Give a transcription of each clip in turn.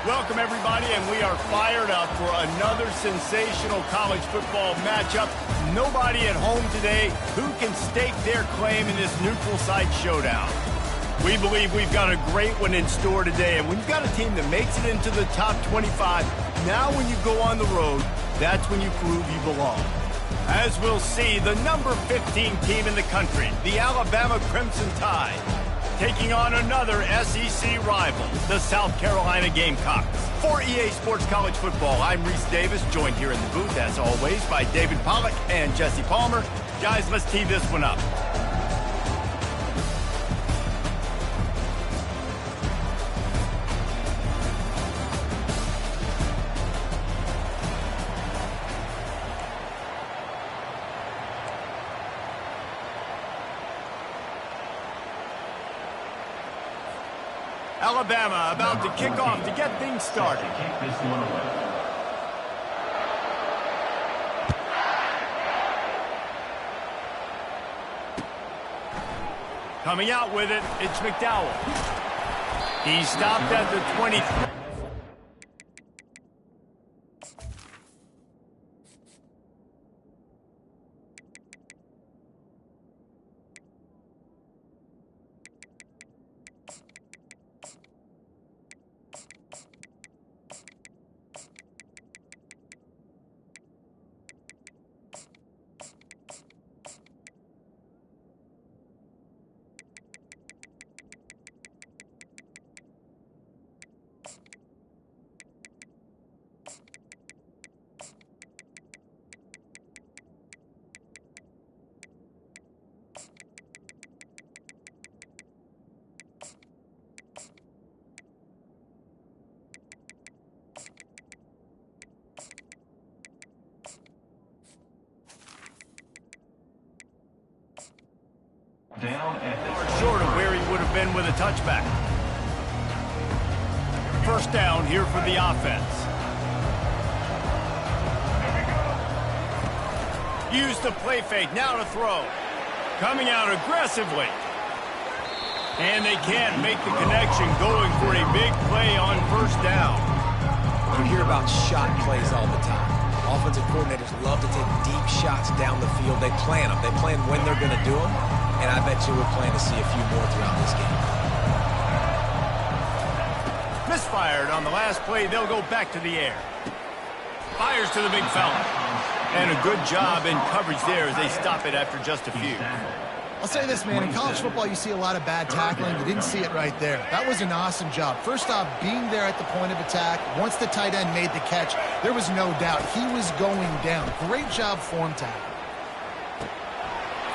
Welcome, everybody, and we are fired up for another sensational college football matchup. Nobody at home today who can stake their claim in this neutral site showdown. We believe we've got a great one in store today, and when you've got a team that makes it into the top 25, now when you go on the road, that's when you prove you belong. As we'll see, the number 15 team in the country, the Alabama Crimson Tide, taking on another SEC rival, the South Carolina Gamecocks. For EA Sports College Football, I'm Reese Davis, joined here in the booth, as always, by David Pollack and Jesse Palmer. Guys, let's tee this one up. Alabama about to kick off to get things started. Coming out with it, it's McDowell. He stopped at the 23. Short of where he would have been with a touchback. First down here for the offense. Use the play fake, now to throw. Coming out aggressively. And they can't make the connection, going for a big play on first down. You hear about shot plays all the time. Offensive coordinators love to take deep shots down the field. They plan them. They plan when they're going to do them. And I bet you we're planning to see a few more throughout this game. Misfired on the last play. They'll go back to the air. Fires to the big fella. And a good job in coverage there as they stop it after just a few. I'll say this, man. In college football, you see a lot of bad tackling. You didn't see it right there. That was an awesome job. First off, being there at the point of attack. Once the tight end made the catch, there was no doubt he was going down. Great job form tackle.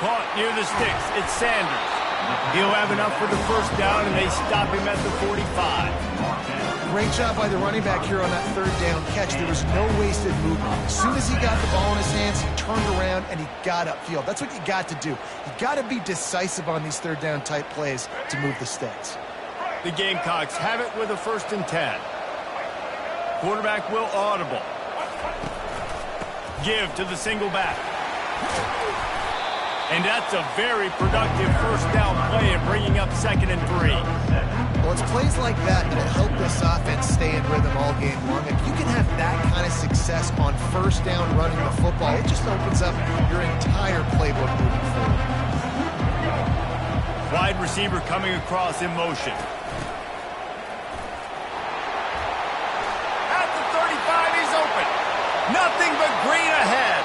Caught near the sticks. It's Sanders. He'll have enough for the first down, and they stop him at the 45. Great job by the running back here on that third down catch. There was no wasted movement. As soon as he got the ball in his hands, he turned around and he got upfield. That's what you got to do. You got to be decisive on these third down type plays to move the sticks. The Gamecocks have it with a 1st and 10. Quarterback will audible. Give to the single back. And that's a very productive first down play and bringing up 2nd and 3. Well, it's plays like that that help this offense stay in rhythm all game long. If you can have that kind of success on first down running the football, it just opens up your entire playbook moving forward. Wide receiver coming across in motion. At the 35, he's open. Nothing but green ahead.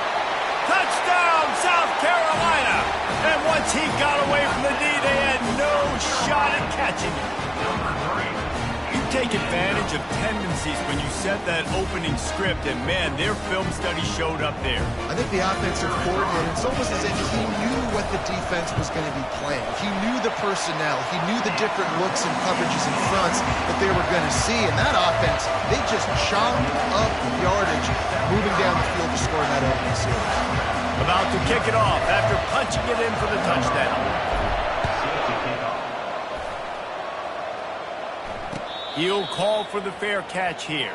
Touchdown, South Carolina! And once he got away from the D, they had no shot at catching him. You take advantage of tendencies when you set that opening script, and man, their film study showed up there. I think the offensive coordinator, it's almost as if he knew what the defense was going to be playing. He knew the personnel. He knew the different looks and coverages and fronts that they were going to see. And that offense, they just chomped up yardage, moving down the field to score in that opening series. About to kick it off after punching it in for the touchdown. He'll call for the fair catch here.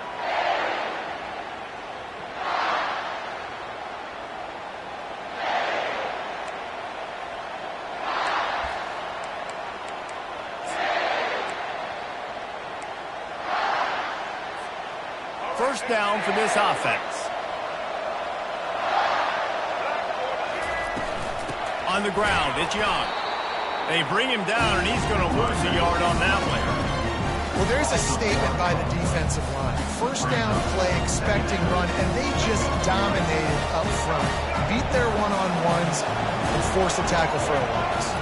first down for this offense. On the ground, it's Young. They bring him down, and he's going to lose a yard on that one. Well, there's a statement by the defensive line. First down play, expecting run, and they just dominated up front. Beat their one-on-ones and forced a tackle for a loss.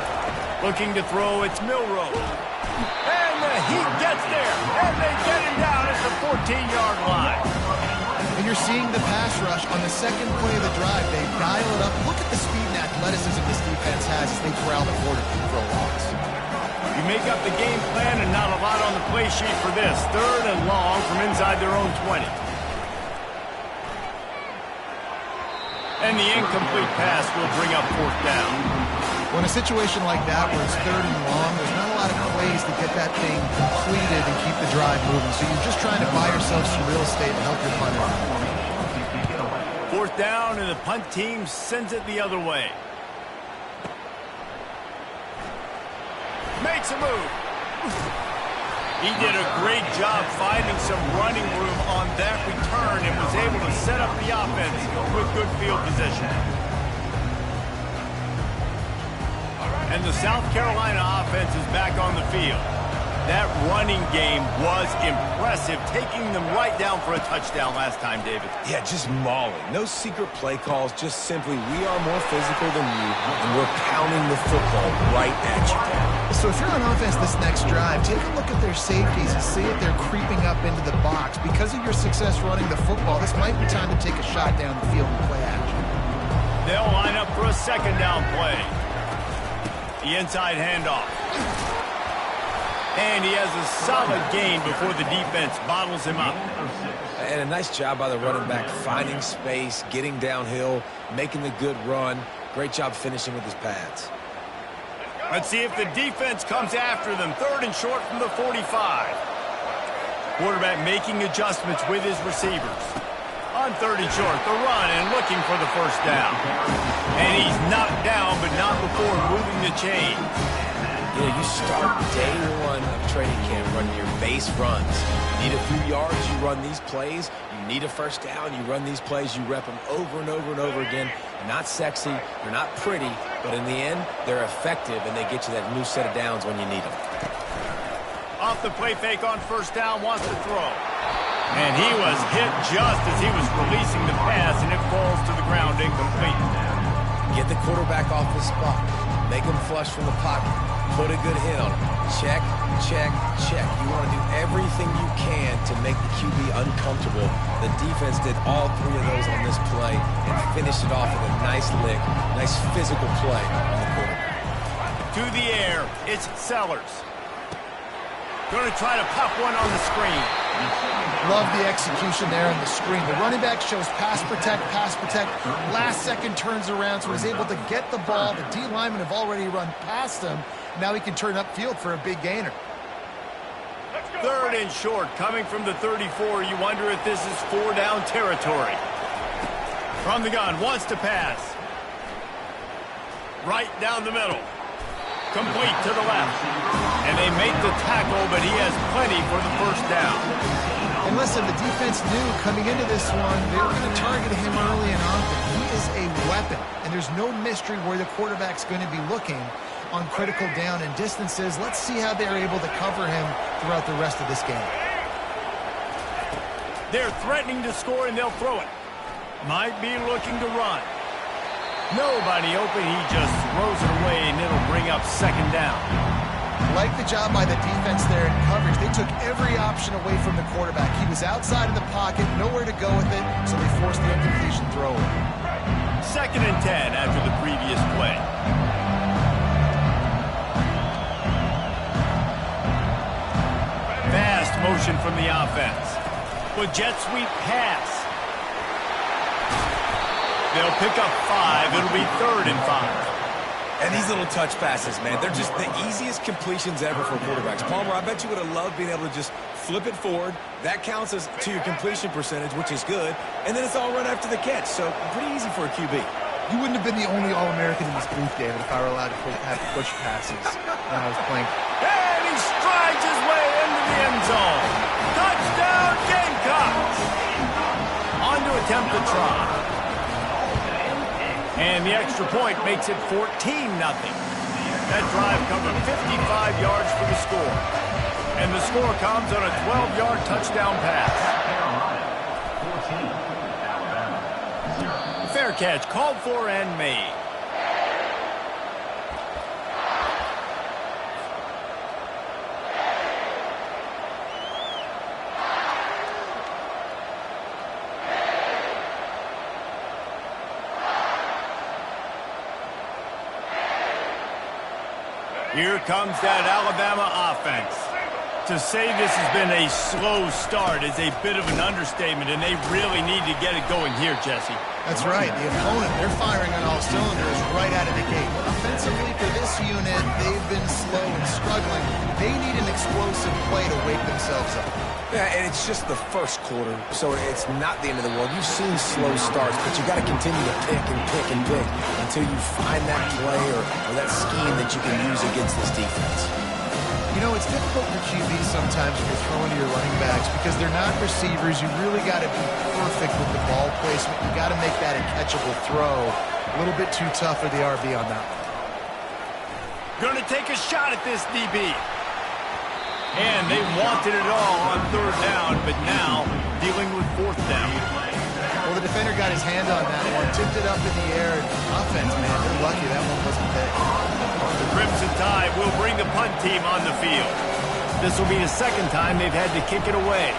Looking to throw, it's Milrow. And the Heat gets there, and they get him down at the 14-yard line. And you're seeing the pass rush on the second play of the drive. They dial it up. Look at the speed and athleticism this defense has as they corral the quarterback for a loss. You make up the game plan and not a lot on the play sheet for this. Third and long from inside their own 20. And the incomplete pass will bring up fourth down. Well, in a situation like that where it's third and long, there's not a lot of plays to get that thing completed and keep the drive moving. So you're just trying to buy yourself some real estate to help your punter. Fourth down, and the punt team sends it the other way. Makes a move. He did a great job finding some running room on that return and was able to set up the offense with good field position. And the South Carolina offense is back on the field. That running game was impressive, taking them right down for a touchdown last time, David. Yeah, just mauling. No secret play calls, just simply we are more physical than you, and we're pounding the football right at you. So if you're on offense this next drive, take a look at their safeties and see if they're creeping up into the box. Because of your success running the football, this might be time to take a shot down the field and play action. They'll line up for a second down play. The inside handoff. And he has a solid gain before the defense bottles him up. And a nice job by the running back, finding space, getting downhill, making the good run. Great job finishing with his pads. Let's see if the defense comes after them. Third and short from the 45. Quarterback making adjustments with his receivers. On third and short, the run and looking for the first down. And he's knocked down, but not before moving the chain. You know, you start day one of training camp running your base runs. You need a few yards, you run these plays. You need a first down, you run these plays. You rep them over and over and over again. They're not sexy, they're not pretty, but in the end, they're effective, and they get you that new set of downs when you need them. Off the play fake on first down, wants to throw. And he was hit just as he was releasing the pass, and it falls to the ground incomplete. Get the quarterback off his spot. Make him flush from the pocket. Put a good hit on him. Check, check, check. You want to do everything you can to make the QB uncomfortable. The defense did all three of those on this play and finished it off with a nice lick, nice physical play on the quarterback. To the air, it's Sellers. Going to try to pop one on the screen. Love the execution there on the screen. The running back shows pass protect, pass protect. Last second turns around, so he's able to get the ball. The D linemen have already run past him. Now he can turn upfield for a big gainer. Third and short, coming from the 34. You wonder if this is four-down territory. From the gun, wants to pass. Right down the middle. Complete to the left. And they make the tackle, but he has plenty for the first down. And listen, the defense knew coming into this one, they were going to target him early and often. He is a weapon, and there's no mystery where the quarterback's going to be looking on critical down and distances. Let's see how they're able to cover him throughout the rest of this game. They're threatening to score, and they'll throw it. Might be looking to run. Nobody open, he just throws it away, and it'll bring up second down. Like the job by the defense there in coverage. They took every option away from the quarterback. He was outside of the pocket, nowhere to go with it, so they forced the incompletion throw. Second and 10 after the previous play. Fast motion from the offense. With jet sweep pass. They'll pick up 5. It'll be third and 5. And these little touch passes, man, they're just the easiest completions ever for quarterbacks. Palmer, I bet you would have loved being able to just flip it forward. That counts as to your completion percentage, which is good. And then it's all run after the catch, so pretty easy for a QB. You wouldn't have been the only All-American in this booth, David, if I were allowed to have push passes when I was playing. And he strides his way into the end zone. Touchdown, Gamecocks! attempt the try. And the extra point makes it 14-0. That drive covered 55 yards for the score. And the score comes on a 12-yard touchdown pass. Fair catch called for and made. Here comes that Alabama offense. To say this has been a slow start is a bit of an understatement, and they really need to get it going here, Jesse. That's right. The opponent, they're firing on all cylinders right out of the gate. Offensively, for this unit, they've been slow and struggling. They need an explosive play to wake themselves up. Yeah, and it's just the first quarter, so it's not the end of the world. You've seen slow starts, but you got to continue to pick and pick and pick until you find that play or that scheme that you can use against this defense. You know, it's difficult for QBs sometimes when you're throwing to your running backs because they're not receivers. You really got to be perfect with the ball placement. You got to make that a catchable throw. A little bit too tough for the RB on that one. Going to take a shot at this DB. And they wanted it all on third down, but now dealing with fourth down. Well, the defender got his hand on that one, tipped it up in the air. Offense, man, they're lucky that one wasn't picked. The Crimson Tide will bring the punt team on the field. This will be the second time they've had to kick it away.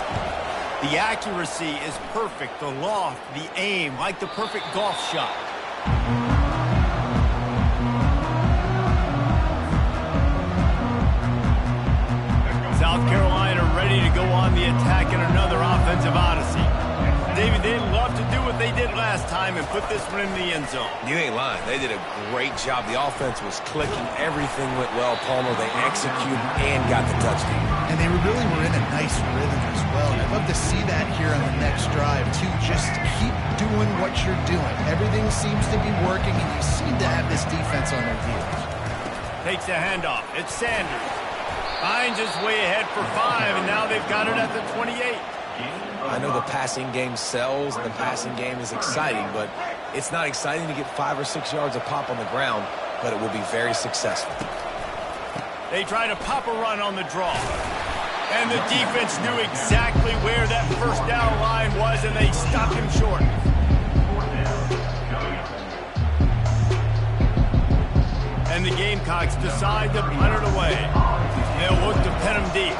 The accuracy is perfect, the loft, the aim, like the perfect golf shot. South Carolina ready to go on the attack in another offensive odyssey. David, they'd love to do what they did last time and put this one in the end zone. You ain't lying. They did a great job. The offense was clicking. Everything went well, Palmer. They executed and got the touchdown. And they really were in a nice rhythm as well. And I'd love to see that here on the next drive, too. Just keep doing what you're doing. Everything seems to be working, and you seem to have this defense on their heels. Takes a handoff. It's Sanders. Finds his way ahead for 5, and now they've got it at the 28. I know the passing game sells and the passing game is exciting, but it's not exciting to get 5 or 6 yards of pop on the ground, but it will be very successful. They try to pop a run on the draw. And the defense knew exactly where that first down line was, and they stopped him short. And the Gamecocks decide to punt it away. They'll look to pin him deep.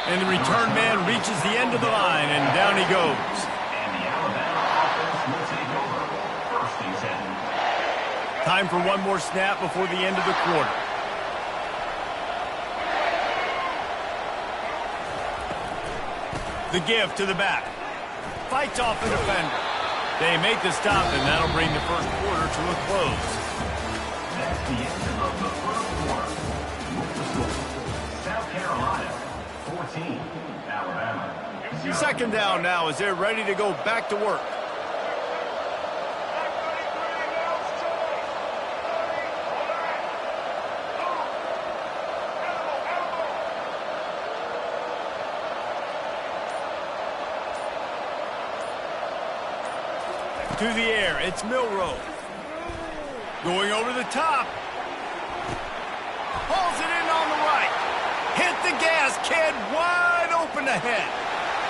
And the return man reaches the end of the line, and down he goes. Time for one more snap before the end of the quarter. The give to the back. Fights off the defender. They make the stop, and that'll bring the first quarter to a close. That's the end of the first quarter. South Carolina, 14, Alabama. 0. Second down now as they're ready to go back to work. To the air, it's Milroe. Going over the top. Pulls it in on the right. Hit the gas, kid. Wide open ahead.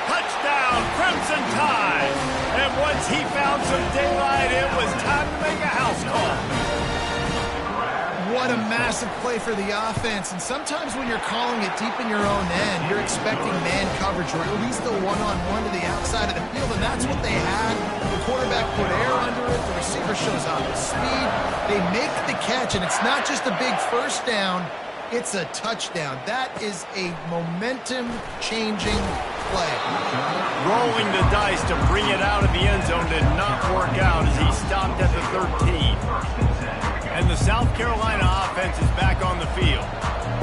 Touchdown, Crimson Tide. And once he found some daylight, it was time to make a house call. What a massive play for the offense. And sometimes when you're calling it deep in your own end, you're expecting man coverage or at least a one-on-one to the outside of the field, and that's what they had. The quarterback put air under it. The receiver shows off his speed. They make the catch, and it's not just a big first down. It's a touchdown. That is a momentum-changing play. Rolling the dice to bring it out of the end zone did not work out as he stopped at the 13. And the South Carolina offense is back on the field.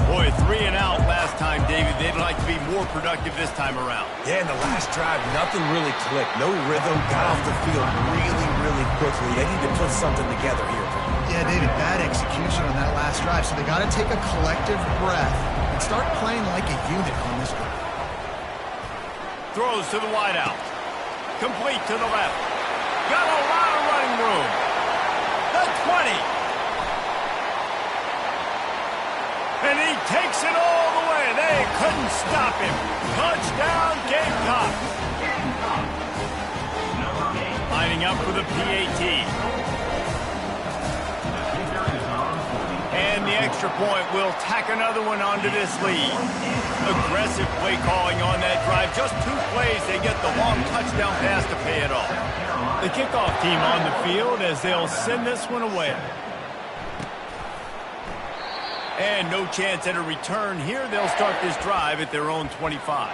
Boy, 3 and out last time, David. They'd like to be more productive this time around. Yeah, in the last drive, nothing really clicked. No rhythm, got off the field really, really quickly. They need to put something together here. Yeah, David, bad execution on that last drive. So they got to take a collective breath and start playing like a unit on this drive. Throws to the wideout. Complete to the left. Got a lot of running room. The 20. And he takes it all the way. They couldn't stop him. Touchdown, Gamecocks. Lining up for the PAT. And the extra point will tack another one onto this lead. Aggressive play calling on that drive. Just 2 plays, they get the long touchdown pass to pay it off. The kickoff team on the field as they'll send this one away. And no chance at a return here. They'll start this drive at their own 25.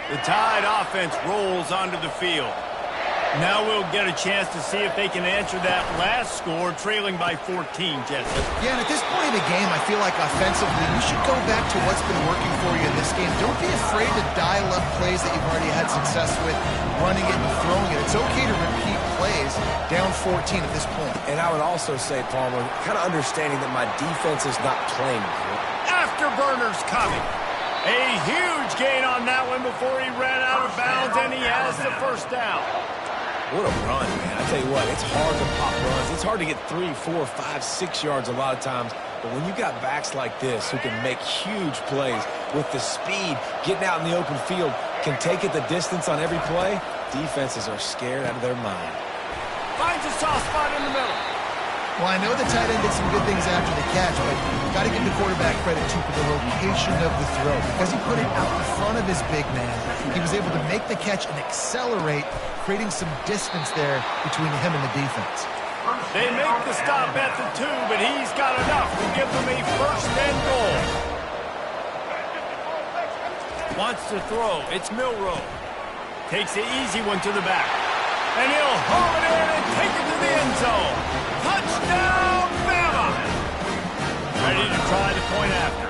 The Tide offense rolls onto the field. Now we'll get a chance to see if they can answer that last score, trailing by 14, Jesse. Yeah, and at this point in the game, I feel like offensively, you should go back to what's been working for you in this game. Don't be afraid to dial up plays that you've already had success with, running it and throwing it. It's okay to repeat plays down 14 at this point. And I would also say, Palmer, kind of understanding that my defense is not playing great. Afterburners coming. A huge gain on that one before he ran out of bounds, and he has the first down. What a run, man. I tell you what, it's hard to pop runs. It's hard to get 3, 4, 5, 6 yards a lot of times. But when you got backs like this who can make huge plays with the speed, getting out in the open field, can take it the distance on every play, defenses are scared out of their mind. Finds a soft spot in the middle. Well, I know the tight end did some good things after the catch, but got to give the quarterback credit, too, for the location of the throw. Because he put it out in front of his big man, he was able to make the catch and accelerate, creating some distance there between him and the defense. They make the stop at the 2, but he's got enough to give them a first and goal. Wants to throw. It's Milroe. Takes the easy one to the back. And he'll haul it in and take it to the end zone. Touchdown, Bama! Ready to try the point after.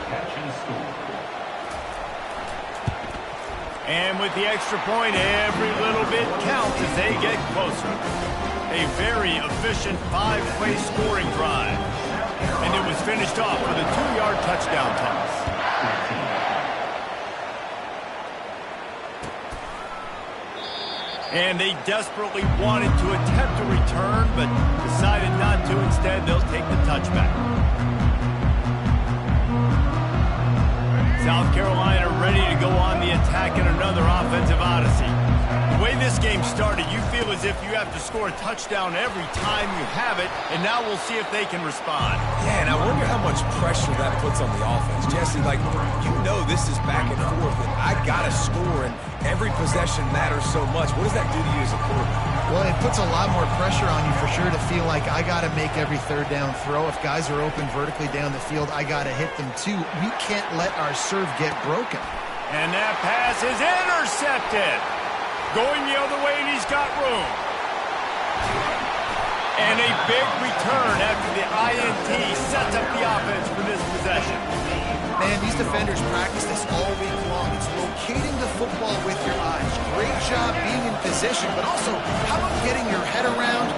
And with the extra point, every little bit counts as they get closer. A very efficient 5-play scoring drive. And it was finished off with a 2-yard touchdown toss. And they desperately wanted to attempt a return, but decided not to. Instead, they'll take the touchback. South Carolina ready to go on the attack in another offensive odyssey. The way this game started, you feel as if you have to score a touchdown every time you have it, and now we'll see if they can respond. Yeah, and I wonder how much pressure that puts on the offense. Jesse, like, you know this is back and forth, and I got to score, and every possession matters so much. What does that do to you as a quarterback? Well, it puts a lot more pressure on you for sure to feel like I got to make every third down throw. If guys are open vertically down the field, I got to hit them too. We can't let our serve get broken. And that pass is intercepted. Going the other way, and he's got room. And a big return after the INT sets up the offense for this possession. Man, these defenders practice this all week long. It's locating the football with your eyes. Great job being in position, but also how about getting your head around,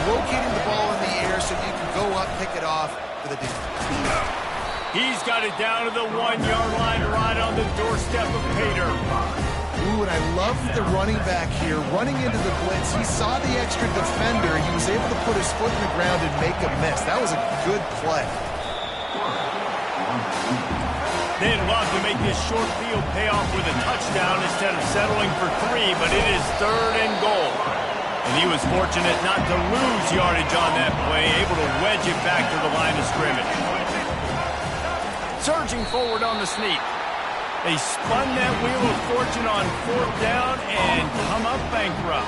locating the ball in the air so you can go up, pick it off for the defense. He's got it down to the 1-yard line right on the doorstep of Pater. Ooh, and I love the running back here, running into the blitz. He saw the extra defender. He was able to put his foot in the ground and make a miss. That was a good play. They'd love to make this short field pay off with a touchdown instead of settling for 3, but it is 3rd and goal. And he was fortunate not to lose yardage on that play, able to wedge it back to the line of scrimmage. Surging forward on the sneak. They spun that wheel of fortune on 4th down and come up bankrupt.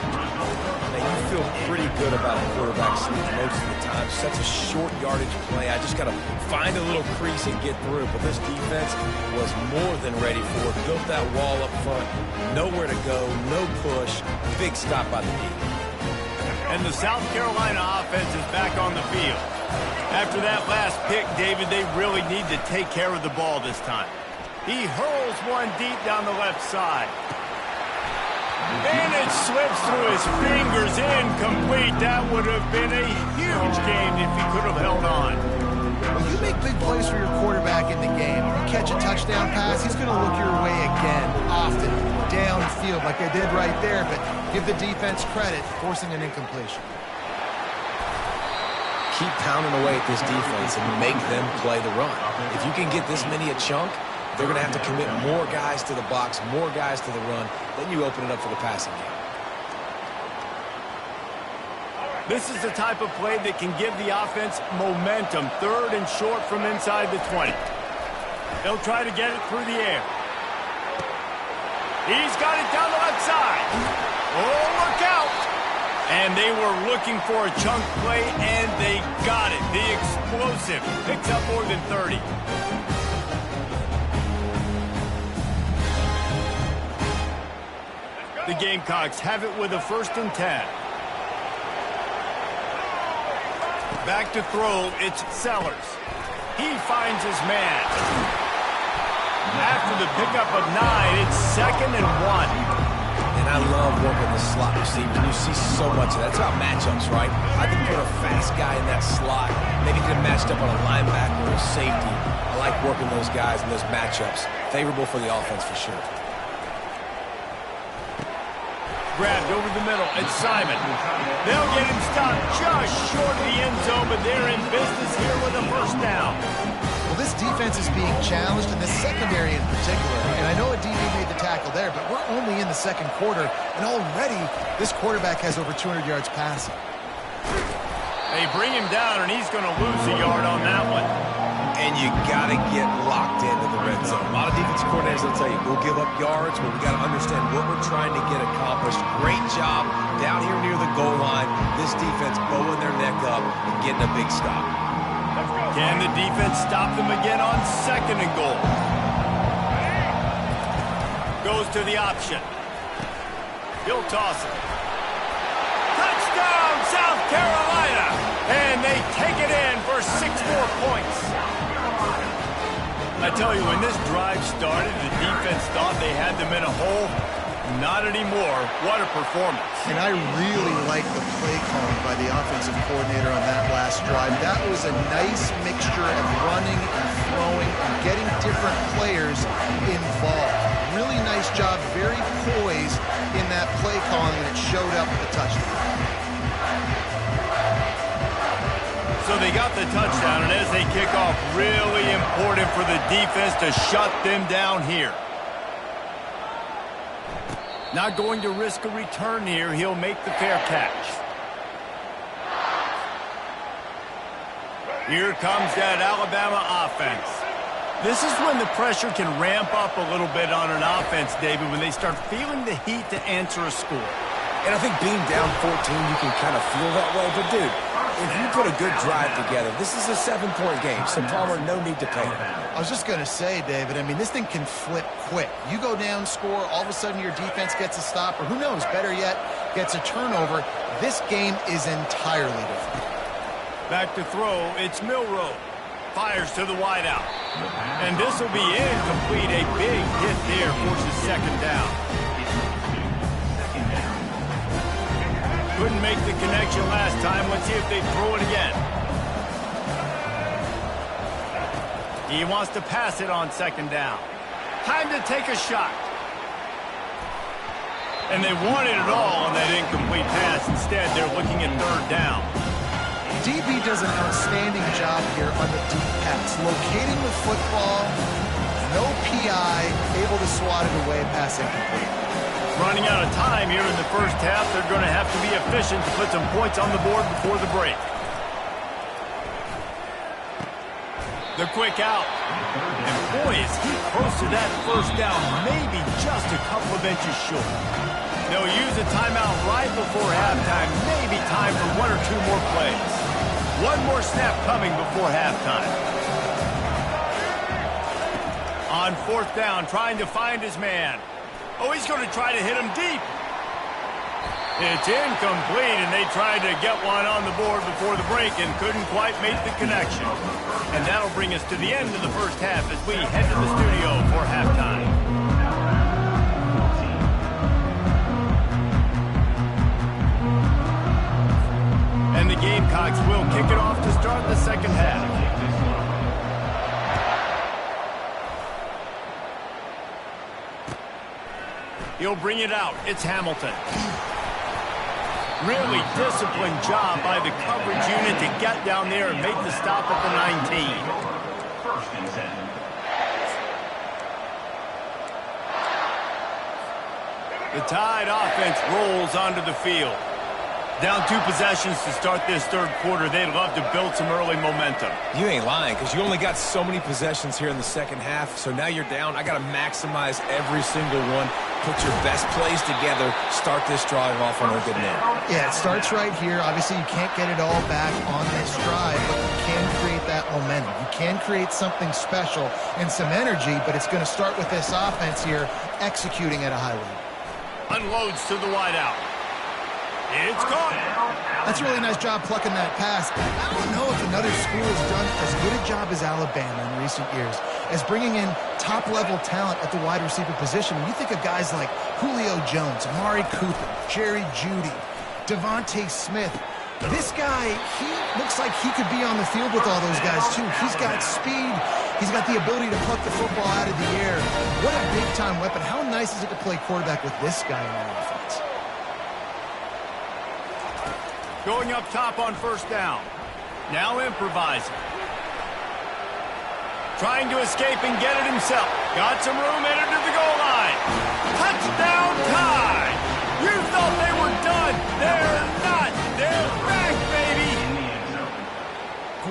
Now, you feel pretty good about a quarterback sneak most of the time. Such a short yardage play. I just got to find a little crease and get through. But this defense was more than ready for it. Built that wall up front. Nowhere to go. No push. Big stop by the knee. And the South Carolina offense is back on the field. After that last pick, David, they really need to take care of the ball this time. He hurls one deep down the left side. And it slips through his fingers, incomplete. That would have been a huge gain if he could have held on. When you make big plays for your quarterback in the game, you catch a touchdown pass, he's going to look your way again, often, downfield like they did right there, but give the defense credit, forcing an incompletion. Keep pounding away at this defense and make them play the run. If you can get this many a chunk, they're going to have to commit more guys to the box, more guys to the run. Then you open it up for the passing game. This is the type of play that can give the offense momentum. 3rd and short from inside the 20. They'll try to get it through the air. He's got it down the left side. Oh, look out! And they were looking for a chunk play, and they got it. The explosive picks up more than 30. The Gamecocks have it with a 1st and 10. Back to throw, it's Sellers. He finds his man. After the pickup of 9, it's 2nd and 1. And I love working the slot receiver. You see so much of that. It's about matchups, right? I can put a fast guy in that slot, maybe get him matched up on a linebacker or a safety. I like working those guys in those matchups. Favorable for the offense for sure. Grabbed over the middle, it's Simon. They'll get him stopped just short of the end zone, but they're in business here with a 1st down. Well, this defense is being challenged, and this secondary in particular. And I know a DB made the tackle there, but we're only in the 2nd quarter, and already this quarterback has over 200 yards passing. They bring him down, and he's going to lose a yard on that one. And you got to get locked into the red zone. A lot of defensive coordinators will tell you, we'll give up yards, but we got to understand what we're trying to get accomplished. Great job down here near the goal line. This defense bowing their neck up and getting a big stop. Can the defense stop them again on 2nd and goal? Goes to the option. He'll toss it. Touchdown, South Carolina! And they take it in for 6 more points. I tell you, when this drive started, the defense thought they had them in a hole. Not anymore. What a performance. And I really like the play calling by the offensive coordinator on that last drive. That was a nice mixture of running and throwing and getting different players involved. Really nice job, very poised in that play calling, and it showed up with the touchdown. So they got the touchdown, and as they kick off, really important for the defense to shut them down here. Not going to risk a return here. He'll make the fair catch. Here comes that Alabama offense. This is when the pressure can ramp up a little bit on an offense, David, when they start feeling the heat to answer a score. And I think being down 14, you can kind of feel that way. But, dude, if you put a good drive together, this is a 7-point game. So, Palmer, no need to panic. I was just going to say, David, I mean, this thing can flip quick. You go down, score, all of a sudden your defense gets a stop, or who knows, better yet, gets a turnover. This game is entirely different. Back to throw, it's Milroe. Fires to the wideout. And this will be incomplete. A big hit there, forces 2nd down. Couldn't make the connection last time. Let's see if they throw it again. He wants to pass it on 2nd down. Time to take a shot. And they wanted it all on that incomplete pass. Instead, they're looking at 3rd down. DB does an outstanding job here on the deep pass. Locating the football, no PI, able to swat it away, pass incomplete. Running out of time here in the 1st half. They're going to have to be efficient to put some points on the board before the break. The quick out. And boy, is he close to that 1st down, maybe just a couple of inches short. They'll use a timeout right before halftime, maybe time for 1 or 2 more plays. One more snap coming before halftime. On 4th down, trying to find his man. Oh, he's going to try to hit him deep. It's incomplete, and they tried to get one on the board before the break and couldn't quite make the connection. And that'll bring us to the end of the 1st half as we head to the studio for halftime. the Gamecocks will kick it off to start the second half. He'll bring it out. It's Hamilton. Really disciplined job by the coverage unit to get down there and make the stop at the 19. First and 10. The Tide offense rolls onto the field. Down 2 possessions to start this third quarter. They'd love to build some early momentum. You ain't lying, because you only got so many possessions here in the second half, so now you're down. I got to maximize every single one. Put your best plays together. Start this drive off on a good note. Yeah, it starts right here. Obviously, you can't get it all back on this drive, but you can create that momentum. You can create something special and some energy, but it's going to start with this offense here executing at a high level. Unloads to the wideout. It's gone. That's a really nice job plucking that pass. I don't know if another school has done as good a job as Alabama in recent years as bringing in top-level talent at the wide receiver position. When you think of guys like Julio Jones, Amari Cooper, Jerry Jeudy, Devontae Smith, this guy, he looks like he could be on the field with all those guys, too. He's got speed. He's got the ability to pluck the football out of the air. What a big-time weapon. How nice is it to play quarterback with this guy in the offense? Going up top on first down. Now improvising. Trying to escape and get it himself. Got some room, headed to the goal line. Touchdown Tide! You thought they were done. They're not. They're back, baby.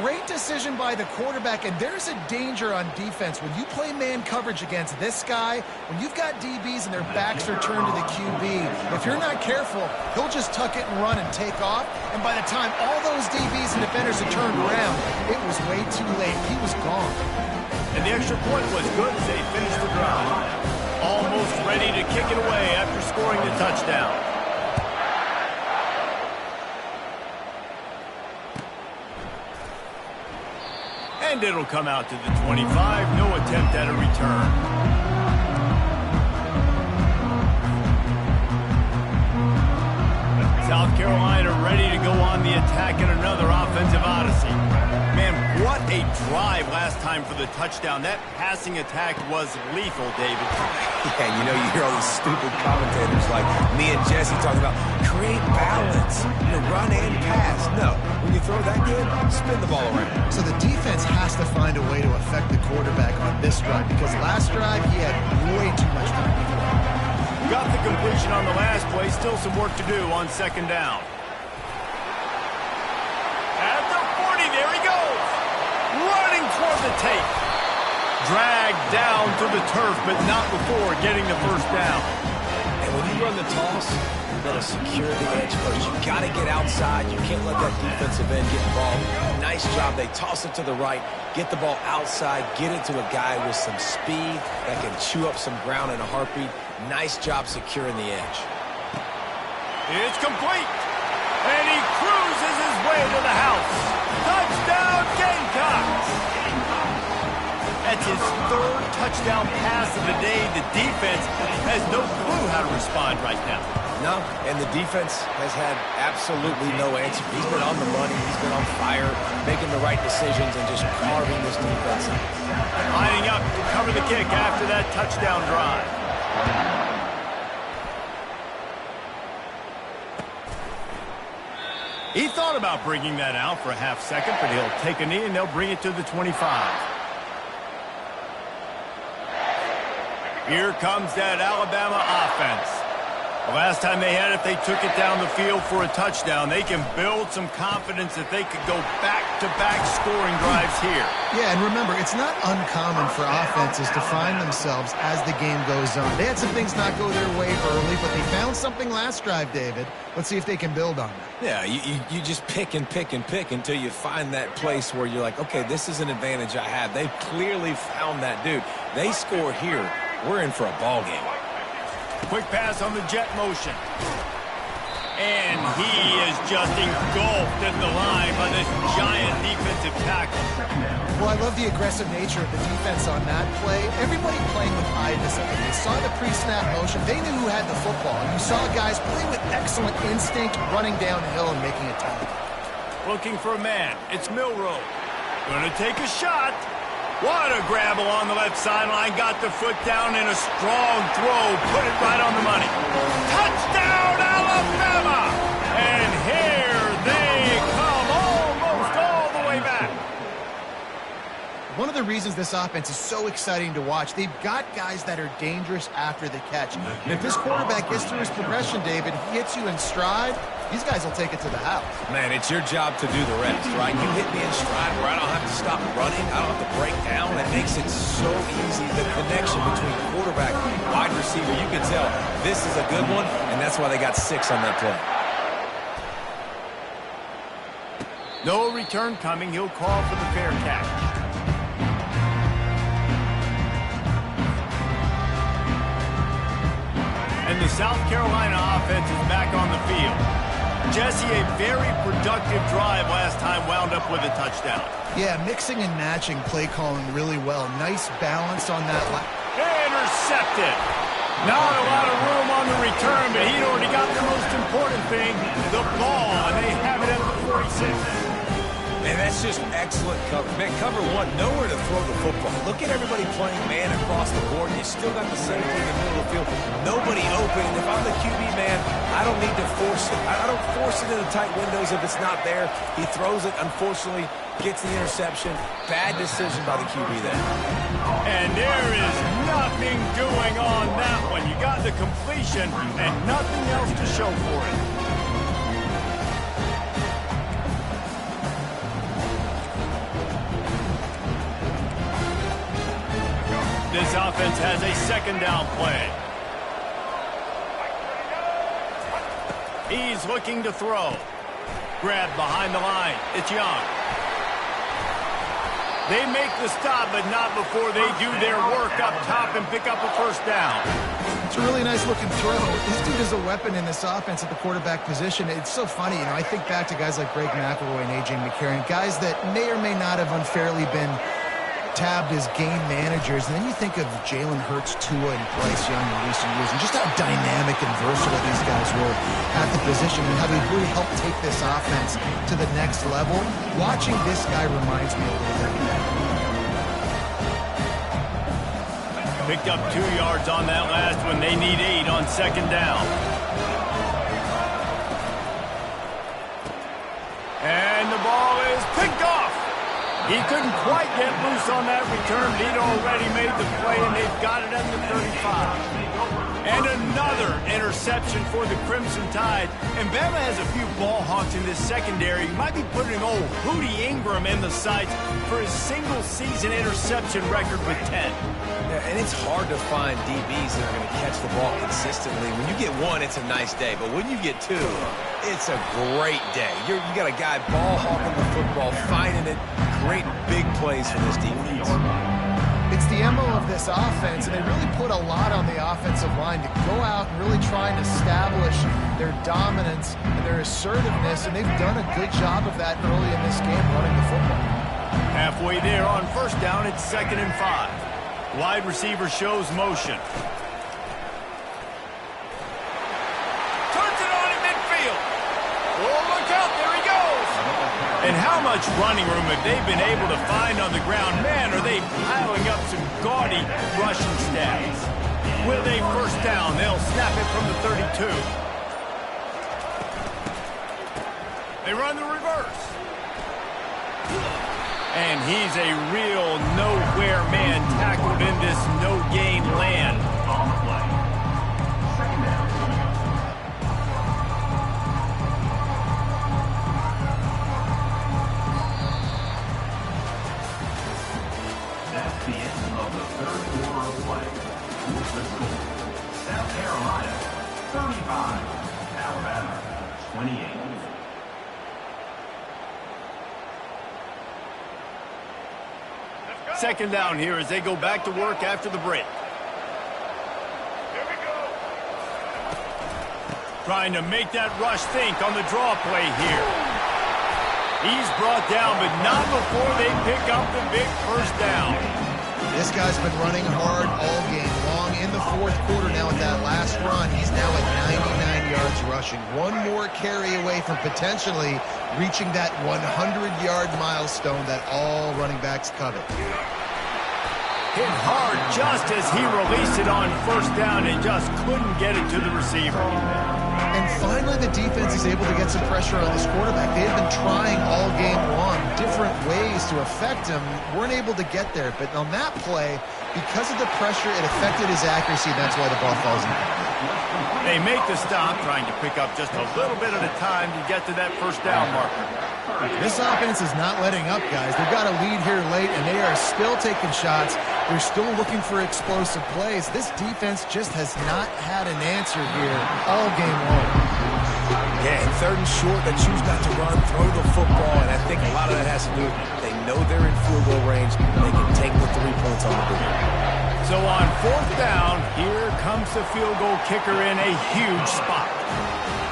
Great decision by the quarterback, and there's a danger on defense. When you play man coverage against this guy, when you've got DBs and their backs are turned to the QB, if you're not careful, he'll just tuck it and run and take off, and by the time all those DBs and defenders had turned around, it was way too late. He was gone. And the extra point was good as they finished the drive. Almost ready to kick it away after scoring the touchdown. And it'll come out to the 25. No attempt at a return. South Carolina ready to go on the attack in another offensive odyssey. Man, what a drive last time for the touchdown. That passing attack was lethal, David. Yeah, you know, you hear all these stupid commentators like me and Jesse talking about create balance, run and pass. No, when you throw that good, spin the ball around. So the defense has to find a way to affect the quarterback on this drive because last drive he had way too much time. Got the completion on the last play. Still some work to do on second down. At the 40, there he goes. Running toward the tape. Dragged down to the turf, but not before getting the first down. And when you run the toss, you got to secure the edge first. You got to get outside. You can't let that defensive end get involved. Nice job. They toss it to the right, get the ball outside, get it to a guy with some speed that can chew up some ground in a heartbeat. Nice job securing the edge. It's complete. And he cruises his way to the house. Touchdown, Gamecocks! That's his third touchdown pass of the day. The defense has no clue how to respond right now. No, and the defense has had absolutely no answer. He's been on the money. He's been on fire, making the right decisions and just carving this defense up. Lining up to cover the kick after that touchdown drive. He thought about bringing that out for a half second, but he'll take a knee and they'll bring it to the 25. Here comes that Alabama offense. The last time they had it, they took it down the field for a touchdown. They can build some confidence that they could go back-to-back scoring drives here. Yeah, and remember, it's not uncommon for offenses to find themselves as the game goes on. They had some things not go their way early, but they found something last drive, David. Let's see if they can build on that. Yeah, you just pick and pick and pick until you find that place where you're like, okay, this is an advantage I have. They clearly found that dude. They score here. We're in for a ball game. Quick pass on the jet motion. And he is just engulfed at the line by this giant defensive tackle. Well, I love the aggressive nature of the defense on that play. Everybody playing with eye discipline. They saw the pre-snap motion. They knew who had the football. You saw guys play with excellent instinct, running downhill and making a tackle. looking for a man. It's Milrow. Gonna take a shot. What a grab along the left sideline. Got the foot down in a strong throw. Put it right on the money. Touchdown, Alabama! And here they come almost all the way back. One of the reasons this offense is so exciting to watch, they've got guys that are dangerous after the catch. And if this quarterback gets through his progression, David, he hits you in stride, these guys will take it to the house. Man, it's your job to do the rest, right? You hit me in stride where I don't have to stop running. I don't have to break down. It makes it so easy. The connection between quarterback and wide receiver, you can tell this is a good one, and that's why they got 6 on that play. No return coming. He'll call for the fair catch. And the South Carolina offense is back on the field. Jesse, a very productive drive last time wound up with a touchdown. Yeah, mixing and matching play calling really well. Nice balance on that. Intercepted. Not a lot of room on the return, but he'd already got the most important thing, the ball, and they have it at the 46. Man, that's just excellent cover. Man, cover 1, nowhere to throw the football. Look at everybody playing man across the board. You still got the safety in the middle of the field. Nobody open. If I'm the QB, man, I don't need to force it. I don't force it into tight windows if it's not there. He throws it, unfortunately, gets the interception. Bad decision by the QB there. And there is nothing doing on that one. You got the completion and nothing else to show for it. This offense has a second down play. He's looking to throw. Grabbed behind the line. It's Young. They make the stop, but not before they do their work up top and pick up a first down. It's a really nice looking throw. This dude is a weapon in this offense at the quarterback position. It's so funny, I think back to guys like Greg McElroy and A.J. McCarron, guys that may or may not have unfairly been tabbed as game managers, and then you think of Jalen Hurts, Tua, and Bryce Young in recent years, and just how dynamic and versatile these guys were at the position, and how they really helped take this offense to the next level. Watching this guy reminds me a little bit of that. Picked up 2 yards on that last one. They need 8 on second down. And the ball is picked off. He couldn't quite get loose on that return, but he'd already made the play, and they've got it at the 35. And another interception for the Crimson Tide. And Bama has a few ball hawks in this secondary. You might be putting old Hootie Ingram in the sights for his single-season interception record with 10. Yeah, and it's hard to find DBs that are going to catch the ball consistently. When you get 1, it's a nice day. But when you get 2, it's a great day. You got a guy ball hawking the football, finding it. Great big plays for this defense. It's the MO of this offense, and they really put a lot on the offensive line to go out and really try and establish their dominance and their assertiveness, and they've done a good job of that early in this game running the football. Halfway there on first down, it's 2nd and 5. Wide receiver shows motion. Turns it on in midfield. Oh, look out, there he goes. And how much running room have they been able to find on the ground? Man, are they piling up some gaudy rushing stats. With a first down, they'll snap it from the 32. They run the reverse. And he's a real nowhere man tackled in this no-gain land. On the play. Second down. That's the end of the third quarter of play. With the score, South Carolina 35, Alabama 28. Second down here as they go back to work after the break. Here we go. Trying to make that rush think on the draw play here. He's brought down, but not before they pick up the big first down. This guy's been running hard all game long. In the fourth quarter now with that last run, he's now at 99 yards rushing. One more carry away from potentially reaching that 100-yard milestone that all running backs covet. Hit hard just as he released it on first down and just couldn't get it to the receiver. And finally, the defense is able to get some pressure on this quarterback. They had been trying all game long, different ways to affect him, weren't able to get there. But on that play, because of the pressure, it affected his accuracy, and that's why the ball falls in. They make the stop, trying to pick up just a little bit at a time to get to that first down marker. This offense is not letting up, guys. They've got a lead here late, and they are still taking shots. They're still looking for explosive plays. This defense just has not had an answer here all game long. Yeah, and third and short, they choose not to run, throw the football, and I think a lot of that has to do with they know they're in field goal range. They can take the 3 points on the board. So on fourth down, here comes the field goal kicker in a huge spot.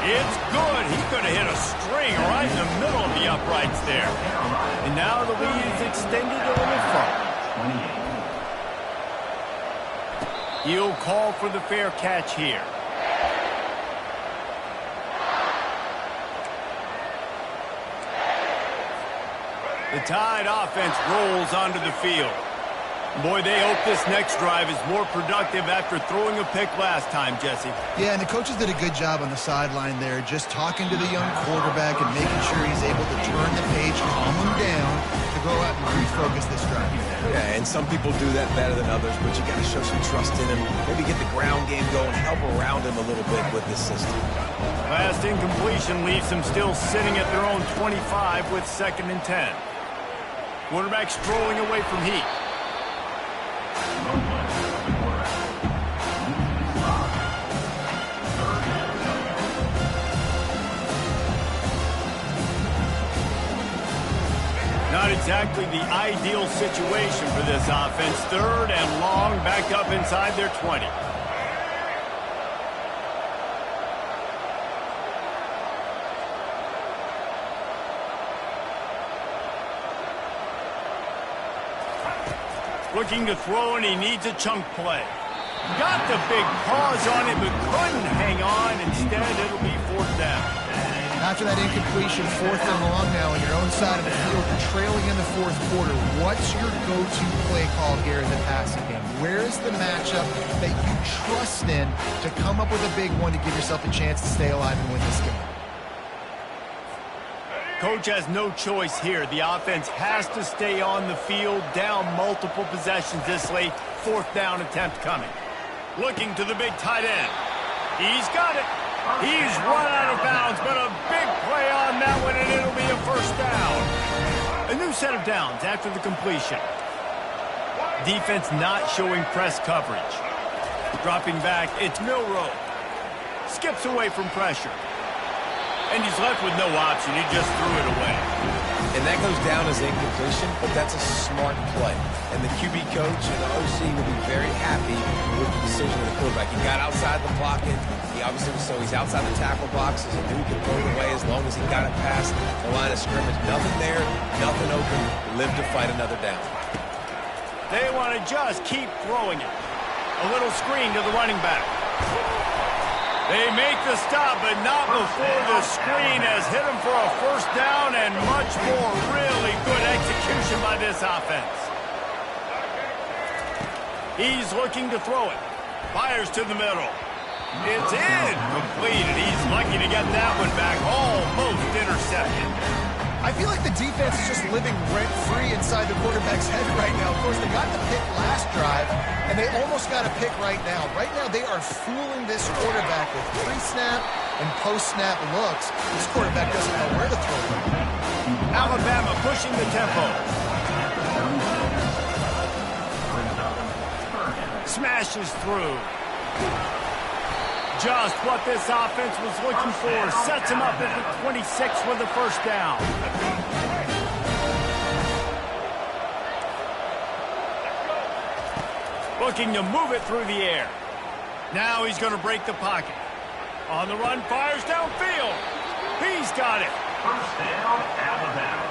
It's good. He could have hit a string right in the middle of the uprights there. And now the lead is extended a little further. He'll call for the fair catch here. The Tide offense rolls onto the field. Boy, they hope this next drive is more productive after throwing a pick last time, Jesse. Yeah, and the coaches did a good job on the sideline there, just talking to the young quarterback and making sure he's able to turn the page, calm him down, to go out and refocus this drive. Yeah, and some people do that better than others, but you got to show some trust in him. Maybe get the ground game going, help around him a little bit with this system. Last incompletion leaves them still sitting at their own 25 with 2nd and 10. Quarterback strolling away from heat. Not exactly the ideal situation for this offense. 3rd and long, back up inside their 20. Looking to throw, and he needs a chunk play. Got the big paws on it, but couldn't hang on. Instead, it'll be 4th down. After that incompletion, 4th and long now on your own side of the field, you're trailing in the 4th quarter. What's your go-to play call here in the passing game? Where is the matchup that you trust in to come up with a big one to give yourself a chance to stay alive and win this game? Coach has no choice here. The offense has to stay on the field, down multiple possessions this late. 4th down attempt coming. Looking to the big tight end. He's got it. He's run out of bounds, but a big play on that one, and it'll be a 1st down. A new set of downs after the completion. Defense not showing press coverage. Dropping back, it's Milroe. Skips away from pressure. And he's left with no option. He just threw it away. And that goes down as incompletion, but that's a smart play. And the QB coach and the OC will be very happy with the decision of the quarterback. He got outside the pocket. He obviously was, so he's outside the tackle boxes and knew he could throw it away as long as he got it past the line of scrimmage. Nothing there, nothing open. Live to fight another down. They want to just keep throwing it. A little screen to the running back. They make the stop, but not before the screen has hit him for a 1st down and much more. Really good execution by this offense. He's looking to throw it. Fires to the middle. It's in. Completed. He's lucky to get that one back. Almost intercepted. I feel like the defense is just living rent-free inside the quarterback's head right now. Of course, they got the pick last drive, and they almost got a pick right now. Right now, they are fooling this quarterback with pre-snap and post-snap looks. This quarterback doesn't know where to throw it. Alabama pushing the tempo. Smashes through. Just what this offense was looking for. Sets him up at the 26 for the 1st down. Looking to move it through the air. Now he's going to break the pocket. On the run, fires downfield. He's got it. 1st down, Alabama.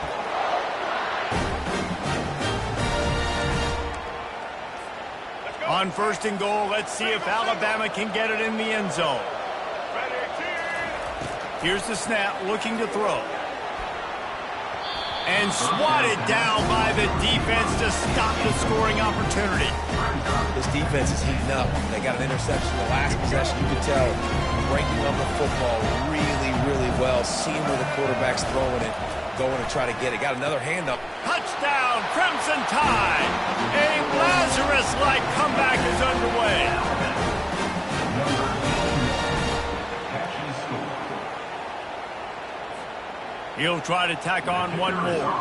On 1st and goal, let's see if Alabama can get it in the end zone. Here's the snap, looking to throw. And swatted down by the defense to stop the scoring opportunity. This defense is heating up. They got an interception the last possession. You could tell breaking up the football really, really well. Seeing where the quarterback's throwing it, going to try to get it. Got another hand up. Touchdown, Crimson Tide. A Lazarus-like comeback is underway. He'll try to tack on one more.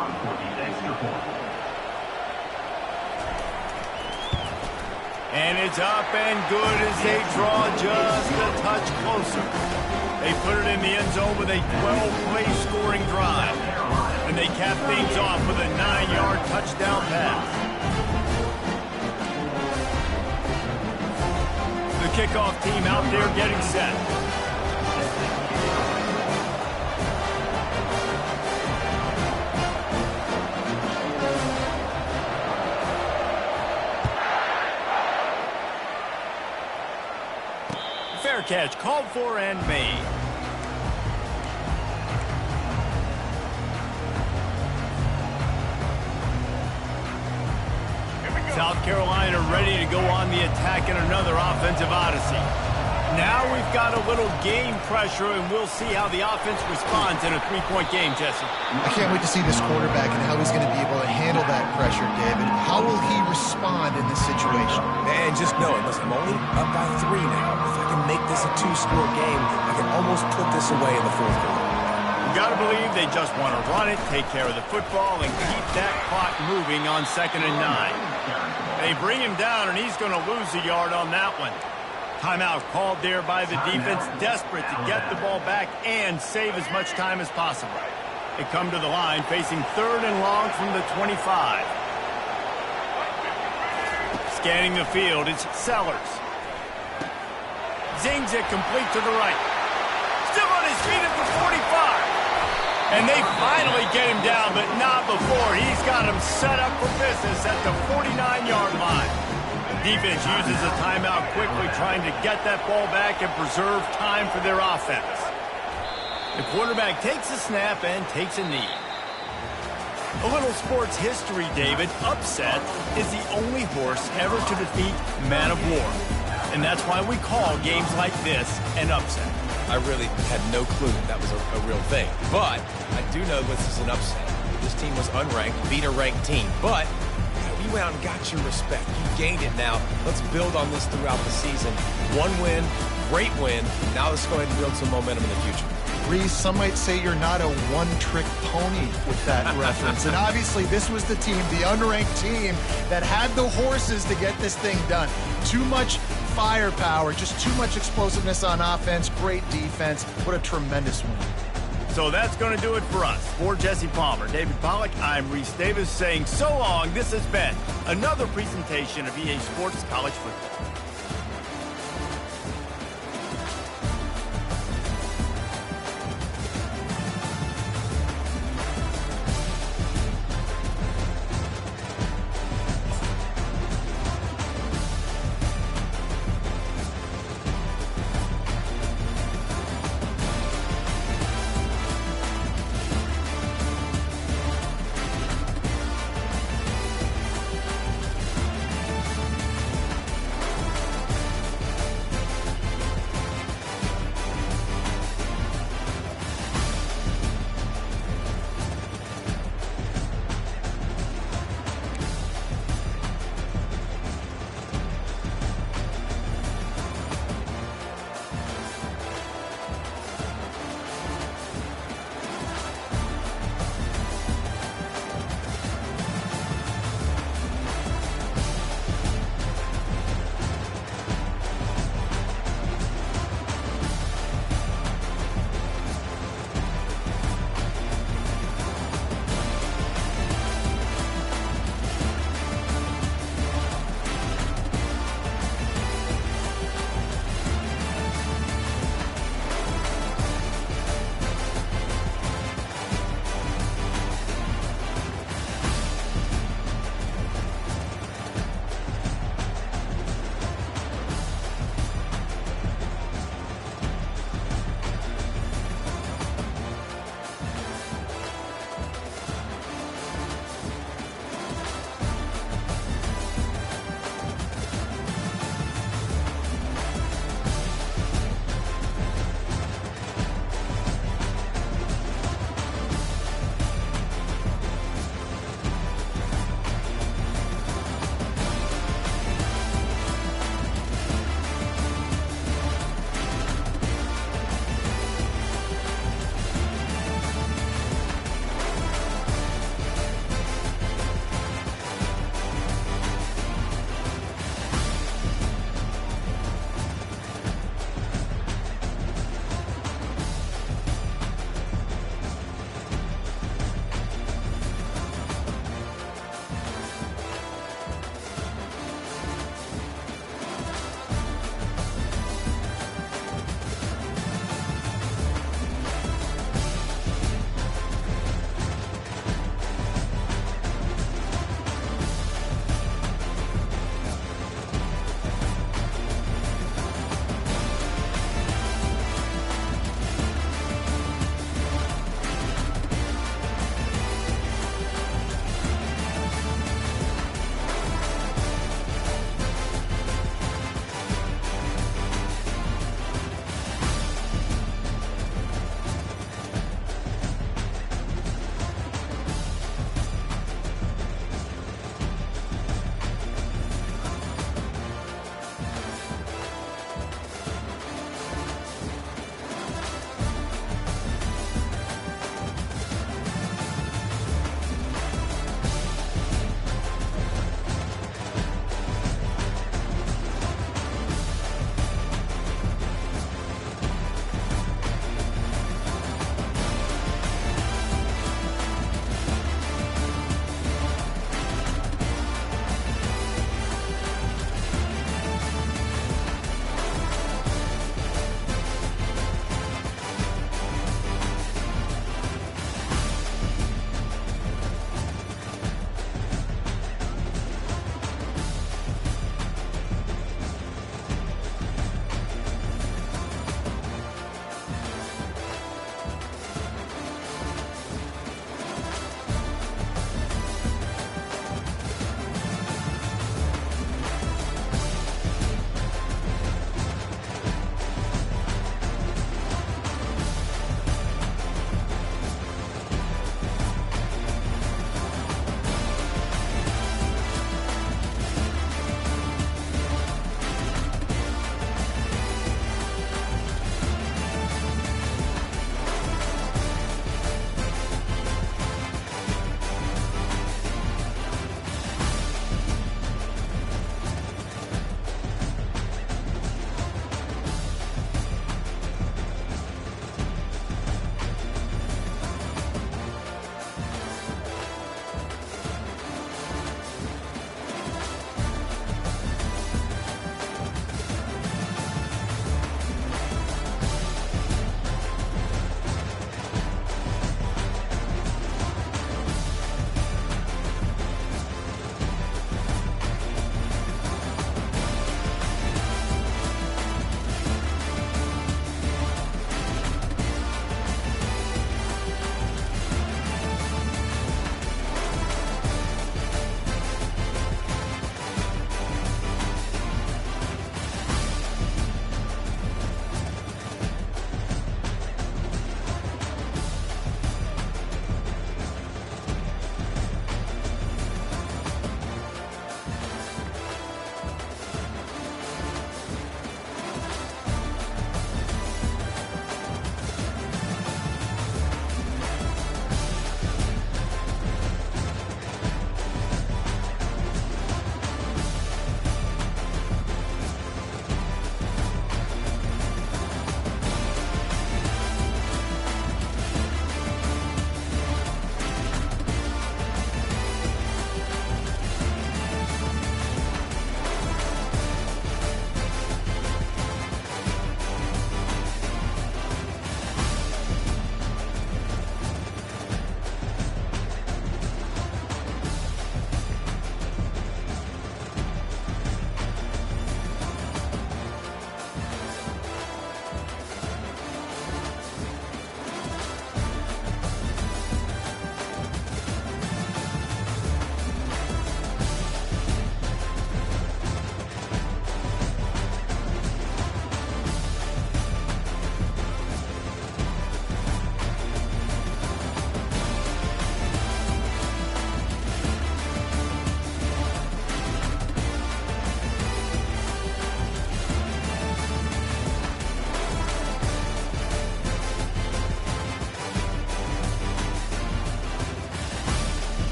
And it's up and good as they draw just a touch closer. They put it in the end zone with a 12-play scoring drive. And they cap things off with a 9-yard touchdown pass. The kickoff team out there getting set. Fair catch called for and made. South Carolina ready to go on the attack in another offensive odyssey. Now we've got a little game pressure, and we'll see how the offense responds in a 3-point game, Jesse. I can't wait to see this quarterback and how he's going to be able to handle that pressure, David. How will he respond in this situation? And just know it. Listen, I'm only up by 3 now. If I can make this a 2-score game, I can almost put this away in the 4th quarter. You got to believe they just want to run it, take care of the football, and keep that clock moving on 2nd and 9. They bring him down, and he's going to lose a yard on that one. Timeout called there by the defense, desperate to get the ball back and save as much time as possible. They come to the line, facing 3rd and long from the 25. Scanning the field, it's Sellers. Zings it complete to the right. Still on his feet at the 45. And they finally get him down, but not before. He's got him set up for business at the 49-yard line. The defense uses a timeout quickly, trying to get that ball back and preserve time for their offense. The quarterback takes a snap and takes a knee. A little sports history, David. Upset is the only horse ever to defeat Man of War. And that's why we call games like this an upset. I really had no clue that was a real thing. But I do know this is an upset. This team was unranked, beat a ranked team. But you went out and got your respect. You gained it now. Let's build on this throughout the season. 1 win, great win. Now let's go ahead and build some momentum in the future. Reese, some might say you're not a one-trick pony with that reference. And obviously, this was the team, the unranked team, that had the horses to get this thing done. Too much firepower, just too much explosiveness on offense, great defense. What a tremendous win. So that's going to do it for us. For Jesse Palmer, David Pollack, I'm Reese Davis saying so long. This has been another presentation of EA Sports College Football.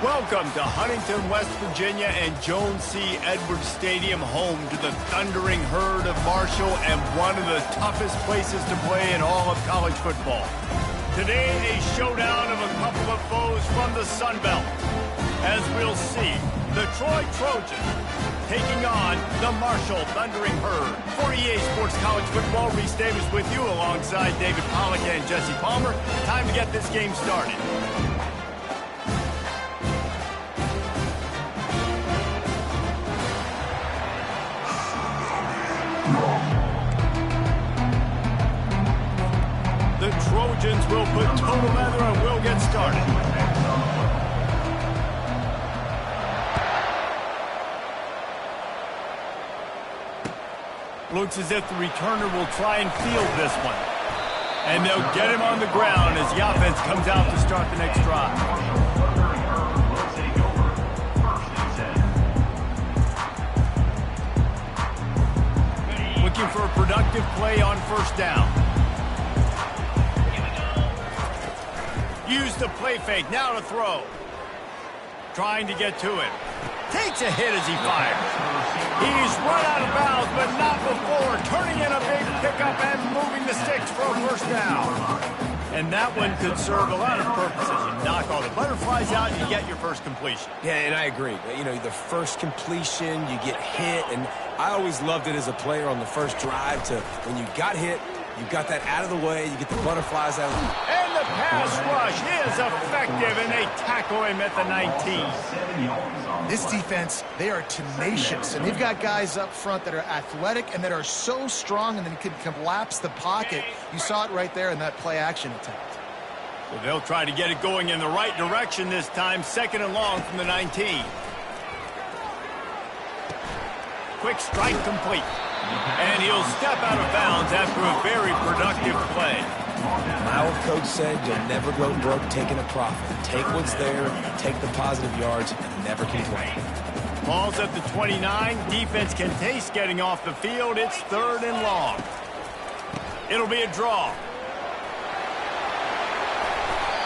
Welcome to Huntington, West Virginia and Jones C. Edwards Stadium, home to the thundering herd of Marshall and one of the toughest places to play in all of college football. Today, a showdown of a couple of foes from the Sun Belt. As we'll see, the Troy Trojans taking on the Marshall Thundering Herd. For EA Sports College Football, Reese Davis with you alongside David Pollack and Jesse Palmer. Time to get this game started. The Trojans will put total leather and we'll get started. Looks as if the returner will try and field this one. And they'll get him on the ground as the offense comes out to start the next drive. Looking for a productive play on first down. Use the play fake, now to throw. Trying to get to him. Takes a hit as he fires. He's run out of bounds, but not before. Turning in a big pickup and moving the sticks for a first down. And that one could serve a lot of purposes. You knock all the butterflies out, you get your first completion. Yeah, and I agree. You know, the first completion, you get hit, and I always loved it as a player on the first drive to when you got hit, you got that out of the way, you get the butterflies out. And the pass rush is effective, and they tackle him at the 19. This defense, they are tenacious, and they've got guys up front that are athletic and that are so strong and then can collapse the pocket. You saw it right there in that play-action attempt. So they'll try to get it going in the right direction this time, second and long from the 19. Quick strike complete. And he'll step out of bounds after a very productive play. My old coach said you'll never go broke taking a profit. Take what's there, take the positive yards, and never complain. Ball's at the 29. Defense can taste getting off the field. It's third and long. It'll be a draw.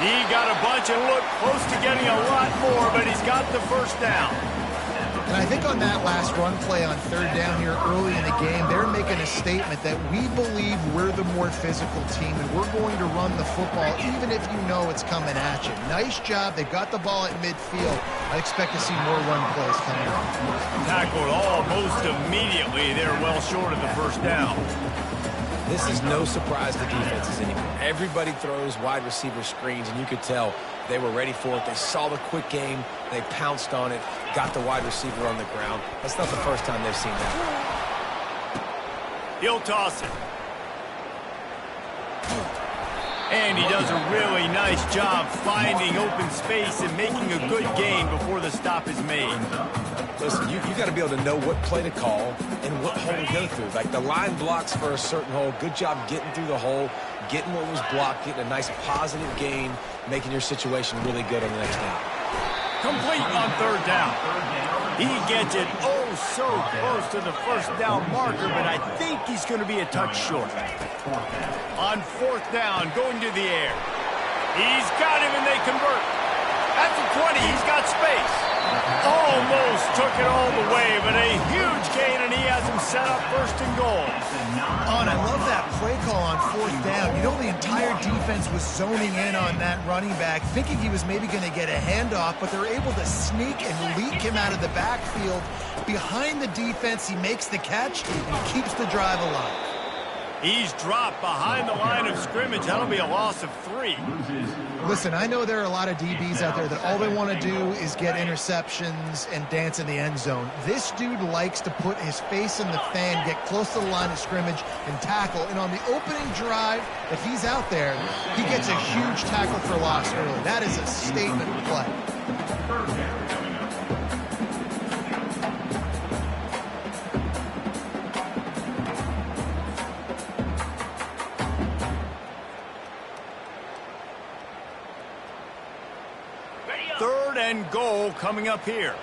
He got a bunch and looked close to getting a lot more, but he's got the first down. And I think on that last run play on third down here early in the game, they're making a statement that we believe we're the more physical team and we're going to run the football even if you know it's coming at you. Nice job. They got the ball at midfield. I expect to see more run plays coming up. Tackled almost immediately. They're well short of the first down. This is no surprise to defenses anymore. Everybody throws wide receiver screens, and you could tell they were ready for it. They saw the quick game. They pounced on it, got the wide receiver on the ground. That's not the first time they've seen that. He'll toss it. And he does a really nice job finding open space and making a good gain before the stop is made. Listen, you got to be able to know what play to call and what hole to go through. Like the line blocks for a certain hole. Good job getting through the hole, getting what was blocked, getting a nice positive gain, making your situation really good on the next down. Complete on third down. He gets it oh so close to the first down marker, but I think he's going to be a touch short. On fourth down, going to the air. He's got him and they convert. At the 20, he's got space. Almost took it all the way, but a huge gain, and he has him set up first and goal. Oh, and I love that play call on fourth down. You know, the entire defense was zoning in on that running back, thinking he was maybe going to get a handoff, but they're able to sneak and leak him out of the backfield. Behind the defense, he makes the catch and keeps the drive alive. He's dropped behind the line of scrimmage. That'll be a loss of 3. Listen, I know there are a lot of DBs out there that all they want to do is get interceptions and dance in the end zone. This dude likes to put his face in the fan, get close to the line of scrimmage, and tackle. And on the opening drive that he's out there, he gets a huge tackle for loss early. That is a statement play. Third and goal coming up here.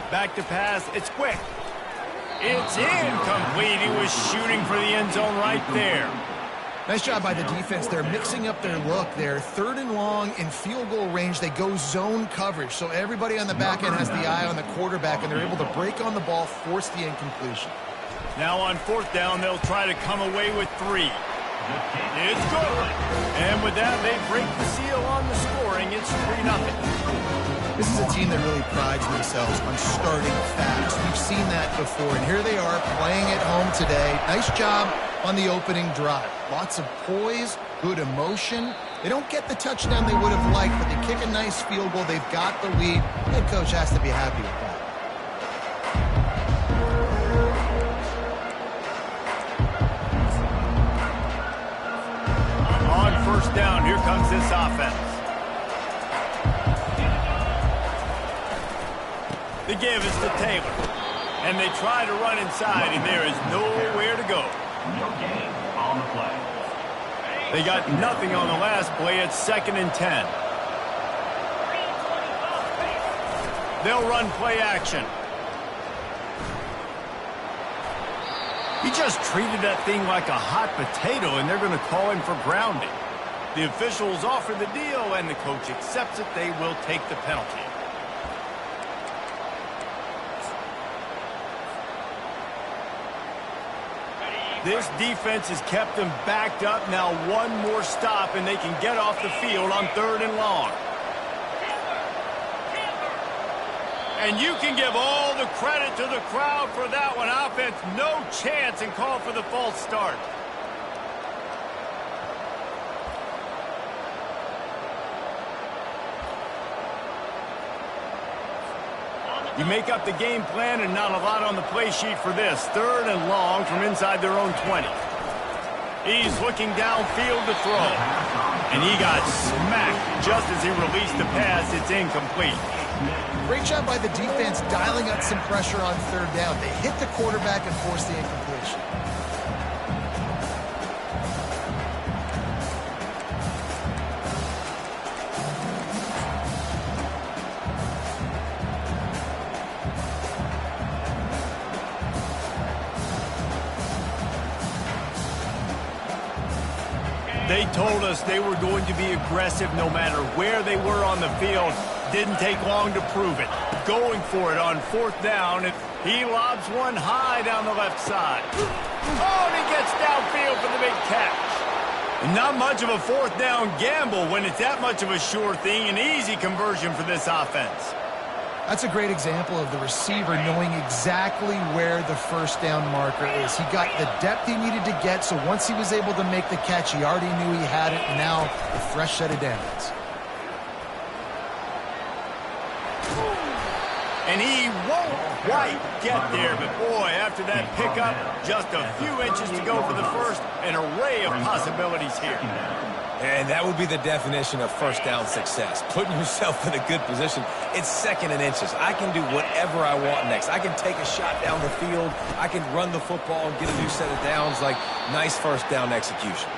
Back to pass. It's quick. It's incomplete. He was shooting for the end zone right there. Nice job by the defense. They're mixing up their look. They're 3rd and long in field goal range. They go zone coverage. So everybody on the back end has the eye on the quarterback, and they're able to break on the ball, force the incompletion. Now on 4th down, they'll try to come away with 3. It's good. And with that, they break the seal on the scoring. It's 3-0. This is a team that really prides themselves on starting fast. We've seen that before, and here they are playing at home today. Nice job on the opening drive. Lots of poise, good emotion. They don't get the touchdown they would have liked, but they kick a nice field goal. They've got the lead. Head coach has to be happy with that. On 1st down, here comes this offense. The give is to Taylor. And they try to run inside, and there is nowhere to go. No gain on the play. They got nothing on the last play. It's 2nd and 10. They'll run play action. He just treated that thing like a hot potato, and they're going to call him for grounding. The officials offer the deal, and the coach accepts it. They will take the penalty. This defense has kept them backed up. Now one more stop, and they can get off the field on 3rd and long. And you can give all the credit to the crowd for that one. Offense, no chance, and call for the false start. You make up the game plan, and not a lot on the play sheet for this. 3rd and long from inside their own 20. He's looking downfield to throw. And he got smacked just as he released the pass. It's incomplete. Great job by the defense dialing up some pressure on 3rd down. They hit the quarterback and force the incompletion. They told us they were going to be aggressive no matter where they were on the field. Didn't take long to prove it. Going for it on 4th down, and he lobs one high down the left side. Oh, and he gets downfield for the big catch. And not much of a 4th down gamble when it's that much of a sure thing. An easy conversion for this offense. That's a great example of the receiver knowing exactly where the 1st down marker is. He got the depth he needed to get, so once he was able to make the catch, he already knew he had it, and now a fresh set of downs. And he won't quite get there, but boy, after that pickup, just a few inches to go for the first. An array of possibilities here. And that would be the definition of 1st down success. Putting yourself in a good position. It's 2nd and inches. I can do whatever I want next. I can take a shot down the field. I can run the football and get a new set of downs. Like, nice 1st down execution.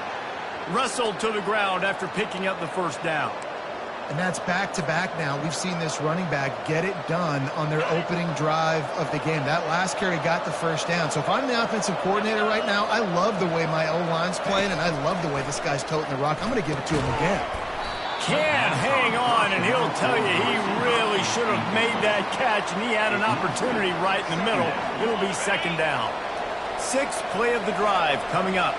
Wrestled to the ground after picking up the 1st down. And that's back-to-back now. We've seen this running back get it done on their opening drive of the game. That last carry got the 1st down. So if I'm the offensive coordinator right now, I love the way my O-line's playing, and I love the way this guy's toting the rock. I'm going to give it to him again. Can hang on, and he'll tell you he really should have made that catch, and he had an opportunity right in the middle. It'll be 2nd down. 6th play of the drive coming up.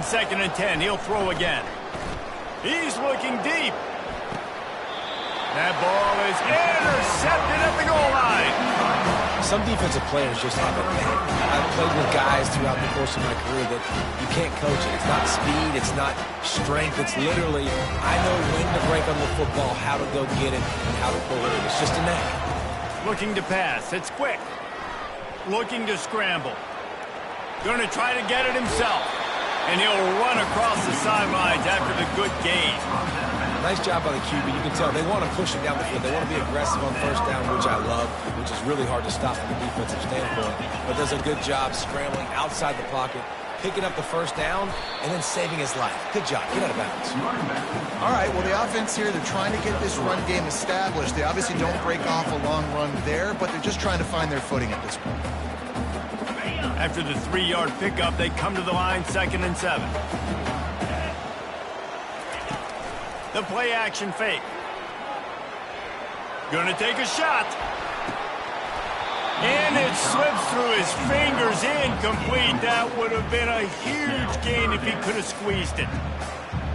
2nd and 10. He'll throw again. He's looking deep. That ball is intercepted at the goal line. Some defensive players just have it. I've played with guys throughout the course of my career that you can't coach it. It's not speed. It's not strength. It's literally, I know when to break on the football, how to go get it, and how to pull it in. It's just a knack. Looking to pass. It's quick. Looking to scramble. Going to try to get it himself. And he'll run across the sidelines after the good gain. Nice job by the QB. You can tell they want to push it down the field. They want to be aggressive on 1st down, which I love, which is really hard to stop from a defensive standpoint. But does a good job scrambling outside the pocket, picking up the first down, and then saving his life. Good job. Get out of bounds. All right, well, the offense here, they're trying to get this run game established. They obviously don't break off a long run there, but they're just trying to find their footing at this point. After the 3-yard pickup, they come to the line, 2nd and 7. The play action fake. Gonna take a shot. And it slips through his fingers, incomplete. That would have been a huge gain if he could have squeezed it.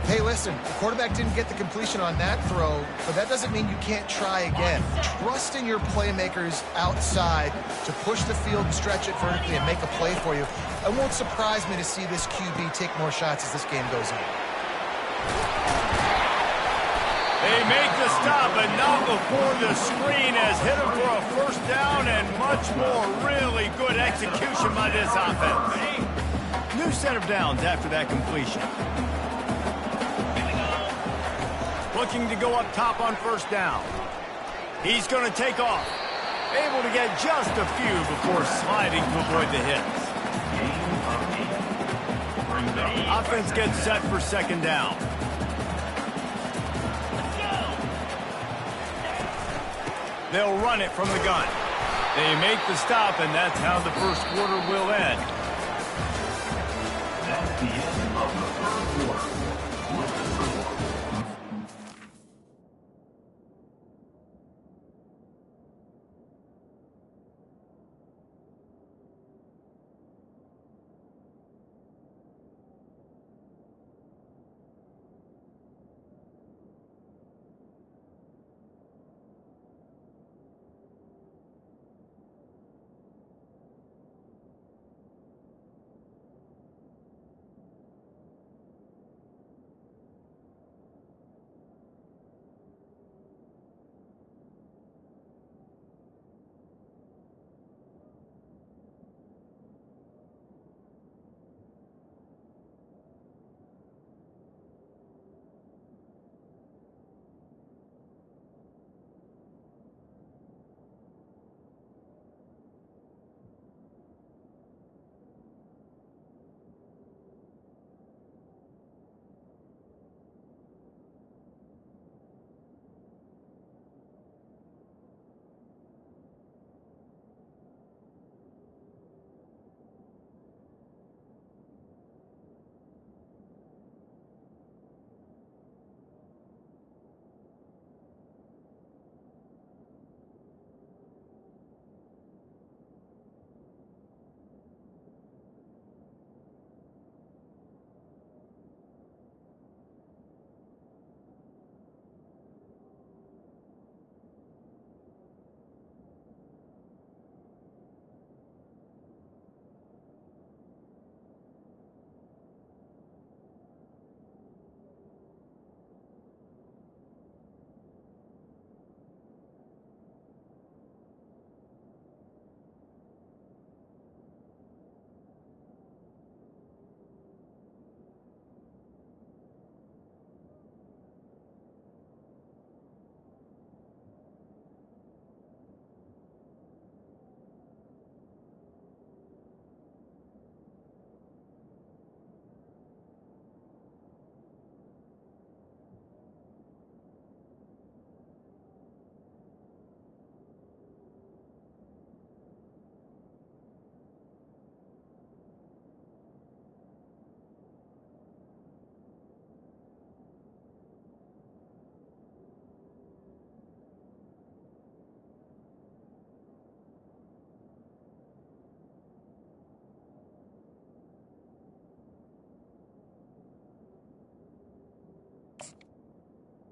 Hey, listen, the quarterback didn't get the completion on that throw, but that doesn't mean you can't try again. Trust in your playmakers outside to push the field and stretch it vertically and make a play for you. It won't surprise me to see this QB take more shots as this game goes on. They make the stop, but not before the screen has hit him for a first down and much more. Really good execution by this offense. New set of downs after that completion. Looking to go up top on first down. He's going to take off. Able to get just a few before sliding to avoid the hits. Offense gets set for 2nd down. They'll run it from the gun. They make the stop, and that's how the first quarter will end. That's the end of the third quarter. With the score.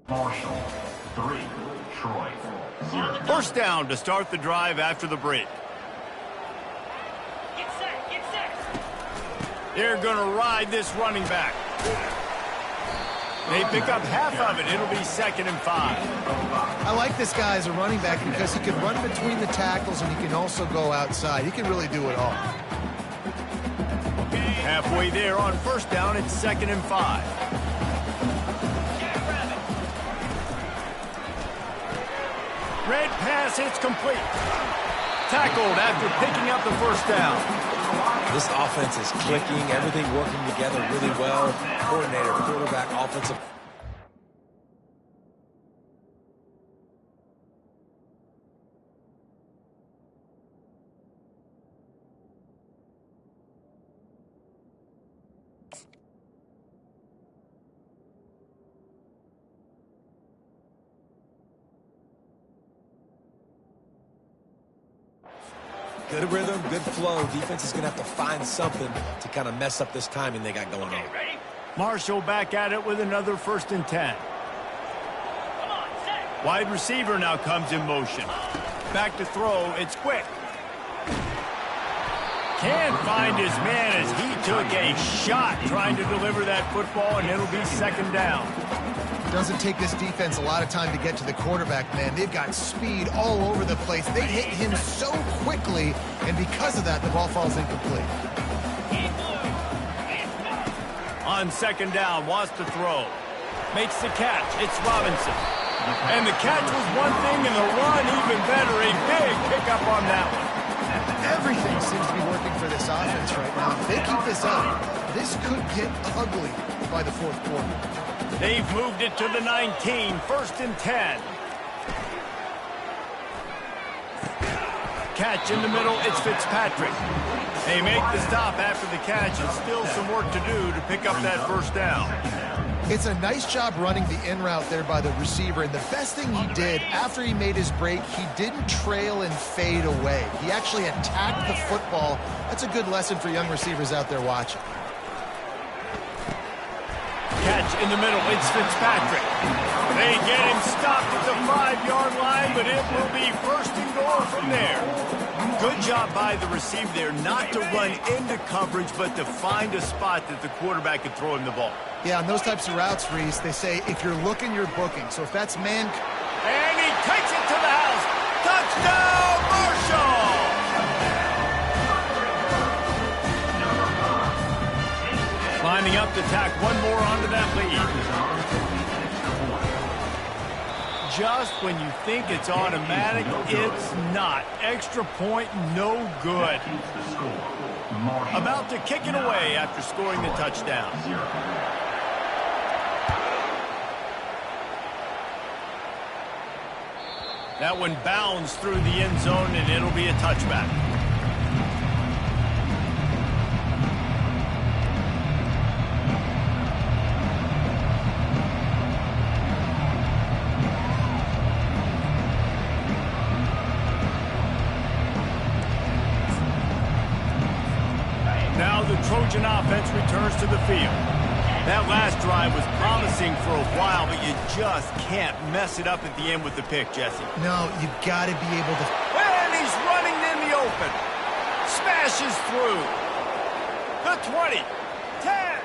Marshall, 3. Troy, 0. First down to start the drive after the break. Get set, get set. They're going to ride this running back. They pick up half of it. It'll be 2nd and 5. I like this guy as a running back because he can run between the tackles and he can also go outside. He can really do it all. Halfway there on first down, it's 2nd and 5. Red pass, it's complete. Tackled after picking up the first down. This offense is clicking, everything working together really well. Coordinator, quarterback, offensive. Good rhythm, good flow. Defense is going to have to find something to kind of mess up this timing they got going on. Marshall back at it with another 1st and 10. Wide receiver now comes in motion. Back to throw. It's quick. Can't find his man as he took a shot trying to deliver that football, and it'll be 2nd down. Doesn't take this defense a lot of time to get to the quarterback, man. They've got speed all over the place. They hit him so quickly, and because of that, the ball falls incomplete. On 2nd down, wants to throw. Makes the catch. It's Robinson. And the catch was one thing, and the run even better. A big pickup on that one. Everything seems to be working for this offense right now. If they keep this up, this could get ugly by the 4th quarter. They've moved it to the 19, 1st and 10. Catch in the middle, it's Fitzpatrick. They make the stop after the catch, and still some work to do to pick up that 1st down. It's a nice job running the in route there by the receiver, and the best thing he did after he made his break, he didn't trail and fade away. He actually attacked the football. That's a good lesson for young receivers out there watching. Catch in the middle, it's Fitzpatrick. They get him stopped at the 5-yard line, but it will be 1st and goal from there. Good job by the receiver there, not to run into coverage, but to find a spot that the quarterback could throw him the ball. Yeah, on those types of routes, Reese, they say if you're looking, you're booking. So if that's man... And he takes it to the house. Touchdown, Marshall! Lining up to tack one more onto that lead. Just when you think it's automatic, it's not. Extra point, no good. About to kick it away after scoring the touchdown. That one bounds through the end zone, and it'll be a touchback. Now the Trojan offense returns to the field. That last drive was promising for a while, but you just can't mess it up at the end with the pick, Jesse. No, you got to be able to... And he's running in the open. Smashes through. The 20. 10.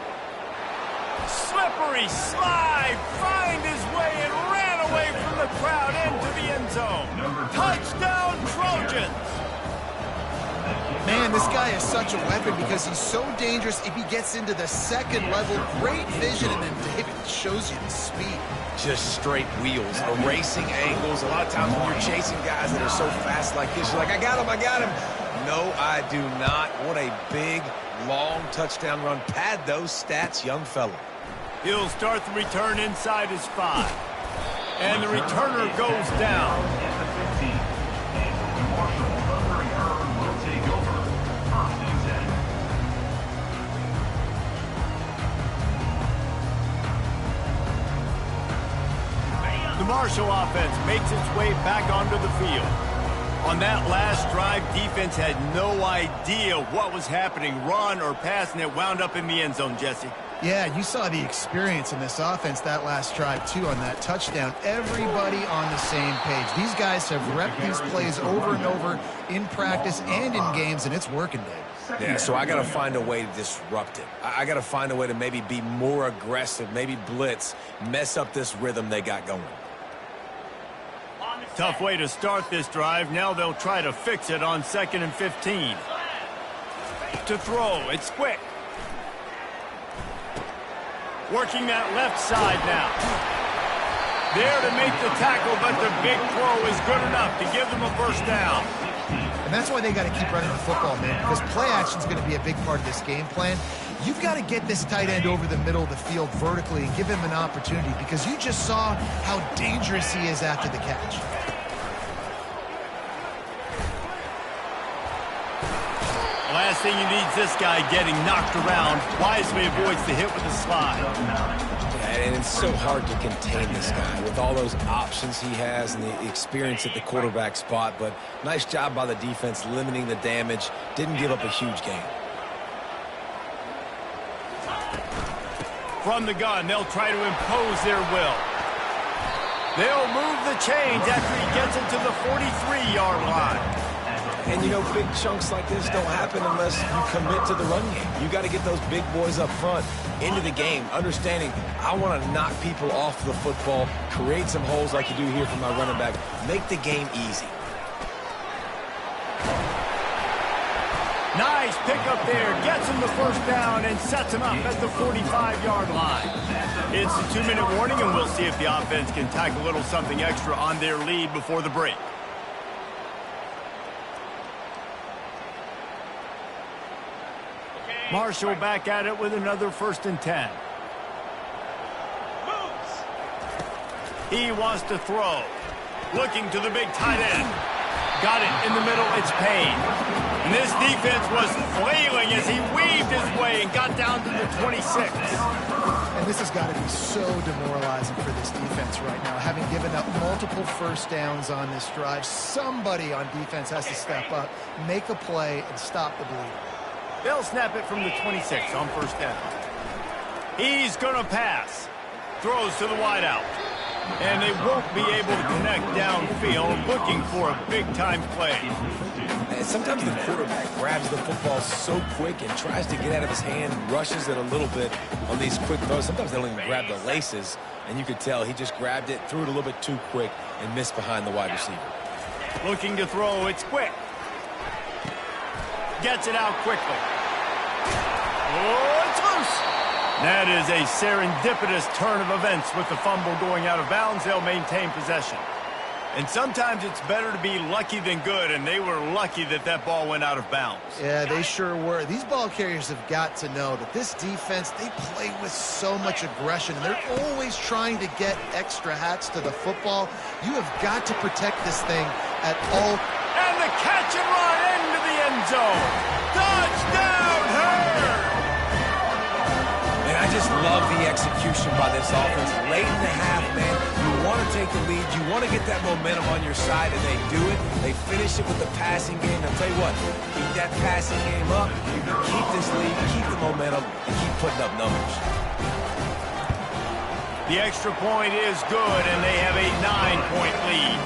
Slippery slide. Find his way and ran away from the crowd into the end zone. Touchdown, Trojans. Man, this guy is such a weapon because he's so dangerous if he gets into the 2nd level. Great vision, and then David shows you the speed. Just straight wheels, erasing angles. A lot of times when you're chasing guys that are so fast like this, you're like, I got him, I got him. No, I do not. What a big, long touchdown run. Pad those stats, young fella. He'll start the return inside his 5. And the returner goes down. The Marshall offense makes its way back onto the field. On that last drive, defense had no idea what was happening, run or pass, and it wound up in the end zone, Jesse. Yeah, you saw the experience in this offense that last drive, too, on that touchdown. Everybody on the same page. These guys have repped these plays over and over in practice and in games, and it's working, Dave. Yeah, so I got to find a way to disrupt it. I got to find a way to maybe be more aggressive, maybe blitz, mess up this rhythm they got going. Tough way to start this drive. Now they'll try to fix it on 2nd and 15. To throw, it's quick. Working that left side now. There to make the tackle, but the big throw is good enough to give them a 1st down. And that's why they got to keep running the football, man, because play action is going to be a big part of this game plan. You've got to get this tight end over the middle of the field vertically and give him an opportunity, because you just saw how dangerous he is after the catch. Last thing you need is this guy getting knocked around. Wisely avoids the hit with the slide. And it's so hard to contain this guy with all those options he has and the experience at the quarterback spot. But nice job by the defense limiting the damage. Didn't give up a huge gain. From the gun, they'll try to impose their will. They'll move the chains after he gets it to the 43-yard line. And, you know, big chunks like this don't happen unless you commit to the run game. You got to get those big boys up front into the game, understanding I want to knock people off the football, create some holes like you do here for my running back, make the game easy. Nice pickup there. Gets him the first down and sets him up at the 45-yard line. It's a 2-minute warning, and we'll see if the offense can tack a little something extra on their lead before the break. Marshall back at it with another 1st and 10. He wants to throw. Looking to the big tight end. Got it in the middle. It's Payne. And this defense was flailing as he weaved his way and got down to the 26. And this has got to be so demoralizing for this defense right now. Having given up multiple first downs on this drive, somebody on defense has to step up, make a play, and stop the bleeding. They'll snap it from the 26 on 1st down. He's going to pass. Throws to the wideout. And they won't be able to connect downfield, looking for a big-time play. And sometimes the quarterback grabs the football so quick and tries to get out of his hand, rushes it a little bit on these quick throws. Sometimes they don't even grab the laces, and you could tell he just grabbed it, threw it a little bit too quick, and missed behind the wide receiver. Looking to throw, it's quick. Gets it out quickly. Oh, it's loose. That is a serendipitous turn of events with the fumble going out of bounds. They'll maintain possession. And sometimes it's better to be lucky than good, and they were lucky that that ball went out of bounds. Yeah, they sure were. These ball carriers have got to know that this defense, they play with so much aggression, and they're always trying to get extra hats to the football. You have got to protect this thing at all. And the catch and run into the end zone. Touchdown, Hurd! And I just love the execution by this offense. Late in the half, man, you want to take the lead. You want to get that momentum on your side, and they do it. They finish it with the passing game. I'll tell you what, keep that passing game up. You can keep this lead, keep the momentum, and keep putting up numbers. The extra point is good, and they have a 9-point lead.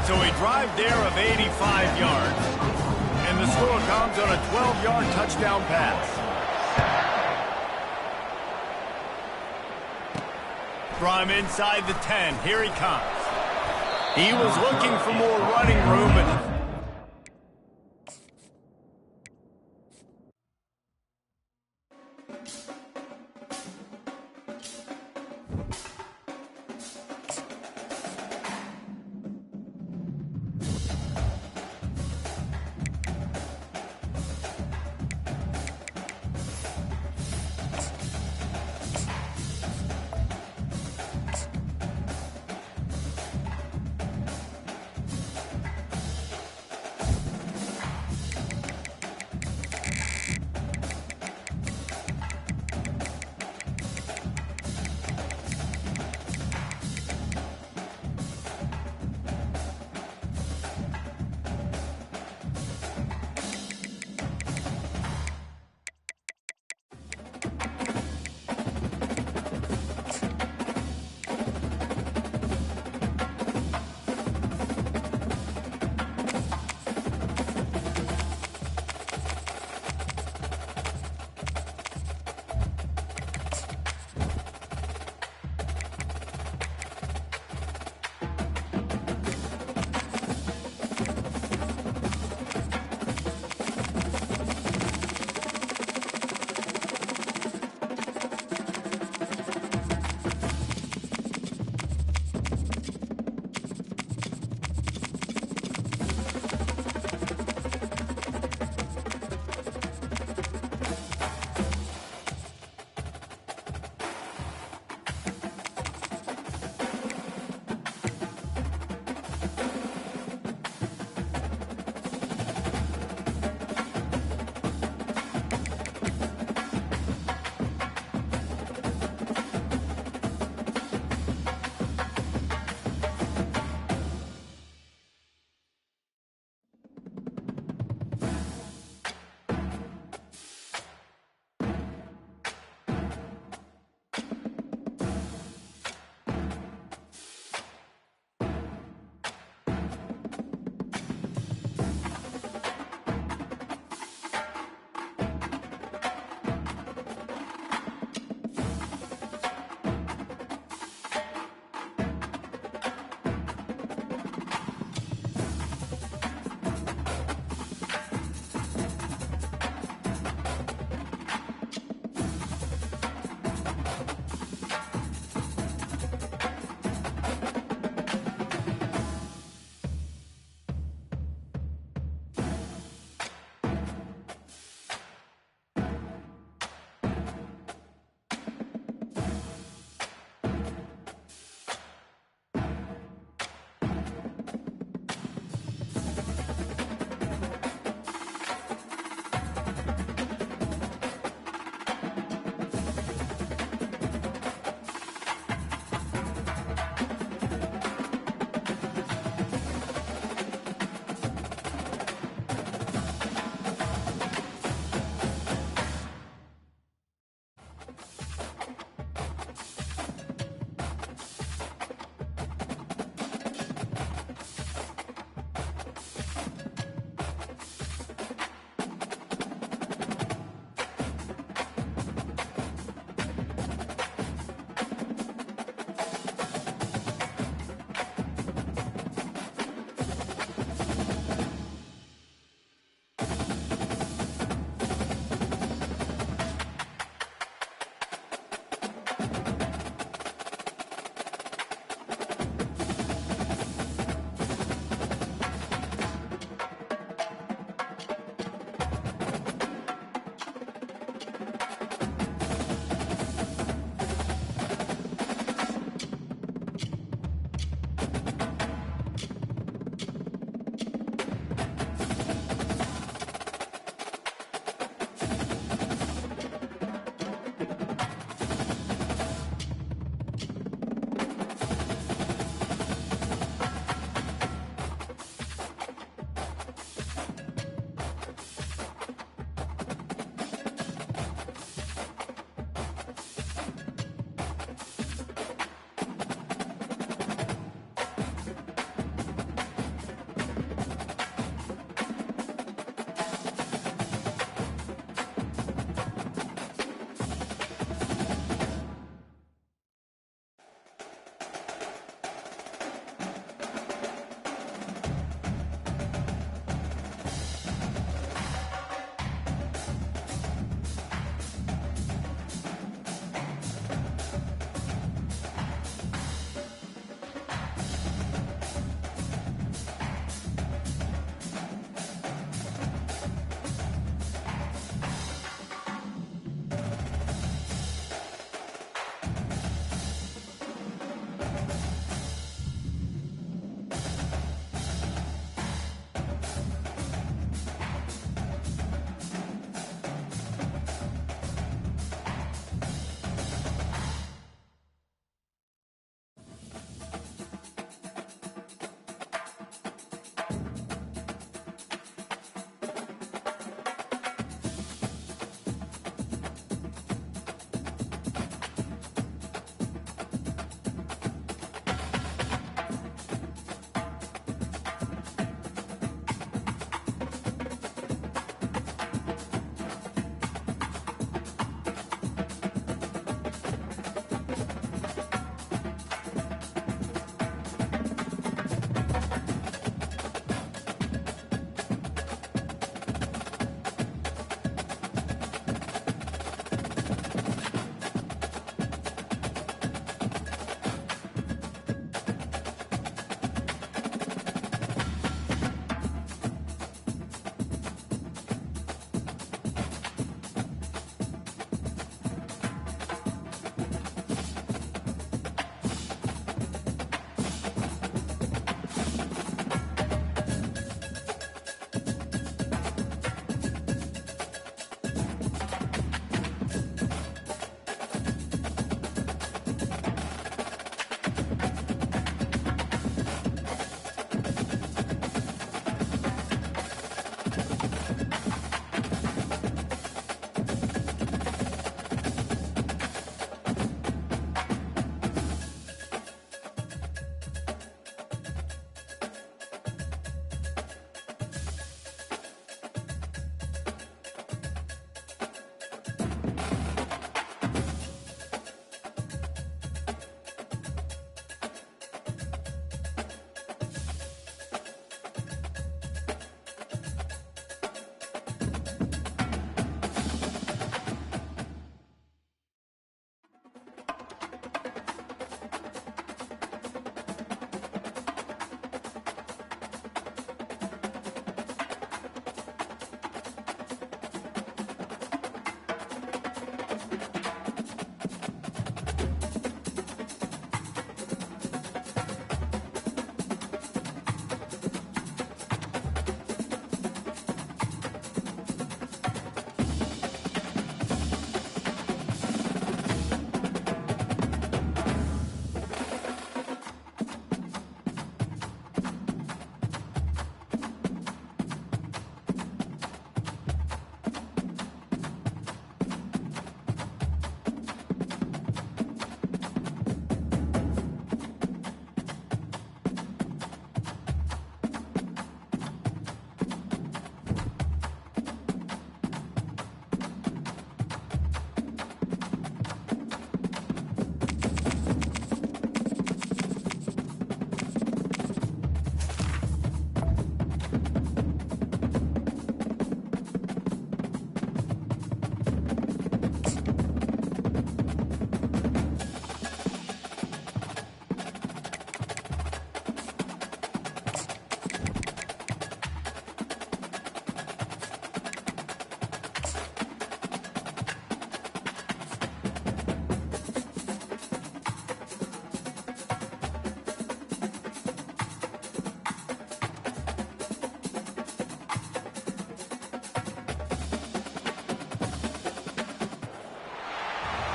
So a drive there of 85 yards. And the score comes on a 12-yard touchdown pass. From inside the 10, here he comes. He was looking for more running room, but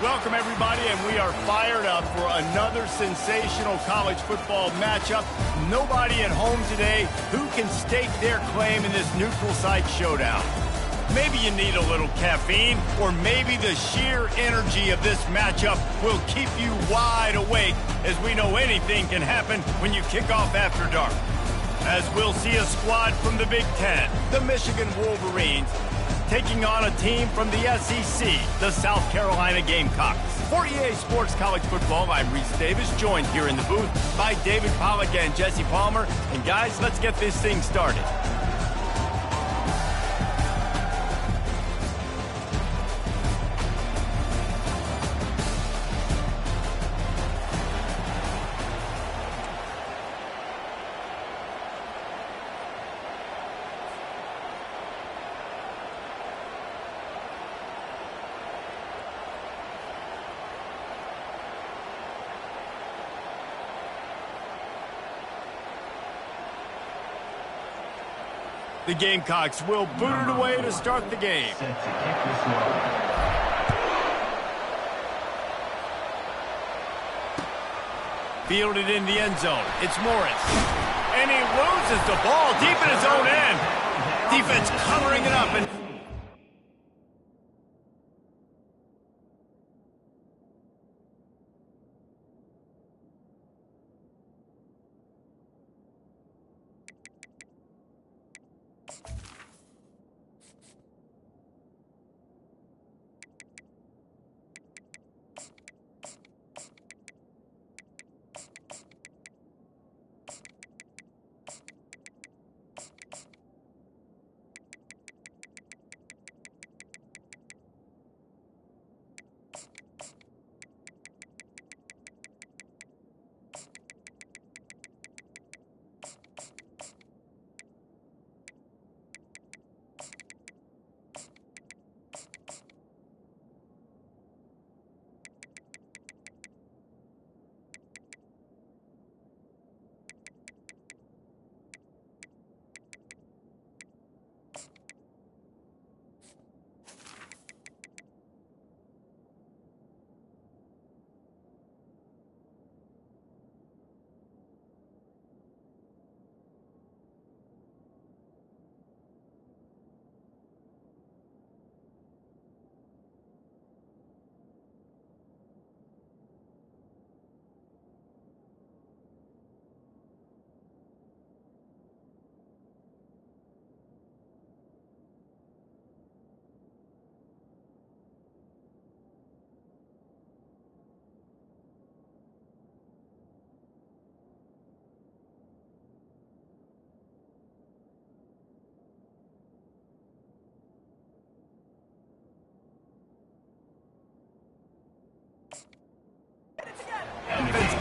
Welcome, everybody, and we are fired up for another sensational college football matchup. Nobody at home today who can stake their claim in this neutral site showdown. Maybe you need a little caffeine, or maybe the sheer energy of this matchup will keep you wide awake, as we know anything can happen when you kick off after dark. As we'll see a squad from the Big Ten, the Michigan Wolverines, taking on a team from the SEC, the South Carolina Gamecocks. For EA Sports College Football, I'm Reese Davis, joined here in the booth by David Pollack and Jesse Palmer. And guys, let's get this thing started. The Gamecocks will boot it away to start the game. Set to kick this one. Fielded in the end zone. It's Morris. And he loses the ball deep in his own end. Defense covering it up. And defense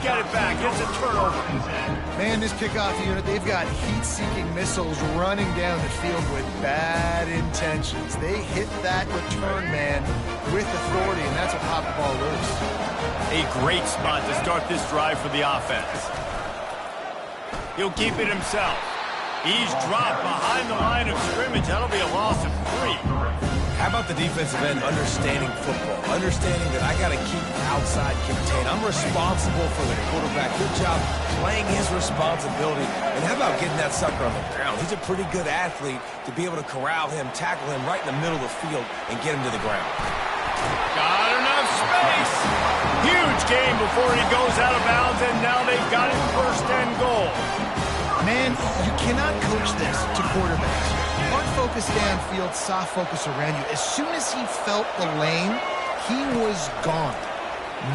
get it back. It's a turnover. Man, this kickoff unit, they've got heat-seeking missiles running down the field with bad intentions. They hit that return man with authority, and that's what popped the ball loose. A great spot to start this drive for the offense. He'll keep it himself. He's dropped behind the line of scrimmage. That'll be a loss of 3. How about the defensive end understanding football, understanding that I got to keep outside contained. I'm responsible for the quarterback. Good job playing his responsibility. And how about getting that sucker on the ground? He's a pretty good athlete to be able to corral him, tackle him right in the middle of the field, and get him to the ground. Got enough space. Huge game before he goes out of bounds, and now they've got him first and goal. Man, you cannot coach this to quarterbacks. Hard focus downfield, soft focus around you. As soon as he felt the lane, he was gone.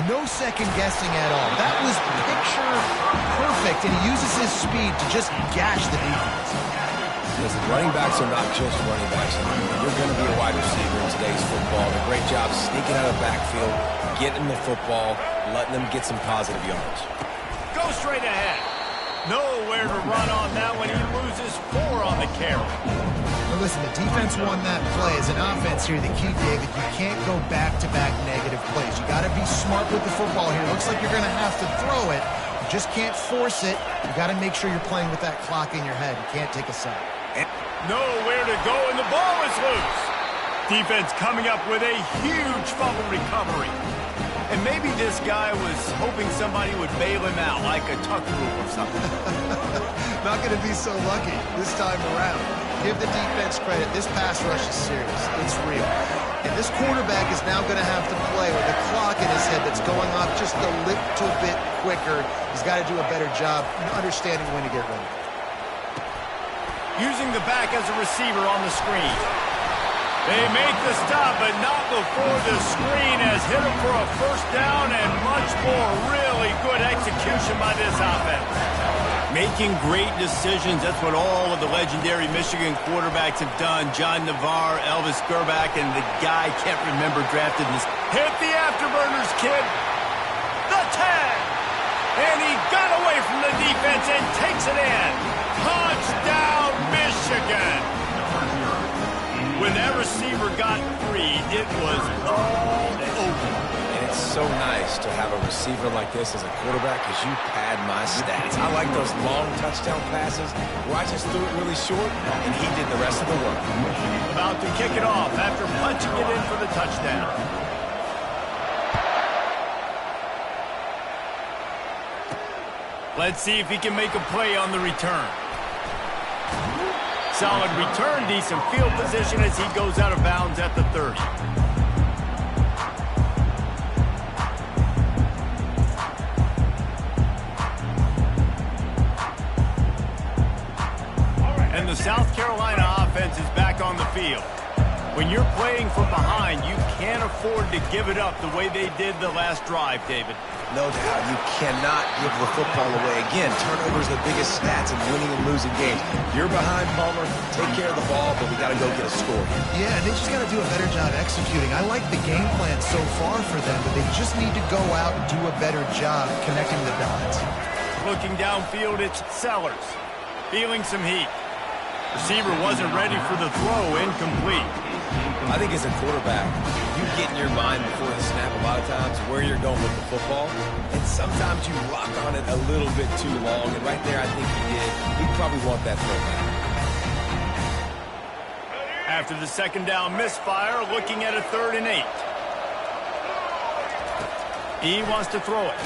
No second guessing at all. That was picture perfect, and he uses his speed to just gash the defense. Listen, running backs are not just running backs. You're going to be a wide receiver in today's football. A great job sneaking out of the backfield, getting the football, letting them get some positive yards. Go straight ahead. Nowhere to run on that when he loses 4 on the carry. Now listen, the defense won that play. As an offense here, the key, David, you can't go back-to-back negative plays. You got to be smart with the football here. Looks like you're going to have to throw it. You just can't force it. You got to make sure you're playing with that clock in your head. You can't take a sack. Nowhere to go, and the ball is loose. Defense coming up with a huge fumble recovery. And maybe this guy was hoping somebody would bail him out, like a tuck rule or something. Not going to be so lucky this time around. Give the defense credit. This pass rush is serious. It's real. And this quarterback is now going to have to play with a clock in his head that's going off just a little bit quicker. He's got to do a better job understanding when to get ready. Using the back as a receiver on the screen. They make the stop, but not before the screen has hit him for a first down and much more. Really good execution by this offense. Making great decisions, that's what all of the legendary Michigan quarterbacks have done. John Navarre, Elvis Gerbach, and the guy, can't remember, drafted this. Hit the afterburners, kid. The 10. And he got away from the defense and takes it in. Touchdown, Michigan. When that receiver got free, it was all over. And it's so nice to have a receiver like this as a quarterback because you pad my stats. I like those long touchdown passes where I just threw it really short and he did the rest of the work. About to kick it off after punching it in for the touchdown. Let's see if he can make a play on the return. Solid return, decent field position as he goes out of bounds at the 30. And the South Carolina offense is back on the field. When you're playing from behind, you can't afford to give it up the way they did the last drive, David. No doubt, you cannot give the football away. Again, turnovers are the biggest stats in winning and losing games. You're behind, Palmer, take care of the ball, but we got to go get a score. Yeah, and they just got to do a better job executing. I like the game plan so far for them, but they just need to go out and do a better job connecting the dots. Looking downfield, it's Sellers. Feeling some heat. Receiver wasn't ready for the throw, incomplete. I think as a quarterback, you get in your mind before the snap a lot of times where you're going with the football, and sometimes you lock on it a little bit too long, and right there I think he did. We probably want that throw back. After the second down misfire, looking at a 3rd and 8. He wants to throw it.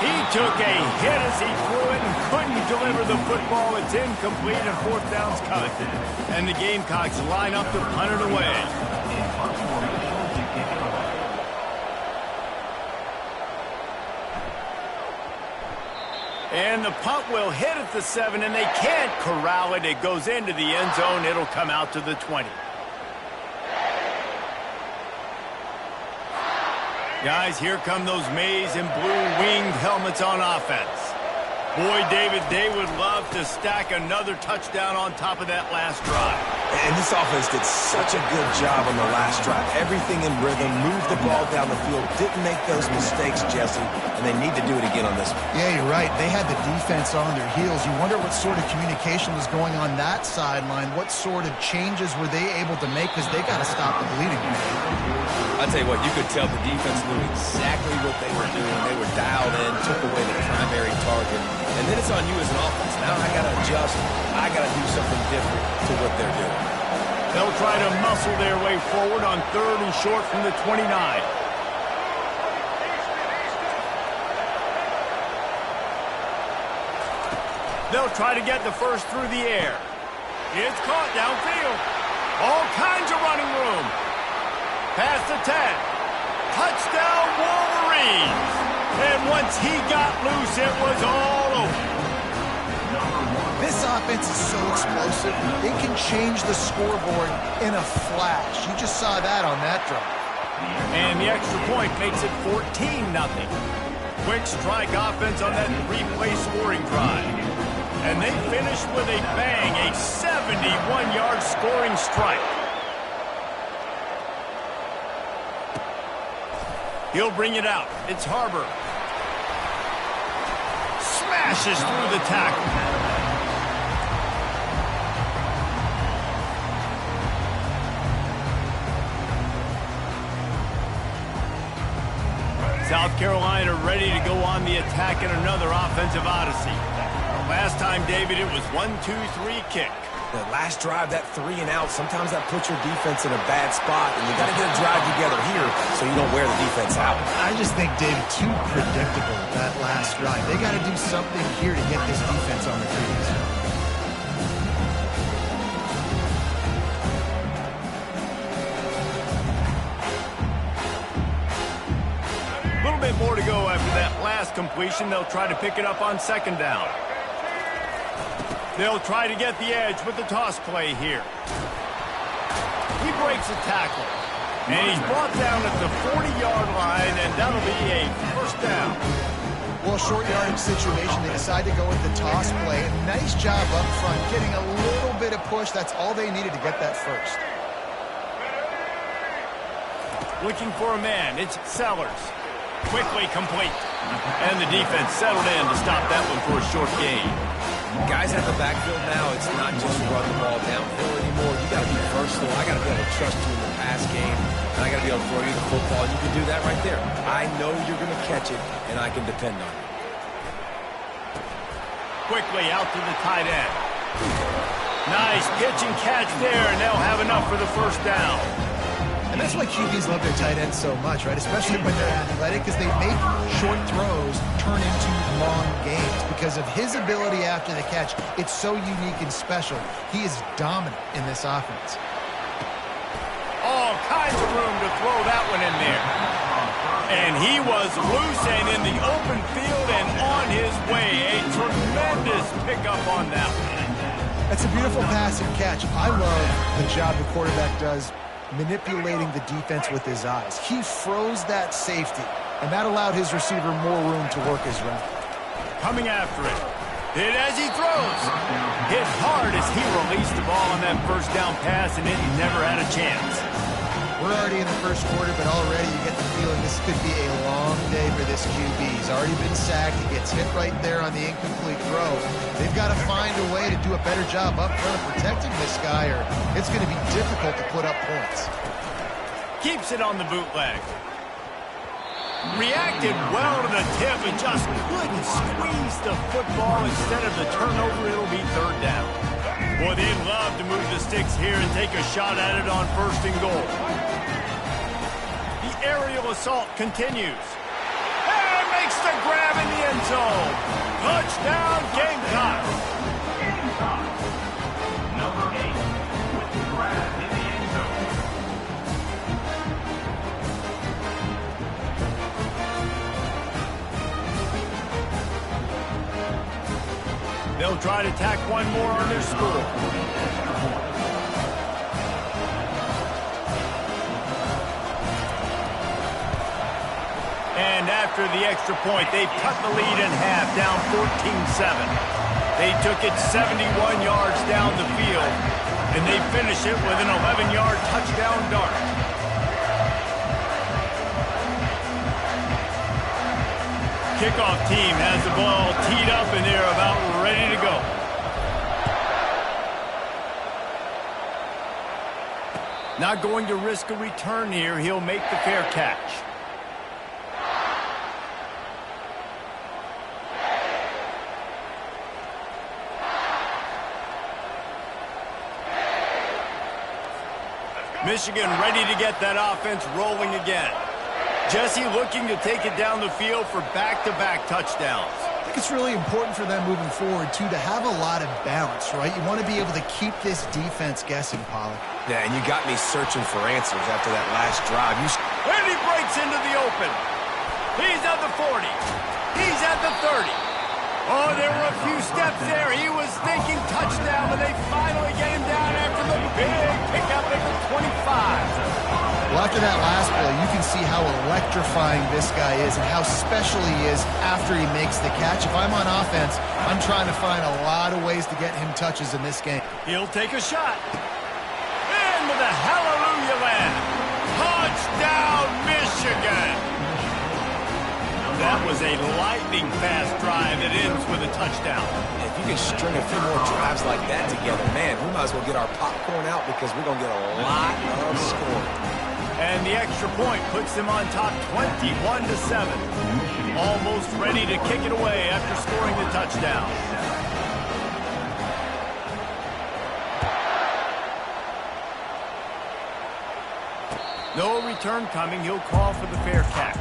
He took a hit as he threw it and couldn't deliver the football. It's incomplete and 4th down's coming. And the Gamecocks line up to punt it away. And the punt will hit at the 7, and they can't corral it. It goes into the end zone. It'll come out to the 20. Guys, here come those maize and blue winged helmets on offense. Boy, David, they would love to stack another touchdown on top of that last drive. And this offense did such a good job on the last drive. Everything in rhythm, moved the ball down the field, didn't make those mistakes, Jesse, and they need to do it again on this one. Yeah, you're right. They had the defense on their heels. You wonder what sort of communication was going on that sideline. What sort of changes were they able to make because they got to stop the bleeding. I'll tell you what, you could tell the defense knew exactly what they were doing. They were dialed in, took away the primary target. And then it's on you as an offense. Now I got to adjust. I got to do something different to what they're doing. They'll try to muscle their way forward on 3rd and short from the 29. They'll try to get the first through the air. It's caught downfield. All kinds of running room. Past the 10. Touchdown, Wolverines. And once he got loose, it was all over. This offense is so explosive. It can change the scoreboard in a flash. You just saw that on that drive. And the extra point makes it 14-0. Quick strike offense on that 3-play scoring drive. And they finish with a bang, a 71-yard scoring strike. He'll bring it out. It's Harbor. Smashes through the tackle. South Carolina ready to go on the attack in another offensive odyssey. Last time, David, it was 1-2-3 kick. The last drive, that 3 and out, sometimes that puts your defense in a bad spot, and you got to get a drive together here so you don't wear the defense out. I just think, David, too predictable, that last drive. They got to do something here to get this defense on the crease. A little bit more to go after that last completion. They'll try to pick it up on second down. They'll try to get the edge with the toss play here. He breaks a tackle. And he's brought down at the 40-yard line, and that'll be a first down. Well, short yardage situation, they decide to go with the toss play. Nice job up front, getting a little bit of push. That's all they needed to get that first. Looking for a man. It's Sellers. Quickly complete. And the defense settled in to stop that one for a short gain. Guys at the backfield now, it's not just run the ball downhill anymore. You got to be versatile. I got to be able to trust you in the pass game, and I got to be able to throw you the football. And you can do that right there. I know you're going to catch it, and I can depend on it. Quickly out to the tight end. Nice pitch and catch there, and they'll have enough for the first down. And that's why QBs love their tight ends so much, right? Especially when they're athletic, because they make short throws turn into long gains. Because of his ability after the catch, it's so unique and special. He is dominant in this offense. All kinds of room to throw that one in there. And he was loose and in the open field and on his way. A tremendous pickup on that one. That's a beautiful pass and catch. I love the job the quarterback does manipulating the defense with his eyes. He froze that safety, and that allowed his receiver more room to work his route. Coming after it. Hit as he throws. Hit hard as he released the ball on that first down pass, and it never had a chance. We're already in the first quarter, but already you get the feeling this could be a long day for this QB. He's already been sacked. He gets hit right there on the incomplete throw. They've got to find a way to do a better job up front of protecting this guy, or it's going to be difficult to put up points. Keeps it on the bootleg. Reacted well to the tip and just couldn't squeeze the football. Instead of the turnover, it'll be third down. Boy, they'd love to move the sticks here and take a shot at it on first and goal. The aerial assault continues. And makes the grab in the end zone. Touchdown, Gamecocks. Gamecocks. Number 8 with the grab in the end zone. They'll try to tack one more on their score. And after the extra point, they've cut the lead in half, down 14-7. They took it 71 yards down the field, and they finish it with an 11-yard touchdown dart. Kickoff team has the ball teed up, and they're about ready to go. Not going to risk a return here. He'll make the fair catch. Michigan ready to get that offense rolling again. Jesse looking to take it down the field for back-to-back touchdowns. I think it's really important for them moving forward, too, to have a lot of balance, right? You want to be able to keep this defense guessing, Pollock. Yeah, and you got me searching for answers after that last drive. And he breaks into the open. He's at the 40. He's at the 30. Oh, there were a few steps there. He was thinking touchdown, but they finally get him down after the big pickup at the 25. Well, after that last play, you can see how electrifying this guy is and how special he is after he makes the catch. If I'm on offense, I'm trying to find a lot of ways to get him touches in this game. He'll take a shot. Into the hallelujah land. Touchdown, Michigan. That was a lightning-fast drive that ends with a touchdown. If you can string a few more drives like that together, man, we might as well get our popcorn out because we're going to get a lot of scoring. And the extra point puts them on top 21-7. Almost ready to kick it away after scoring the touchdown. No return coming. He'll call for the fair catch.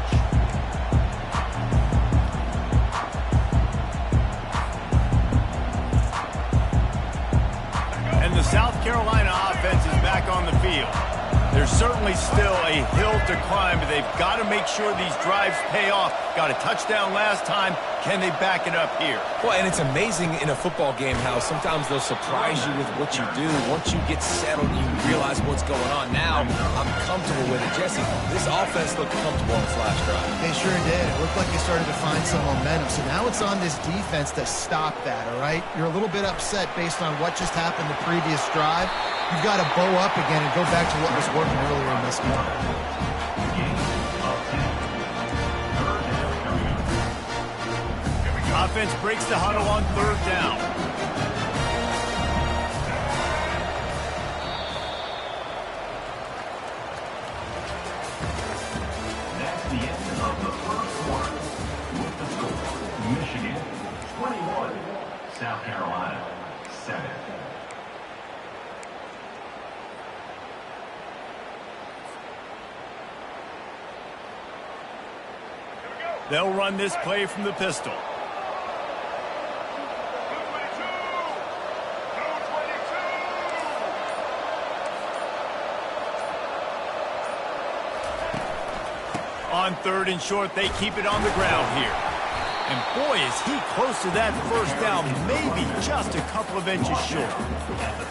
And the South Carolina offense is back on the field. There's certainly still a hill to climb, but they've got to make sure these drives pay off. Got a touchdown last time. Can they back it up here? Well, and it's amazing in a football game how sometimes they'll surprise you with what you do. Once you get settled, you realize what's going on. Now, I'm comfortable with it. Jesse, this offense looked comfortable on its last drive. They sure did. It looked like they started to find some momentum. So now it's on this defense to stop that, all right? You're a little bit upset based on what just happened the previous drive. You've got to bow up again and go back to what was working earlier in this game. Offense breaks the huddle on third down. That's the end of the first quarter. With the score, Michigan 21, South Carolina 7. They'll run this play from the pistol. On third and short, they keep it on the ground here. And boy, is he close to that first down, maybe just a couple of inches short.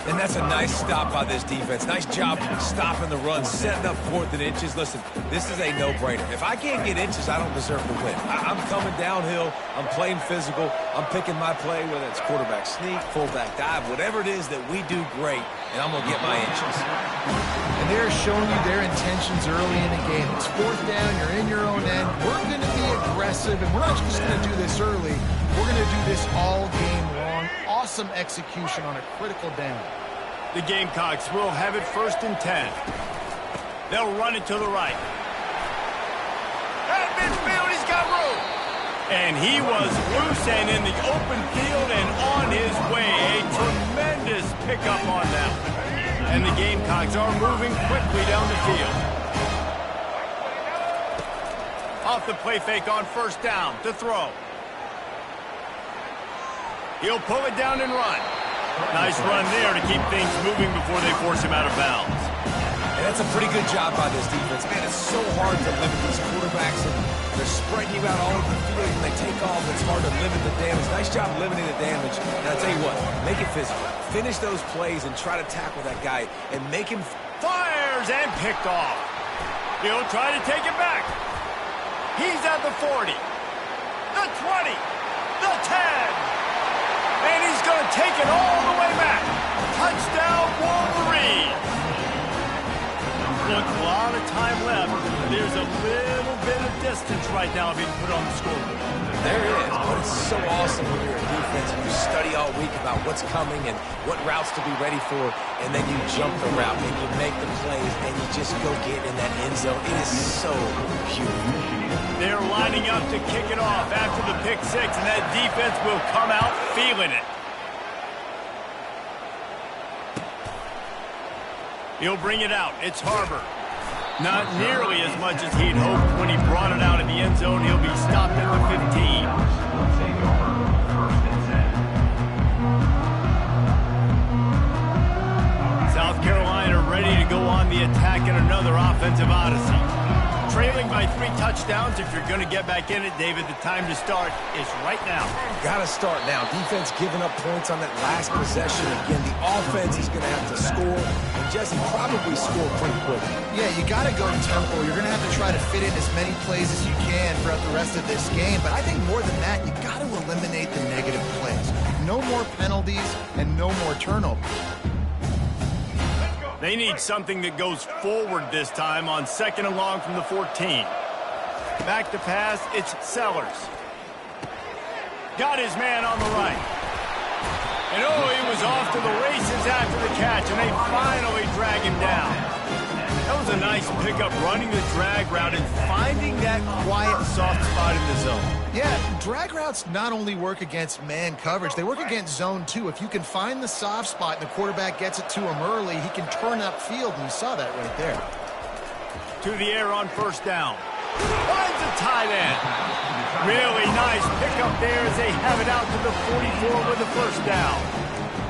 And that's a nice stop by this defense. Nice job stopping the run, setting up fourth and inches. Listen, this is a no-brainer. If I can't get inches, I don't deserve to win. I'm coming downhill. I'm playing physical. I'm picking my play, whether it's quarterback sneak, fullback dive, whatever it is that we do great, and I'm going to get my inches. And they're showing you their intentions early in the game. It's fourth down, you're in your own end. We're going to be aggressive, and we're not just going to do this early. We're going to do this all game long. Awesome execution on a critical down. The Gamecocks will have it first and 10. They'll run it to the right. At midfield, he's got room. And he was loose and in the open field and on his way. A tremendous pickup on that. And the Gamecocks are moving quickly down the field. Off the play fake on first down to throw. He'll pull it down and run. Nice run there to keep things moving before they force him out of bounds. And that's a pretty good job by this defense. Man, it's so hard to limit these quarterbacks, and they're spreading you out all over the field. When they take off, it's hard to limit the damage. Nice job limiting the damage. And I'll tell you what, make it physical. Finish those plays and try to tackle that guy and make him... Fires and picked off. He'll try to take it back. He's at the 40, the 20, the 10. And he's going to take it all the way back. Touchdown, Wolverine. Look, a lot of time left. There's a little bit of distance right now being put on the scoreboard. There is, but it's so awesome when you're a defense and you study all week about what's coming and what routes to be ready for, and then you jump the route and you make the plays and you just go get in that end zone. It is so beautiful. They're lining up to kick it off after the pick six, and that defense will come out feeling it. He'll bring it out. It's Harbor. Not nearly as much as he'd hoped when he brought it out of the end zone. He'll be stopped at the 15. South Carolina ready to go on the attack in another offensive odyssey. Trailing by 3 touchdowns. If you're going to get back in it, David, the time to start is right now. Got to start now. Defense giving up points on that last possession. Again, the offense is going to have to score, and Jesse probably score pretty quickly. Yeah, you got to go tempo. You're going to have to try to fit in as many plays as you can throughout the rest of this game. But I think more than that, you got to eliminate the negative plays. No more penalties and no more turnovers. They need something that goes forward this time on second and long from the 14. Back to pass, it's Sellers. Got his man on the right. And oh, he was off to the races after the catch, and they finally drag him down. That was a nice pickup, running the drag route and finding that quiet, soft spot in the zone. Yeah, drag routes not only work against man coverage, they work against zone too. If you can find the soft spot and the quarterback gets it to him early, he can turn upfield, and you saw that right there. to the air on first down. Finds a tight end. Really nice pickup there as they have it out to the 44 with the first down.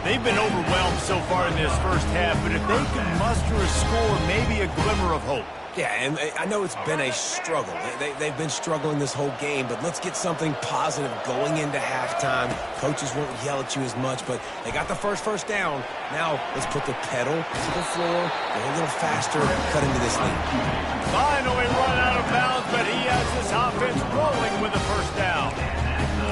They've been overwhelmed so far in this first half, but if they can muster a score, maybe a glimmer of hope. Yeah, and I know it's been a struggle. They've been struggling this whole game, but let's get something positive going into halftime. Coaches won't yell at you as much, but they got the first down. Now let's put the pedal to the floor, go a little faster, cut into this lead. Finally run out of bounds, but he has this offense rolling with the first down.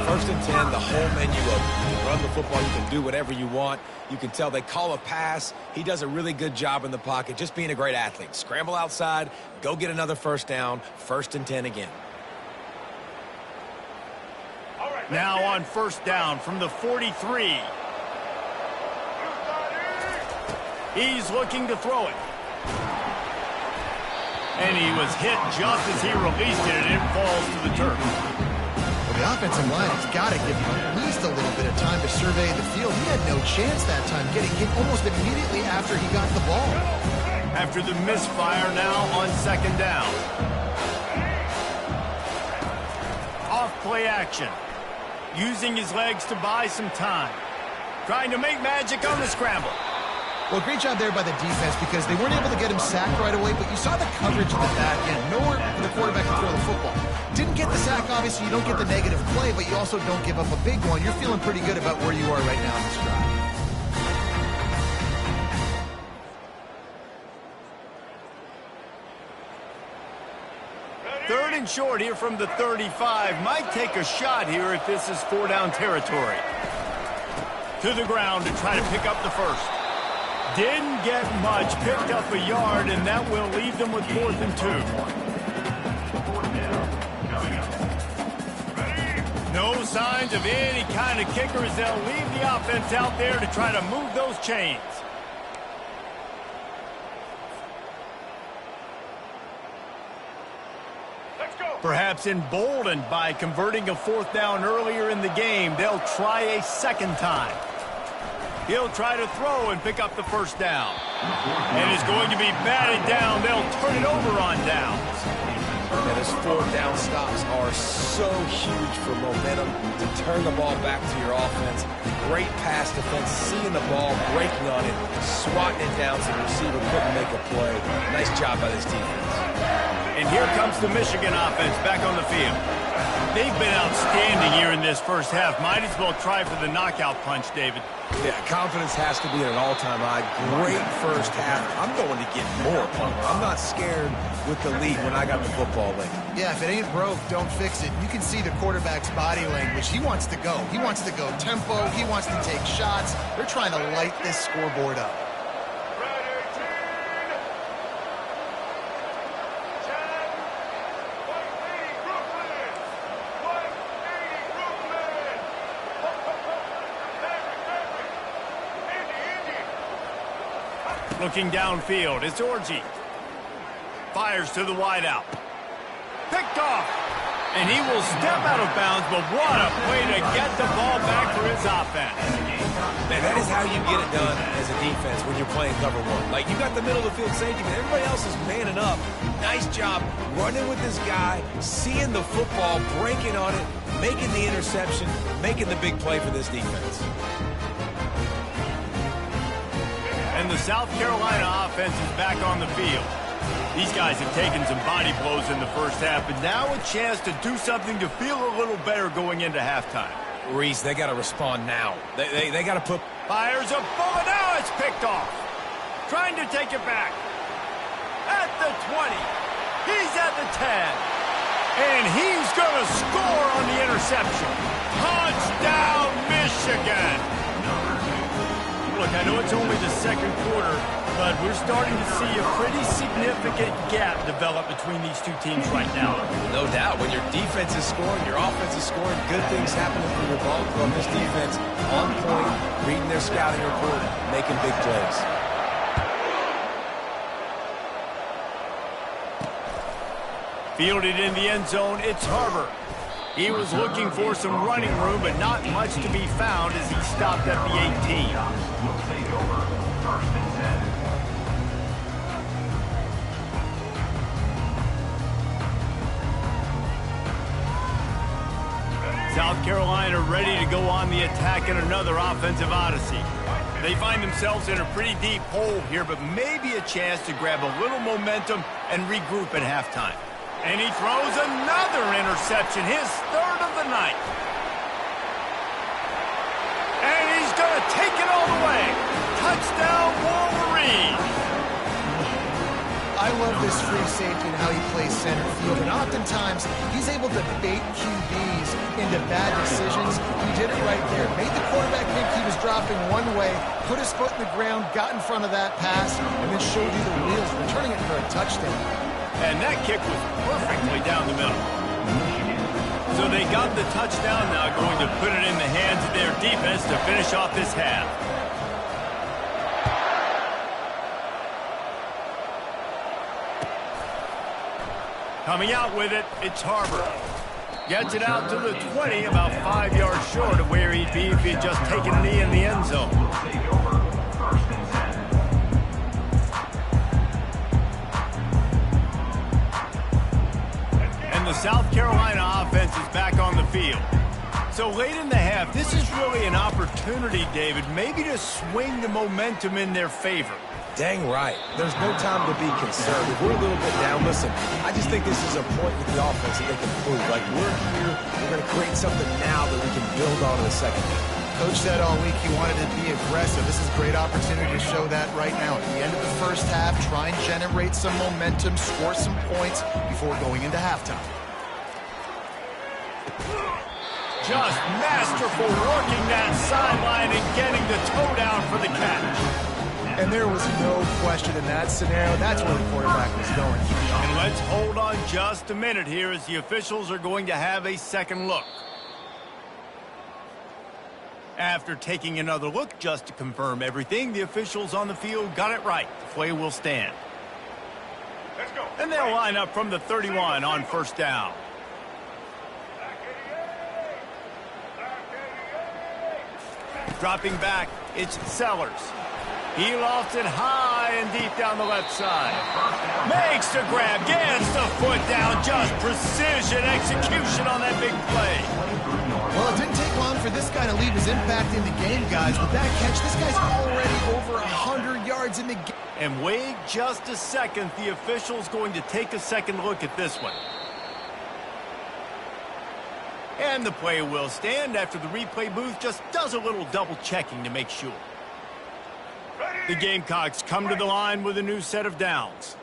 1st and 10, the whole menu of you can run the football, you can do whatever you want. You can tell they call a pass. He does a really good job in the pocket, just being a great athlete. Scramble outside, go get another first down, 1st and 10 again. Now on first down from the 43. He's looking to throw it. And he was hit just as he released it, and it falls to the turf. The offensive line has got to give him at least a little bit of time to survey the field. He had no chance that time, getting hit almost immediately after he got the ball. After the misfire, now on 2nd down. Off play action. Using his legs to buy some time. Trying to make magic on the scramble. Well, great job there by the defense because they weren't able to get him sacked right away, but you saw the coverage in the back end. Nowhere for the quarterback to throw the football. Didn't get the sack, obviously. You don't get the negative play, but you also don't give up a big one. You're feeling pretty good about where you are right now in this drive. Third and short here from the 35. Might take a shot here if this is 4-down territory. To the ground to try to pick up the first. Didn't get much, picked up a yard, and that will leave them with 4th and 2. No signs of any kind of kickers. They'll leave the offense out there to try to move those chains. Perhaps emboldened by converting a 4th down earlier in the game, they'll try a second time. He'll try to throw and pick up the first down. And it's going to be batted down. They'll turn it over on downs. And his 4th down stops are so huge for momentum to turn the ball back to your offense. Great pass defense, seeing the ball, breaking on it, swatting it down so the receiver couldn't make a play. Nice job by this defense. And here comes the Michigan offense back on the field. They've been outstanding here in this first half. Might as well try for the knockout punch, David. Yeah, confidence has to be at an all-time high. Great first half. I'm going to get more. I'm not scared with the lead when I got the football late. Yeah, if it ain't broke, don't fix it. You can see the quarterback's body language. He wants to go. He wants to go tempo. He wants to take shots. They're trying to light this scoreboard up. Looking downfield, it's Orji. Fires to the wideout. Picked off. And he will step out of bounds, but what a way to get the ball back for his offense. Man, that is how you get it done as a defense when you're playing cover one. Like, you got the middle of the field safety, but everybody else is manning up. Nice job running with this guy, seeing the football, breaking on it, making the interception, making the big play for this defense. And the South Carolina offense is back on the field. These guys have taken some body blows in the first half, but now a chance to do something to feel a little better going into halftime. Reese, they got to respond now. They got to put... Fires a bullet. Now it's picked off. Trying to take it back. At the 20. He's at the 10. And he's going to score on the interception. Touchdown, Michigan. Look, I know it's only the second quarter, but we're starting to see a pretty significant gap develop between these two teams right now. No doubt. When your defense is scoring, your offense is scoring, good things happening for your ball club. This defense on point, reading their scouting report, making big plays. Fielded in the end zone, it's Harbor. He was looking for some running room, but not much to be found as he stopped at the 18. Will take over 1st and 10. South Carolina ready to go on the attack in another offensive odyssey. They find themselves in a pretty deep hole here, but maybe a chance to grab a little momentum and regroup at halftime. And he throws another interception, his third of the night. And he's going to take it all the way. Touchdown, Wolverine. I love this free safety and how he plays center field, and oftentimes he's able to bait QBs into bad decisions. He did it right there. Made the quarterback think he was dropping one way, put his foot in the ground, got in front of that pass, and then showed you the wheels, returning it for a touchdown. And that kick was perfectly down the middle. So they got the touchdown, now going to put it in the hands of their defense to finish off this half. Coming out with it, it's Harbor. Gets it out to the 20, about 5 yards short of where he'd be if he'd just taken a knee in the end zone. And the South Carolina offense is back on the field. So late in the half, this is really an opportunity, David, maybe to swing the momentum in their favor. Dang right. There's no time to be concerned. If we're a little bit down, listen, I just think this is a point with the offense that they can prove. Like, we're here, we're going to create something now that we can build on in the second half. Coach said all week he wanted to be aggressive. This is a great opportunity to show that right now. At the end of the first half, try and generate some momentum, score some points before going into halftime. Just masterful working that sideline and getting the toe down for the catch. And there was no question in that scenario. That's where the quarterback was going. And let's hold on just a minute here as the officials are going to have a second look. After taking another look just to confirm everything, the officials on the field got it right. The play will stand. Let's go. And they'll line up from the 31 on first down. Dropping back, it's Sellers. He lofts it high and deep down the left side. Makes the grab, gets the foot down. Just precision execution on that big play. Well, it didn't take long for this guy to leave his impact in the game, guys. With that catch, this guy's already over 100 yards in the game. And wait just a second. The official's going to take a second look at this one. And the play will stand after the replay booth just does a little double checking to make sure. The Gamecocks come to the line with a new set of downs.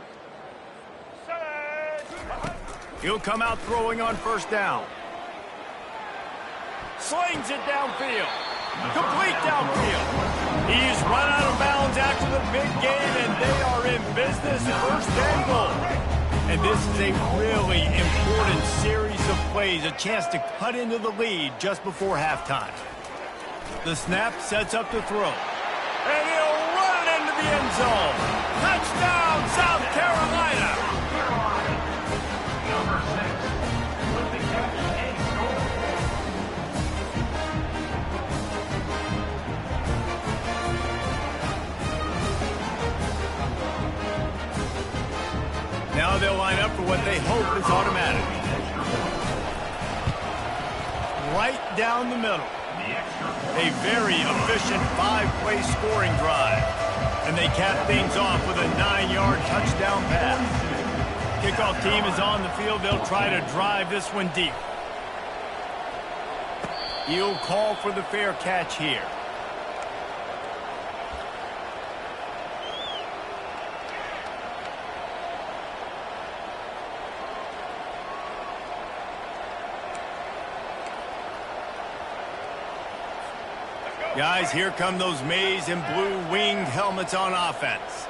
He'll come out throwing on first down. Slings it downfield. Complete downfield. He's run out of bounds after the big game, and they are in business. First and goal. And this is a really important series of plays, a chance to cut into the lead just before halftime. The snap sets up the throw. And he'll run it into the end zone. Touchdown, South Carolina. Number 6 with the catch and goal. Now they'll line up for what they hope is automatic. Right down the middle. A very efficient 5-play scoring drive. And they cap things off with a 9-yard touchdown pass. Kickoff team is on the field. They'll try to drive this one deep. He'll call for the fair catch here. Guys, here come those maize and blue winged helmets on offense.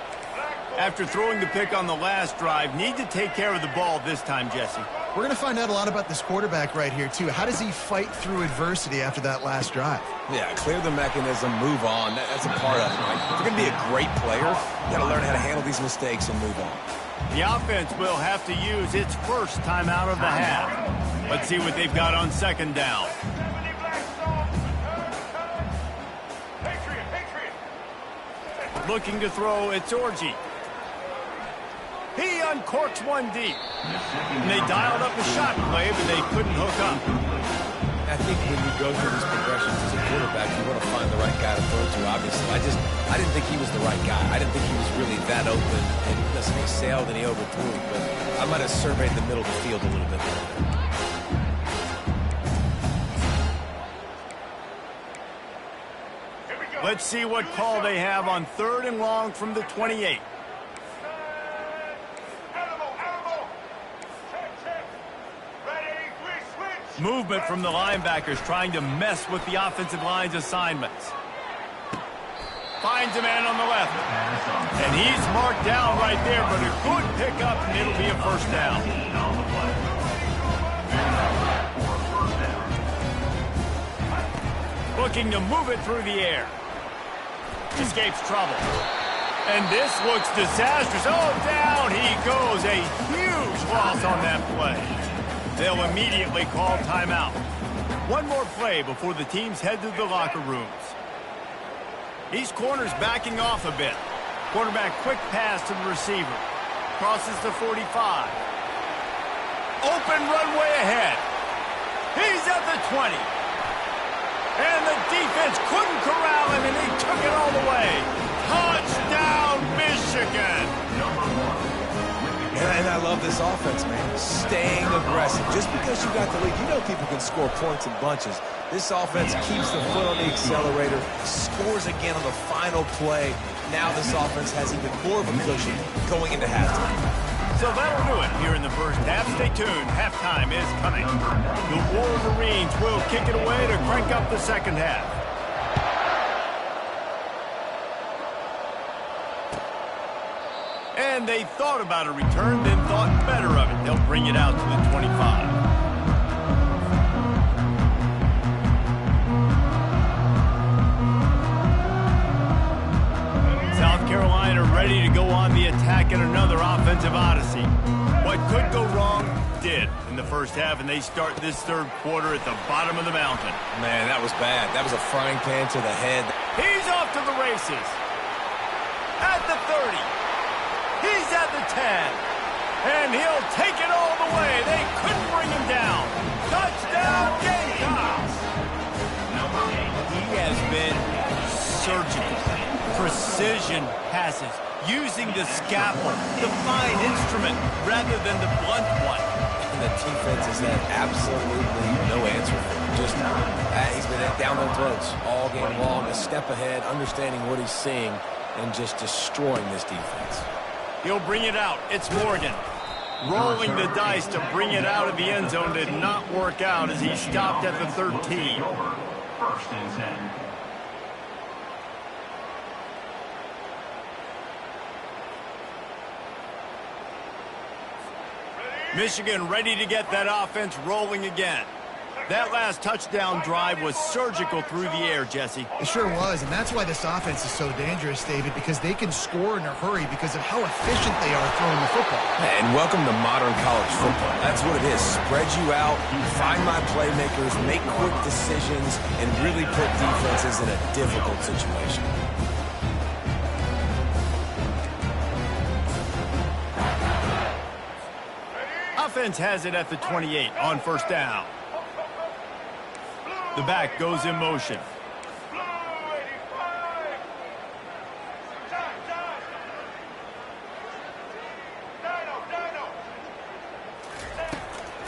After throwing the pick on the last drive, need to take care of the ball this time, Jesse. We're going to find out a lot about this quarterback right here, too. How does he fight through adversity after that last drive? Yeah, clear the mechanism, move on. That's a part of it, right? If you're going to be a great player, you got to learn how to handle these mistakes and move on. The offense will have to use its first timeout of the half. Let's see what they've got on second down. Looking to throw, it's Orji. He uncorks one deep. And they dialed up a shot play, but they couldn't hook up. I think when you go through these progressions as a quarterback, you want to find the right guy to throw to, obviously. I didn't think he was the right guy. I didn't think he was really that open. And listen, he sailed and he overthrew, but I might have surveyed the middle of the field a little bit more. Let's see what call they have on 3rd and long from the 28. Movement from the linebackers trying to mess with the offensive line's assignments. Finds a man on the left. And he's marked down right there, but a good pickup, and it'll be a first down. Looking to move it through the air. Escapes trouble. And this looks disastrous. Oh, down he goes. A huge loss on that play. They'll immediately call timeout. One more play before the teams head to the locker rooms. These corners backing off a bit. Quarterback quick pass to the receiver. Crosses the 45. Open runway ahead. He's at the 20. And the defense couldn't corral him, and he took it all the way. Touchdown, Michigan! And I love this offense, man. Staying aggressive. Just because you got the lead, you know people can score points in bunches. This offense keeps the foot on the accelerator, scores again on the final play. Now this offense has even more of a cushion going into halftime. So that'll do it here in the first half. Stay tuned. Halftime is coming. The Wolverines will kick it away to crank up the second half. And they thought about a return, then thought better of it. They'll bring it out to the 25. South Carolina ready to go on the attack in another offensive odyssey. What could go wrong did in the first half, and they start this third quarter at the bottom of the mountain. Man, that was bad. That was a frying pan to the head. He's off to the races. At the 30. He's at the 10. And he'll take it all the way. They couldn't bring him down. Touchdown, Gamecocks! He has been surgical. Precision passes. Using the scalpel, the fine instrument, rather than the blunt one. And the defense has had absolutely no answer for him. Just, he's been down their throats all game long, a step ahead, understanding what he's seeing, and just destroying this defense. He'll bring it out. It's Morgan. Rolling the dice to bring it out of the end zone did not work out as he stopped at the 13. First and 10. Michigan ready to get that offense rolling again. That last touchdown drive was surgical through the air, Jesse. It sure was, and that's why this offense is so dangerous, David, because they can score in a hurry because of how efficient they are throwing the football. And welcome to modern college football. That's what it is. Spread you out, find my playmakers, make quick decisions, and really put defenses in a difficult situation. Offense has it at the 28 on first down. The back goes in motion.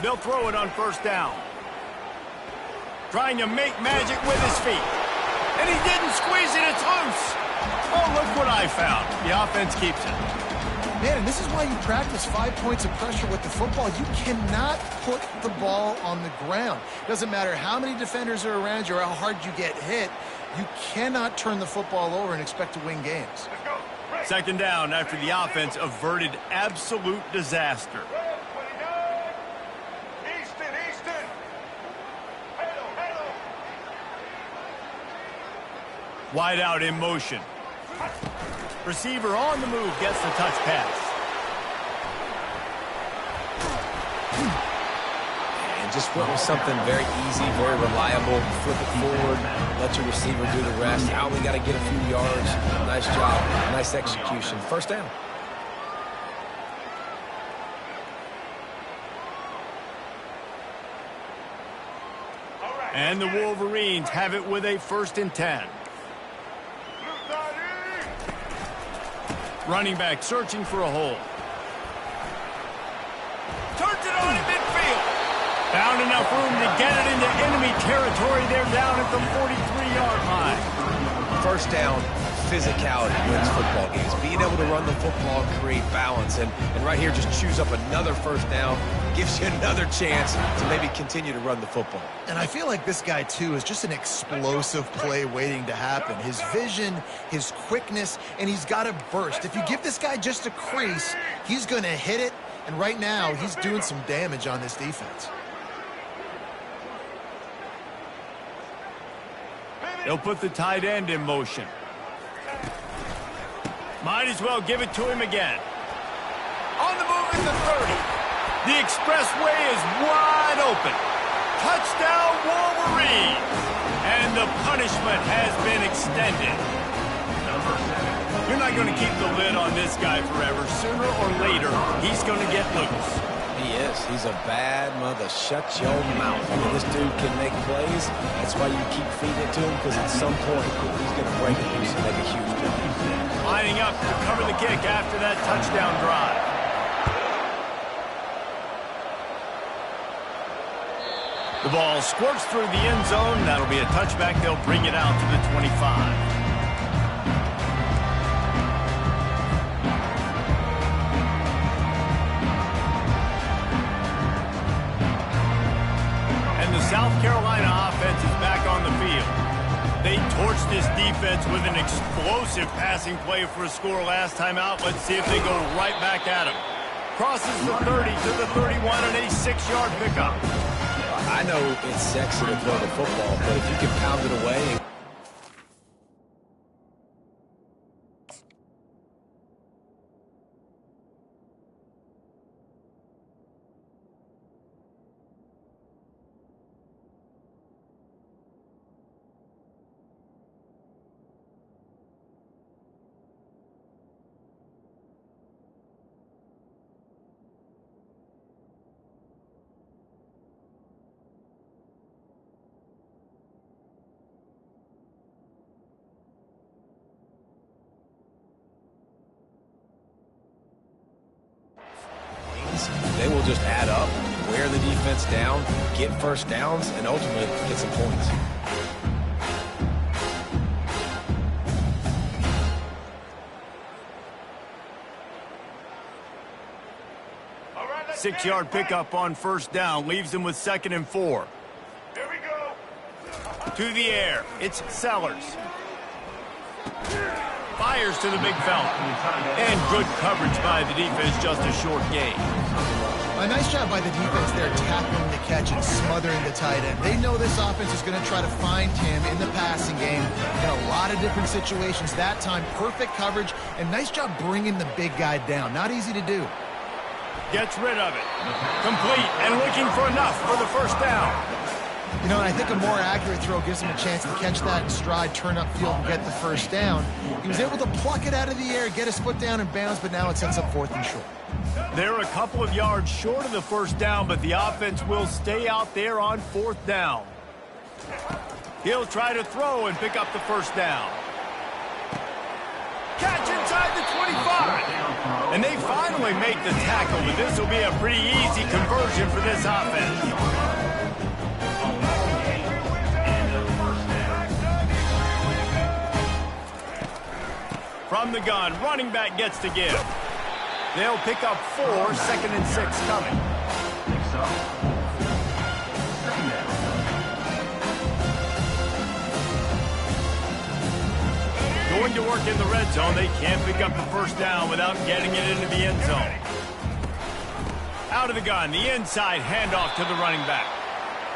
They'll throw it on first down. Trying to make magic with his feet. And he didn't squeeze it, it's loose. Oh, look what I found. The offense keeps it. Man, and this is why you practice 5 points of pressure with the football. You cannot put the ball on the ground. Doesn't matter how many defenders are around you or how hard you get hit. You cannot turn the football over and expect to win games. Second down after the offense averted absolute disaster. Wide out in motion. Receiver on the move gets the touch pass. And just went with something very easy, very reliable. Flip it forward, let your receiver do the rest. I only got to get a few yards. Nice job, nice execution. First down. And the Wolverines have it with a 1st and 10. Running back searching for a hole. Turns it on in midfield. Found enough room to get it into enemy territory. They're down at the 43-yard line. First down, physicality wins football games. Being able to run the football, create balance, and right here just choose up another 1st down, gives you another chance to maybe continue to run the football. And I feel like this guy, too, is just an explosive play waiting to happen. His vision, his quickness, and he's got a burst. If you give this guy just a crease, he's going to hit it, and right now he's doing some damage on this defense. They'll put the tight end in motion. Might as well give it to him again. On the move at the 30. The expressway is wide open. Touchdown, Wolverine. And the punishment has been extended. You're not going to keep the lid on this guy forever. Sooner or later, he's going to get loose. He is. He's a bad mother. Shut your mouth. I mean, this dude can make plays. That's why you keep feeding it to him, because at some point, he's going to break it loose and make a huge play. Lining up to cover the kick after that touchdown drive. The ball squirts through the end zone. That'll be a touchback. They'll bring it out to the 25. South Carolina offense is back on the field. They torched this defense with an explosive passing play for a score last time out. Let's see if they go right back at him. Crosses the 30 to the 31 and a 6-yard pickup. I know it's sexy to throw the football, but if you can pound it away. They will just add up, wear the defense down, get 1st downs, and ultimately get some points. Six-yard pickup on 1st down leaves them with 2nd and 4. Here we go. To the air, it's Sellers. Fires to the big fella. And good coverage by the defense, just a short gain. A nice job by the defense there, tackling the catch and smothering the tight end. They know this offense is going to try to find him in the passing game in a lot of different situations. That time, perfect coverage, and nice job bringing the big guy down. Not easy to do. Gets rid of it. Complete and looking for enough for the 1st down. You know, and I think a more accurate throw gives him a chance to catch that in stride, turn upfield, and get the 1st down. He was able to pluck it out of the air, get his foot down and bounce, but now it sets up 4th and short. They're a couple of yards short of the 1st down, but the offense will stay out there on 4th down. He'll try to throw and pick up the 1st down. Catch inside the 25. And they finally make the tackle, but this will be a pretty easy conversion for this offense. From the gun, running back gets to give. They'll pick up 4, 2nd and 6 coming. Going to work in the red zone. They can't pick up the 1st down without getting it into the end zone. Out of the gun, the inside handoff to the running back.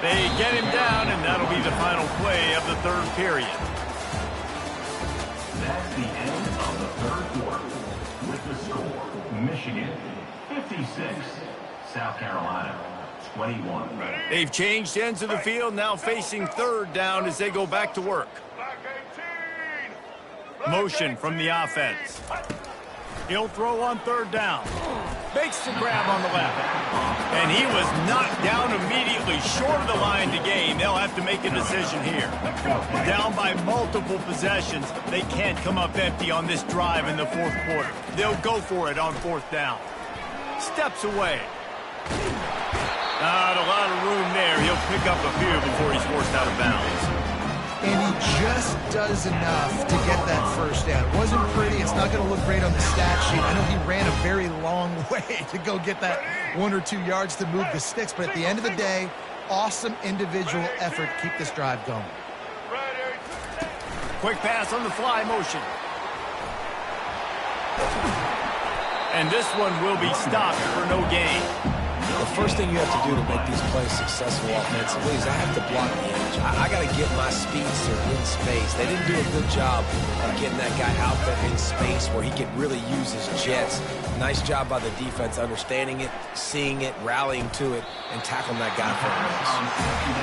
They get him down, and that'll be the final play of the 3rd period. That's the end of the 3rd quarter. With the score, Michigan 56, South Carolina 21. They've changed ends of the field, now facing 3rd down as they go back to work. Motion from the offense. He'll throw on 3rd down. Makes the grab on the left. And he was knocked down immediately short of the line to gain. They'll have to make a decision here. Down by multiple possessions. They can't come up empty on this drive in the fourth quarter. They'll go for it on fourth down. Steps away. Not a lot of room there. He'll pick up a few before he's forced out of bounds. And he just does enough to get that first down. It wasn't pretty. It's not going to look great on the stat sheet. I know he ran a very long way to go get that 1 or 2 yards to move the sticks, but at the end of the day, awesome individual effort to keep this drive going. Quick pass on the fly motion. And this one will be stopped for no gain. The first thing you have to do to make these plays successful offensively is I have to block the edge. I got to get my speedster in space. They didn't do a good job of getting that guy out there in space where he could really use his jets. Nice job by the defense understanding it, seeing it, rallying to it, and tackling that guy for a miss.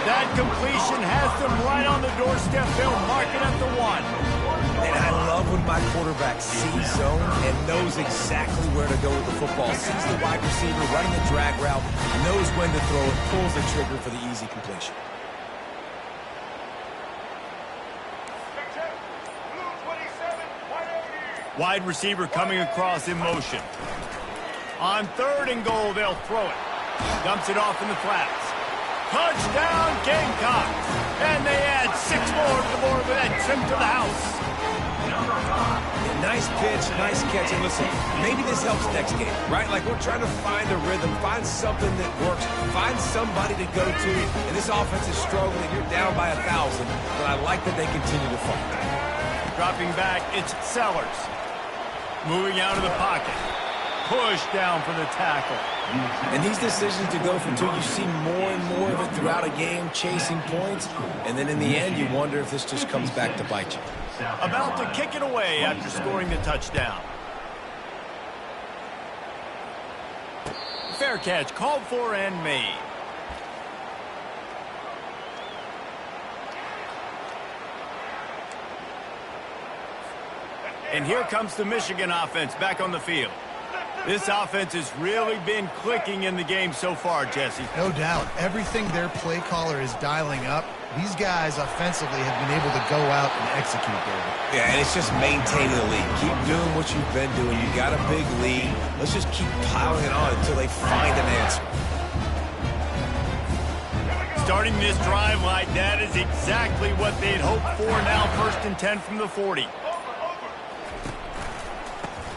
That completion has them right on the doorstep. They'll mark it at the 1. And I love when my quarterback sees zone and knows exactly where to go with the football. Sees the wide receiver running the drag route, knows when to throw it, pulls the trigger for the easy completion. Wide receiver coming across in motion. On 3rd and goal, they'll throw it. Dumps it off in the flats. Touchdown, Gamecocks! And they add 6 more to the board with that trip to the house. Nice pitch, nice catch. And listen, maybe this helps next game, right? Like we're trying to find a rhythm, find something that works, find somebody to go to. And this offense is struggling. You're down by 1,000, but I like that they continue to fight. Dropping back, it's Sellers. Moving out of the pocket. Push down for the tackle. And these decisions to go for 2, you see more and more of it throughout a game, chasing points. And then in the end, you wonder if this just comes back to bite you. About to kick it away after scoring the touchdown. Fair catch, called for and made. And here comes the Michigan offense back on the field. This offense has really been clicking in the game so far, Jesse. No doubt. Everything their play caller is dialing up, these guys offensively have been able to go out and execute, David. Yeah, and it's just maintaining the lead. Keep doing what you've been doing. You got a big lead. Let's just keep piling it on until they find an answer. Starting this drive like that is exactly what they'd hoped for. Now 1st and 10 from the 40.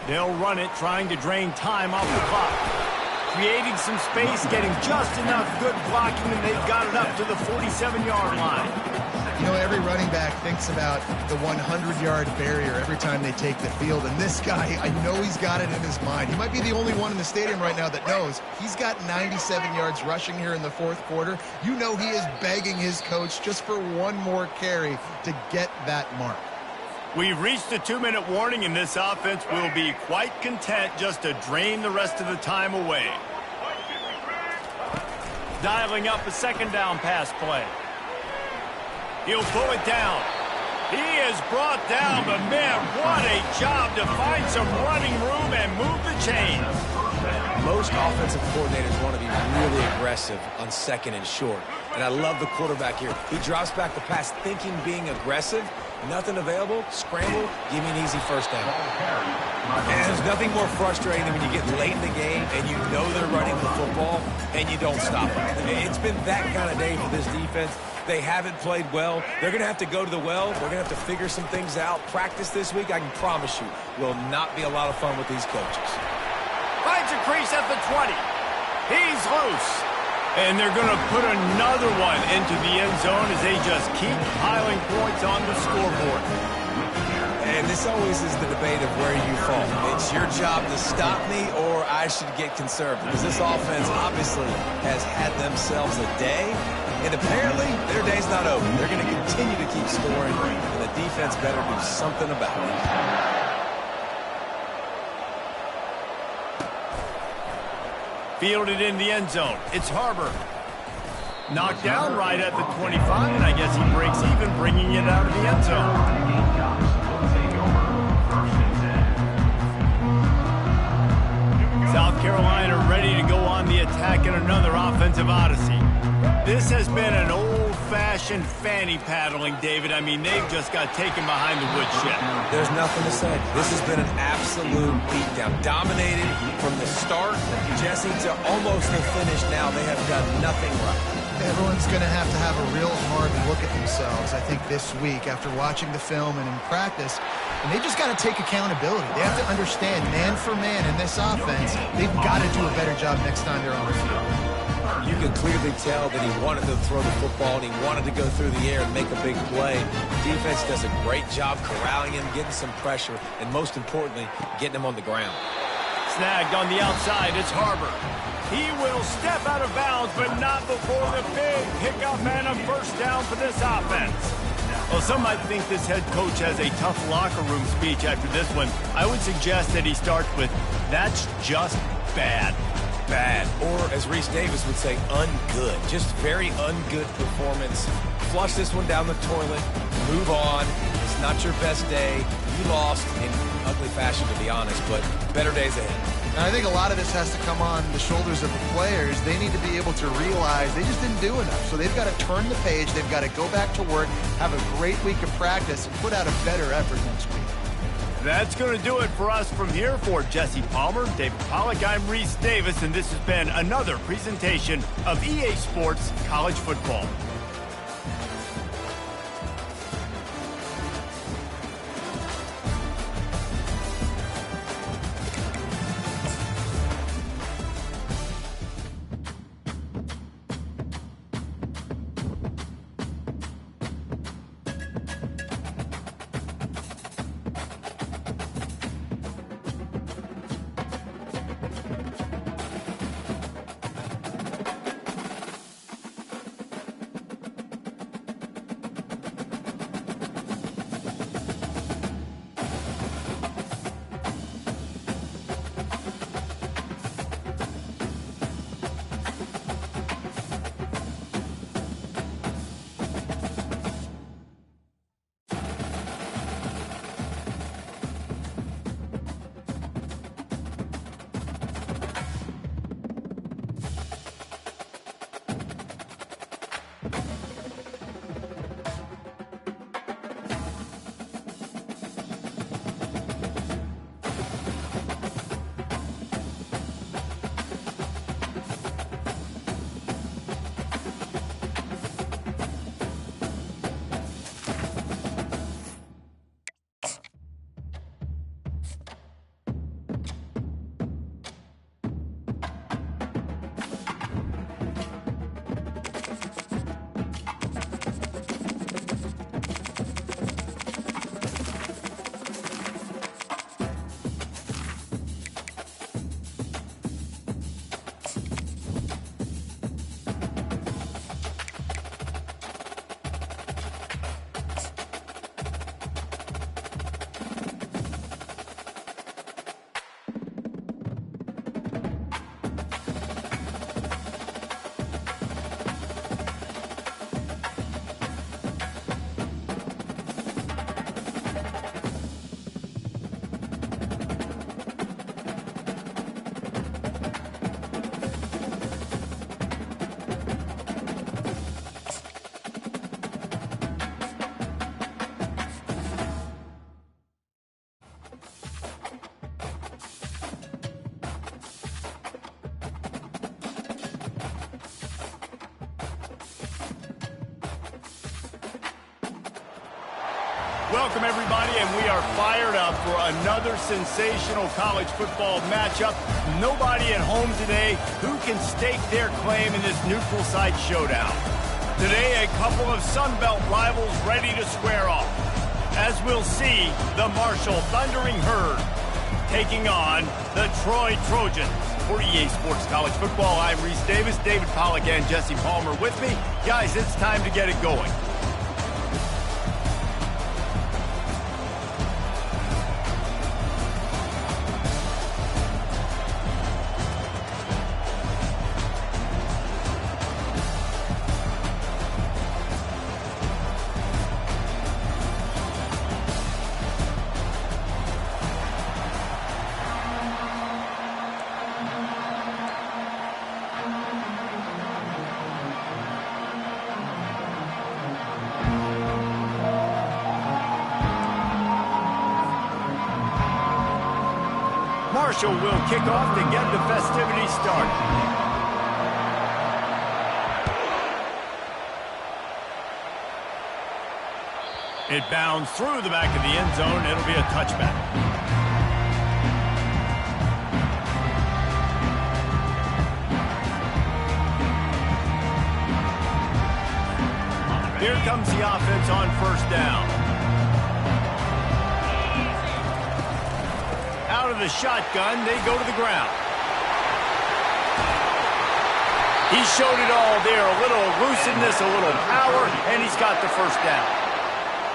They'll run it, trying to drain time off the clock. Creating some space, getting just enough good blocking, and they've got it up to the 47-yard line. You know, every running back thinks about the 100-yard barrier every time they take the field. And this guy, I know he's got it in his mind. He might be the only one in the stadium right now that knows he's got 97 yards rushing here in the fourth quarter. You know he is begging his coach just for one more carry to get that mark. We've reached the 2-minute warning, and this offense will be quite content just to drain the rest of the time away. Dialing up a 2nd down pass play. He'll pull it down. He is brought down, but man, what a job to find some running room and move the chains. Most offensive coordinators want to be really aggressive on 2nd and short. And I love the quarterback here. He drops back the pass thinking being aggressive. Nothing available, scramble, give me an easy first down. And there's nothing more frustrating than when you get late in the game and you know they're running the football and you don't stop them. It's been that kind of day for this defense. They haven't played well. They're going to have to go to the well. They're going to have to figure some things out. Practice this week, I can promise you, will not be a lot of fun with these coaches. Finds a crease at the 20. He's loose. And they're going to put another one into the end zone as they just keep piling points on the scoreboard. And this always is the debate of where you fall. It's your job to stop me or I should get conservative. Because this offense obviously has had themselves a day. And apparently their day's not over. They're going to continue to keep scoring. And the defense better do something about it. Fielded in the end zone. It's Harbor. Knocked down right at the 25, and I guess he breaks even, bringing it out of the end zone. South Carolina ready to go on the attack in another offensive odyssey. This has been an old-fashioned fanny paddling, David. I mean, they've just got taken behind the woodshed. There's nothing to say. This has been an absolute beatdown. Dominated from the start, Jesse, to almost the finish now. They have done nothing right. Everyone's going to have a real hard look at themselves, I think, this week after watching the film and in practice. And they just got to take accountability. They have to understand, man for man in this offense, they've got to do a better job next time they're on the field. You can clearly tell that he wanted to throw the football and he wanted to go through the air and make a big play. Defense does a great job corralling him, getting some pressure, and most importantly, getting him on the ground. Snagged on the outside, it's Harbor. He will step out of bounds, but not before the big pickup and a first down for this offense. Well, some might think this head coach has a tough locker room speech after this one. I would suggest that he starts with, "That's just bad." Bad, or as Reese Davis would say, ungood. Just very ungood performance. Flush this one down the toilet, move on. It's not your best day. You lost in ugly fashion, to be honest, but better days ahead. And I think a lot of this has to come on the shoulders of the players. They need to be able to realize they just didn't do enough. So they've got to turn the page. They've got to go back to work, have a great week of practice, and put out a better effort next week. That's going to do it for us from here. For Jesse Palmer, David Pollack, I'm Reese Davis, and this has been another presentation of EA Sports College Football. Welcome, everybody, and we are fired up for another sensational college football matchup. Nobody at home today who can stake their claim in this neutral site showdown. Today, a couple of Sun Belt rivals ready to square off. As we'll see, the Marshall Thundering Herd taking on the Troy Trojans. For EA Sports College Football, I'm Reese Davis, David Pollack, and Jesse Palmer with me. Guys, it's time to get it going. Marshall will kick off to get the festivities started. It bounds through the back of the end zone. It'll be a touchback. Here comes the offense on first down. Out of the shotgun, they go to the ground. He showed it all there. A little elusiveness, a little power, and he's got the first down.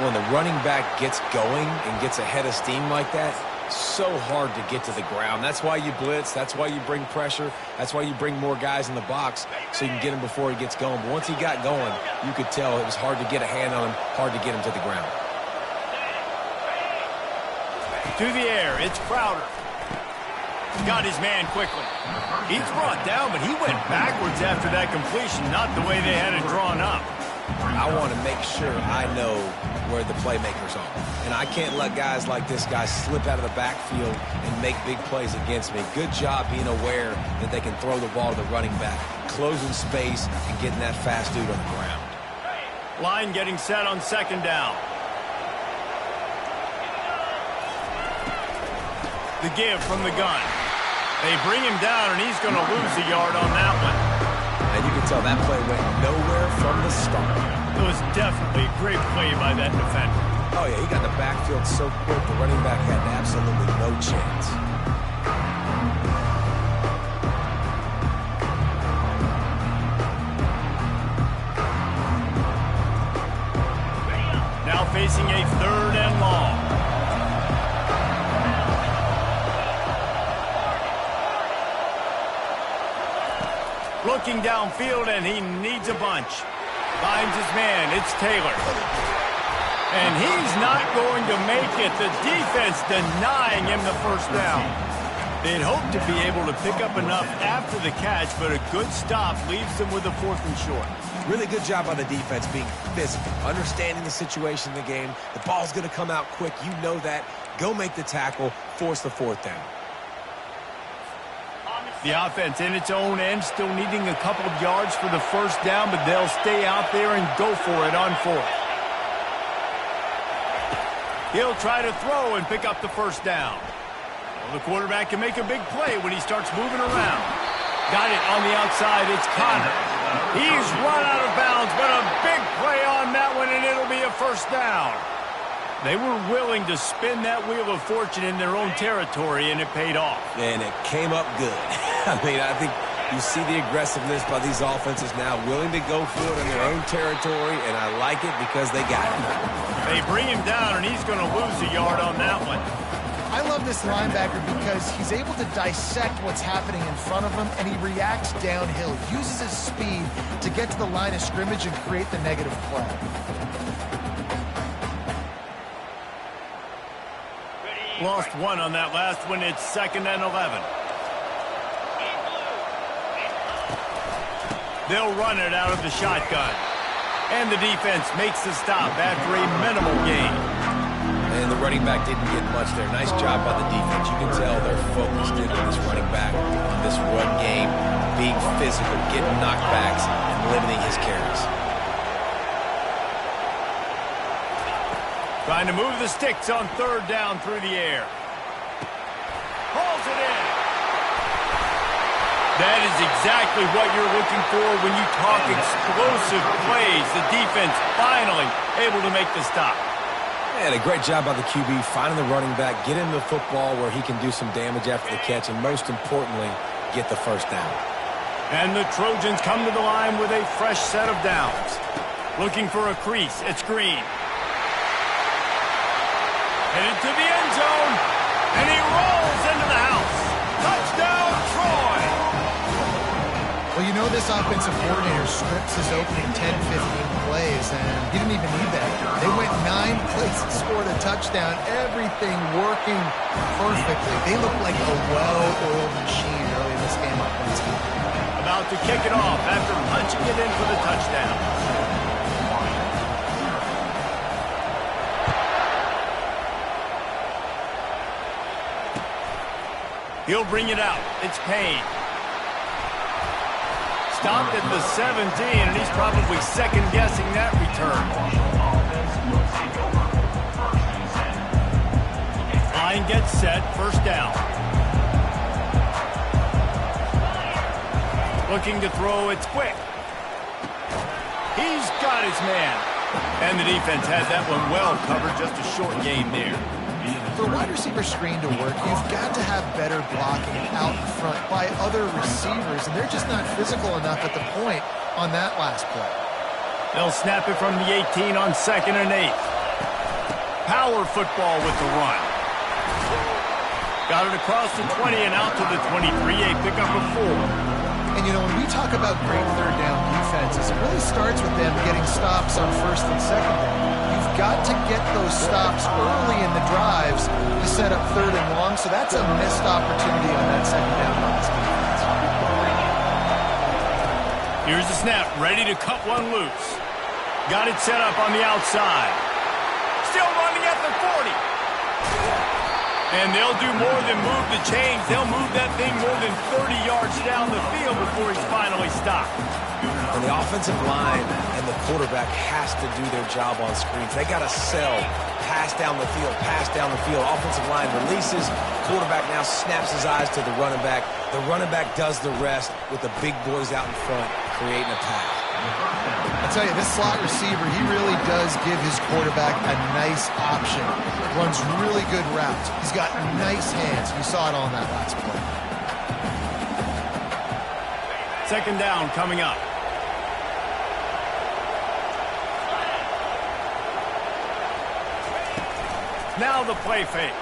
When the running back gets going and gets ahead of steam like that, so hard to get to the ground. That's why you blitz. That's why you bring pressure. That's why you bring more guys in the box so you can get him before he gets going. But once he got going, you could tell it was hard to get a hand on him, hard to get him to the ground. To the air, it's Crowder. Got his man quickly. He's brought down, but he went backwards after that completion, not the way they had it drawn up. I want to make sure I know where the playmakers are. And I can't let guys like this guy slip out of the backfield and make big plays against me. Good job being aware that they can throw the ball to the running back, closing space and getting that fast dude on the ground. Line getting set on second down. The give from the gun. They bring him down, and he's going to lose a yard on that one. And you can tell that play went nowhere from the start. It was definitely a great play by that defender. Oh, yeah, he got the backfield so quick, the running back had absolutely no chance. Now facing a third and long. Looking downfield, and he needs a bunch. Finds his man. It's Taylor. And he's not going to make it. The defense denying him the first down. They'd hoped to be able to pick up enough after the catch, but a good stop leaves them with a 4th and short. Really good job by the defense being physical, understanding the situation in the game. The ball's going to come out quick. You know that. Go make the tackle, force the 4th down. The offense in its own end, still needing a couple of yards for the first down, but they'll stay out there and go for it on 4th. He'll try to throw and pick up the first down. Well, the quarterback can make a big play when he starts moving around. Got it on the outside. It's Connor. He's run out of bounds, but a big play on that one, and it'll be a first down. They were willing to spin that wheel of fortune in their own territory, and it paid off. And it came up good. I mean, I think you see the aggressiveness by these offenses now, willing to go for it in their own territory, and I like it because they got it. They bring him down, and he's going to lose a yard on that one. I love this linebacker because he's able to dissect what's happening in front of him, and he reacts downhill, uses his speed to get to the line of scrimmage and create the negative play. Lost one on that last one. It's 2nd and 11. They'll run it out of the shotgun. And the defense makes the stop after a minimal gain. And the running back didn't get much there. Nice job by the defense. You can tell they're focused in on this running back, on this run game, being physical, getting knockbacks, and limiting his carries. Trying to move the sticks on 3rd down through the air. Hauls it in. That is exactly what you're looking for when you talk explosive plays. The defense finally able to make the stop. And a great job by the QB, finding the running back, get him the football where he can do some damage after the catch, and most importantly, get the first down. And the Trojans come to the line with a fresh set of downs. Looking for a crease. It's Green. Headed to the end zone, and he rolls into the house. Touchdown, Troy! Well, you know this offensive coordinator scripts his opening 10, 15 plays, and he didn't even need that. They went 9 plays and scored a touchdown, everything working perfectly. They look like a well-oiled machine early in this game offensively. About to kick it off after punching it in for the touchdown. He'll bring it out. It's Payne. Stopped at the 17, and he's probably second-guessing that return. Line gets set, first down. Looking to throw, it's quick. He's got his man. And the defense had that one well covered, just a short gain there. For a wide receiver screen to work, you've got to have better blocking out in front by other receivers, and they're just not physical enough at the point on that last play. They'll snap it from the 18 on 2nd and 8. Power football with the run. Got it across the 20 and out to the 23, a pickup of 4. And, you know, when we talk about great third down defenses, it really starts with them getting stops on 1st and 2nd down. You've got to get those stops early in the drives to set up 3rd and long, so that's a missed opportunity on that 2nd down by this defense. Here's the snap, ready to cut one loose. Got it set up on the outside. Still running at the 40. And they'll do more than move the chains. They'll move that thing more than 30 yards down the field before he's finally stopped. And the offensive line and the quarterback has to do their job on screens. They got to sell, pass down the field, pass down the field. Offensive line releases. Quarterback now snaps his eyes to the running back. The running back does the rest with the big boys out in front creating a path. I tell you, this slot receiver, he really does give his quarterback a nice option. Runs really good routes. He's got nice hands. You saw it on that last play. 2nd down coming up. Now the play fake.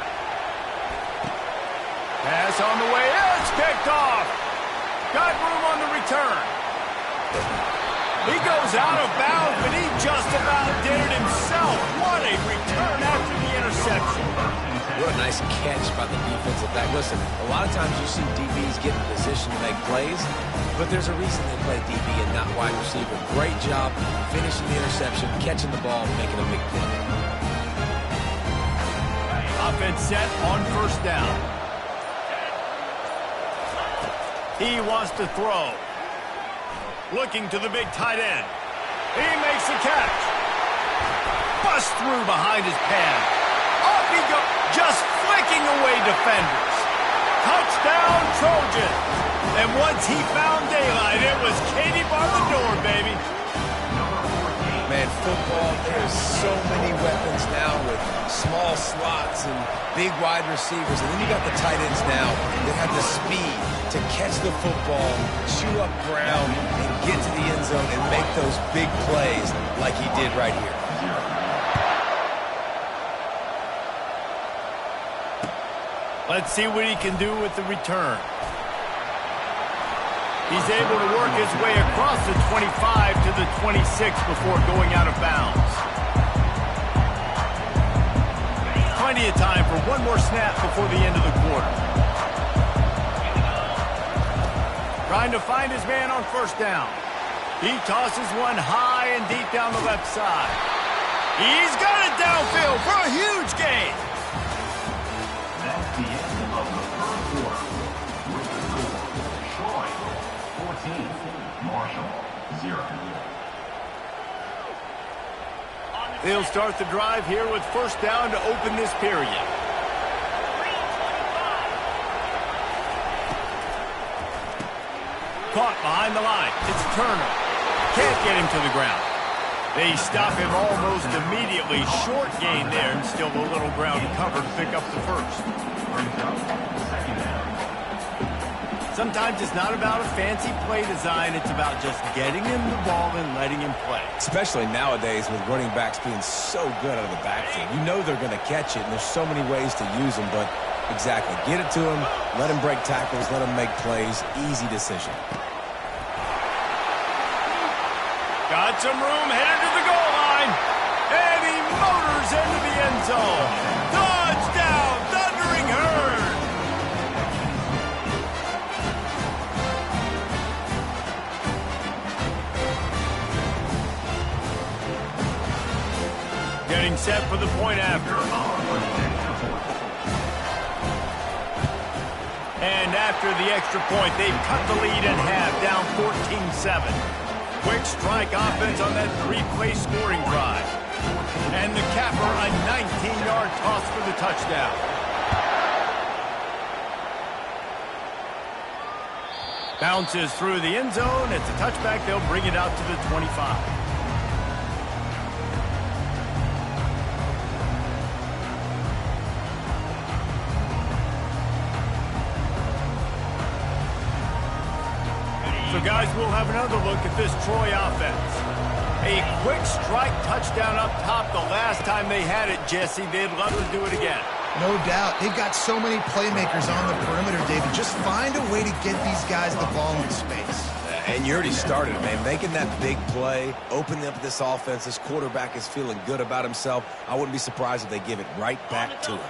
Pass on the way. It's picked off. Got room on the return. He goes out of bounds, but he just about did it himself. What a return after the interception. What a nice catch by the defensive back. Listen, a lot of times you see DBs get in position to make plays, but there's a reason they play DB and not wide receiver. Great job finishing the interception, catching the ball, making a big play. Offense set on 1st down. He wants to throw. Looking to the big tight end. He makes the catch. Bust through behind his pad. Off he goes, just flicking away defenders. Touchdown, Trojan. And once he found daylight, it was Katie bar the door, baby. Man, football, there's so many weapons now with small slots and big wide receivers. And then you got the tight ends now that have the speed to catch the football, chew up ground, and get to the end zone and make those big plays like he did right here. Let's see what he can do with the return. He's able to work his way across the 25 to the 26 before going out of bounds. Plenty of time for one more snap before the end of the quarter. Trying to find his man on 1st down. He tosses one high and deep down the left side. He's got it downfield for a huge gain. That's the end of the 3rd quarter. With the score, Troy 14, Marshall 0. They'll start the drive here with 1st down to open this period. Caught behind the line. It's Turner. Can't get him to the ground. They stop him almost immediately. Short gain there, and still a little ground covered to pick up the 1st. Sometimes it's not about a fancy play design. It's about just getting him the ball and letting him play. Especially nowadays with running backs being so good out of the backfield. You know they're going to catch it, and there's so many ways to use them, but exactly. Get it to him, let him break tackles, let him make plays. Easy decision. Got some room, headed to the goal line, and he motors into the end zone. Touchdown, Thundering Herd! Getting set for the point after. And after the extra point, they've cut the lead in half, down 14-7. Quick strike offense on that three-play scoring drive. And the capper, a 19-yard toss for the touchdown. Bounces through the end zone. It's a touchback. They'll bring it out to the 25. So, guys, we'll have another look at this Troy offense. A quick strike touchdown up top the last time they had it, Jesse. They'd love to do it again. No doubt. They've got so many playmakers on the perimeter, David. Just find a way to get these guys the ball in space. And you already started, man. Making that big play, opening up this offense. This quarterback is feeling good about himself. I wouldn't be surprised if they give it right back to him.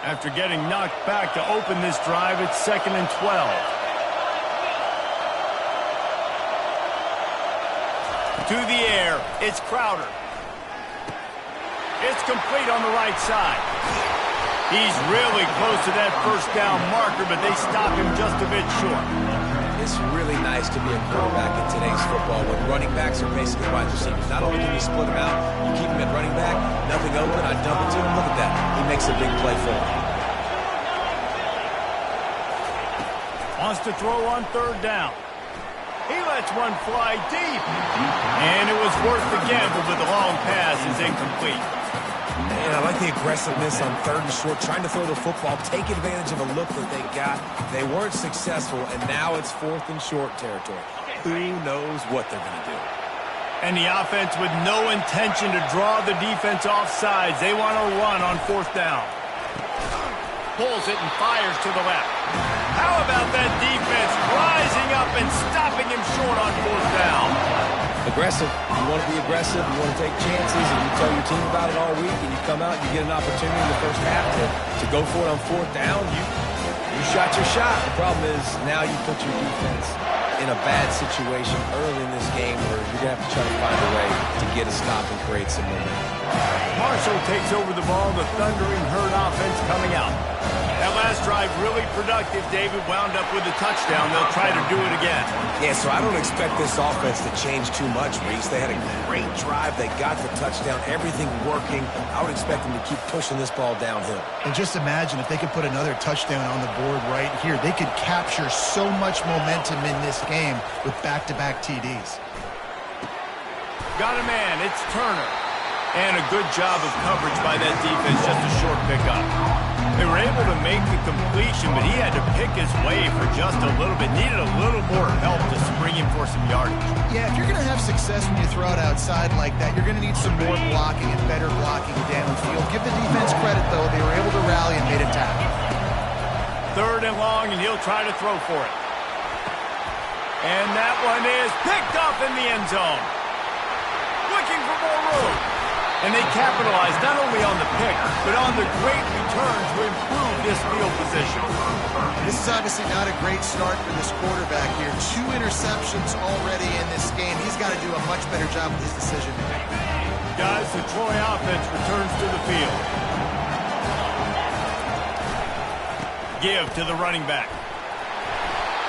After getting knocked back to open this drive, it's 2nd and 12. To the air, it's Crowder. It's complete on the right side. He's really close to that first down marker, but they stop him just a bit short. It's really nice to be a quarterback in today's football when running backs are basically wide receivers. Not only can you split them out, you keep them at running back, nothing open, I dump it to him. Look at that. He makes a big play for him. Wants to throw on 3rd down. He lets one fly deep. And it was worth the gamble, but the long pass is incomplete. Man, I like the aggressiveness on 3rd and short, trying to throw the football, take advantage of a look that they got. They weren't successful, and now it's 4th and short territory. Who knows what they're going to do? And the offense with no intention to draw the defense off sides. They want to run on 4th down. Pulls it and fires to the left. How about that defense rising up and stopping him short on 4th down? Aggressive. You want to be aggressive. You want to take chances, and you tell your team about it all week, and you come out and you get an opportunity in the first half to go for it on 4th down. You shot your shot. The problem is now you put your defense in a bad situation early in this game where you're going to have to try to find a way to get a stop and create some momentum. Marshall takes over the ball. The Thundering Herd offense coming out. That last drive really productive. David wound up with a touchdown. They'll try to do it again. Yeah, so I don't expect this offense to change too much, Reese. They had a great drive. They got the touchdown. Everything working. I would expect them to keep pushing this ball downhill. And just imagine if they could put another touchdown on the board right here. They could capture so much momentum in this game with back-to-back TDs. Got a man. It's Turner. And a good job of coverage by that defense. Just a short pickup. They were able to make the completion, but he had to pick his way for just a little bit. Needed a little more help to spring him for some yardage. Yeah, if you're going to have success when you throw it outside like that, you're going to need some more blocking and better blocking downfield. Give the defense credit, though. They were able to rally and made a tackle. 3rd and long, and he'll try to throw for it. And that one is picked off in the end zone. Looking for more room. And they capitalized not only on the pick, but on the great return to improve this field position. This is obviously not a great start for this quarterback here. 2 interceptions already in this game. He's got to do a much better job with his decision making. Guys, the Troy offense returns to the field. Give to the running back.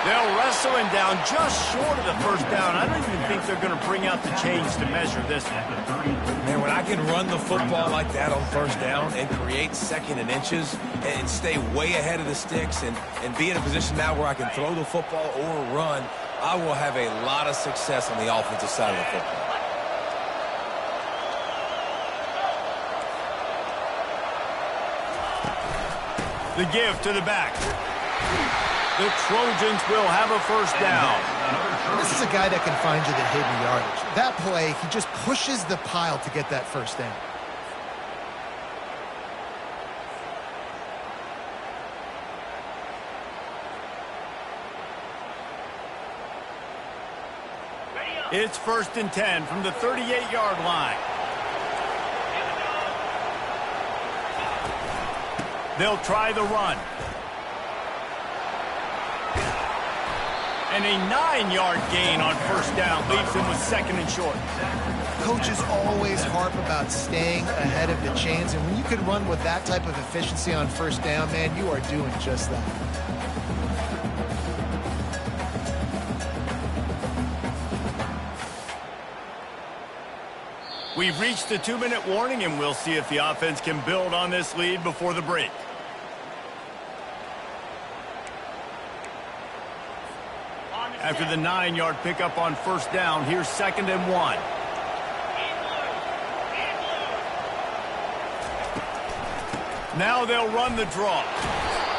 They'll wrestle him down just short of the 1st down. I don't even think they're going to bring out the chains to measure this one. Man, when I can run the football like that on 1st down and create 2nd and inches and stay way ahead of the sticks and be in a position now where I can throw the football or run, I will have a lot of success on the offensive side of the football. The give to the back. The Trojans will have a 1st down. This is a guy that can find you the hidden yardage. That play, he just pushes the pile to get that 1st down. It's 1st and 10 from the 38-yard line. They'll try the run. And a 9-yard gain on 1st down leaves him with 2nd and short. Coaches always harp about staying ahead of the chains, and when you can run with that type of efficiency on 1st down, man, you are doing just that. We've reached the 2-minute warning, and we'll see if the offense can build on this lead before the break. After the 9-yard pickup on first down, here's 2nd and 1. Now they'll run the draw.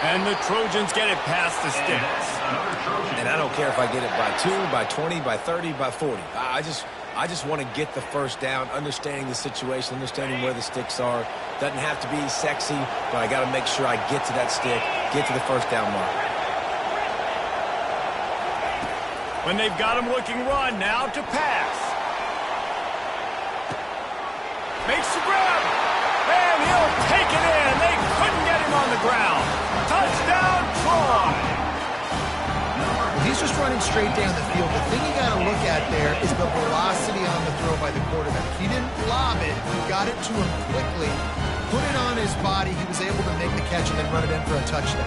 And the Trojans get it past the sticks. And I don't care if I get it by 2, by 20, by 30, by 40. I just want to get the first down, understanding the situation, understanding where the sticks are. Doesn't have to be sexy, but I got to make sure I get to that stick, get to the first down marker. When they've got him looking, run now to pass. Makes the grab. And he'll take it in. They couldn't get him on the ground. Touchdown, Troy. He's just running straight down the field. The thing you got to look at there is the velocity on the throw by the quarterback. He didn't lob it. He got it to him quickly, put it on his body. He was able to make the catch and then run it in for a touchdown.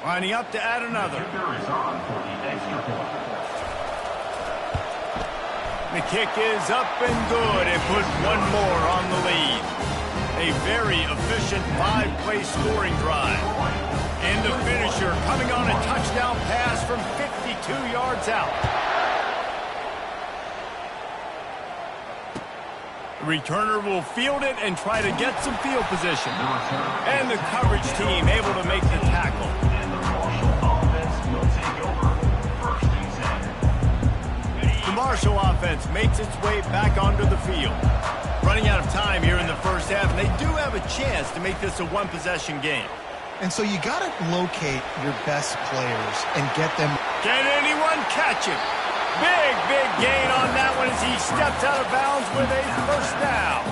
Lining up to add another. The kick is up and good and put one more on the lead. A very efficient 5-play scoring drive. And the finisher coming on a touchdown pass from 52 yards out. The returner will field it and try to get some field position. And the coverage team able to make the tackle. The Marshall offense makes its way back onto the field. Running out of time here in the first half, and they do have a chance to make this a one-possession game. And so you got to locate your best players and get them. Can anyone catch it? Big gain on that one as he steps out of bounds with a first down.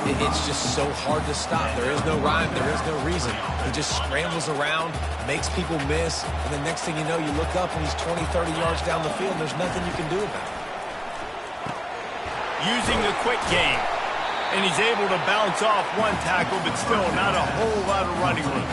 It's just so hard to stop. There is no rhyme. There is no reason. He just scrambles around, makes people miss, and the next thing you know, you look up and he's 20, 30 yards down the field, and there's nothing you can do about it. Using the quick game, and he's able to bounce off one tackle, but still not a whole lot of running room.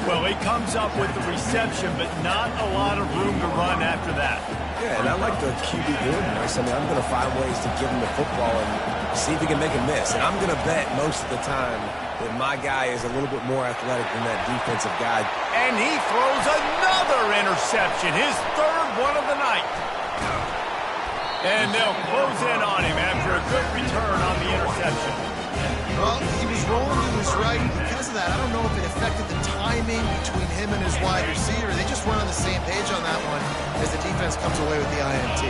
Well, he comes up with the reception, but not a lot of room to run after that. Yeah, and I like the QB doing this. I mean, I'm going to find ways to give him the football and see if he can make a miss. And I'm going to bet most of the time that my guy is a little bit more athletic than that defensive guy. And he throws another interception, his third one of the night. And they'll close in on him after a good return on the interception. Well, he was rolling to his right. Because of that, I don't know if it affected the timing between him and his wide receiver. They just weren't on the same page on that one as the defense comes away with the INT.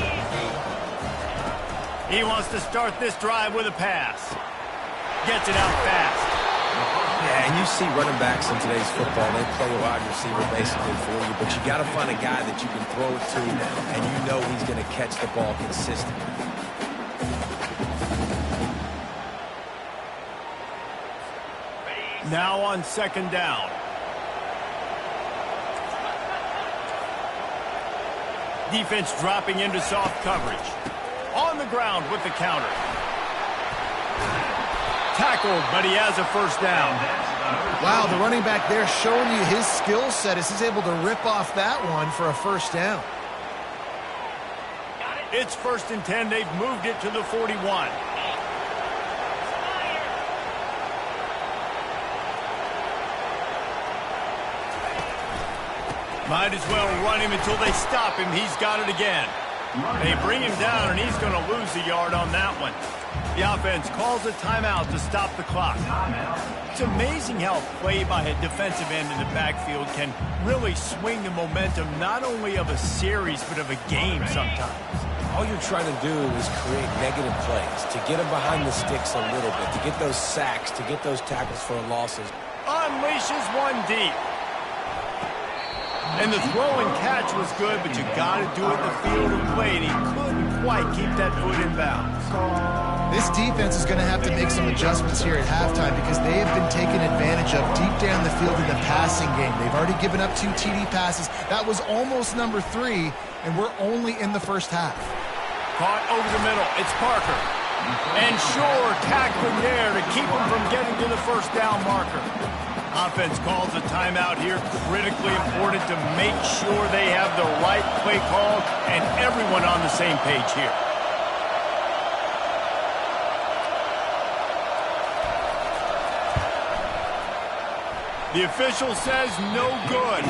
He wants to start this drive with a pass. Gets it out fast. Yeah, and you see running backs in today's football, they play a wide receiver basically for you, but you got to find a guy that you can throw it to, and you know he's going to catch the ball consistently. Now on second down. Defense dropping into soft coverage. On the ground with the counter. Tackled, but he has a first down. Wow, the running back there showing you his skill set as he's able to rip off that one for a first down. It's 1st and 10. They've moved it to the 41. Might as well run him until they stop him. He's got it again. They bring him down, and he's going to lose a yard on that one. The offense calls a timeout to stop the clock. It's amazing how play by a defensive end in the backfield can really swing the momentum not only of a series but of a game sometimes. All you're trying to do is create negative plays, to get them behind the sticks a little bit, to get those sacks, to get those tackles for losses. Unleashes one deep. And the throw and catch was good, but you got to do it in the field of play, and he couldn't quite keep that foot in bounds. This defense is going to have to make some adjustments here at halftime because they have been taken advantage of deep down the field in the passing game. They've already given up 2 TD passes. That was almost number 3, and we're only in the first half. Caught over the middle. It's Parker. And Shore tackling there to keep him from getting to the first down marker. Offense calls a timeout here. Critically important to make sure they have the right play call and everyone on the same page here. The official says no good.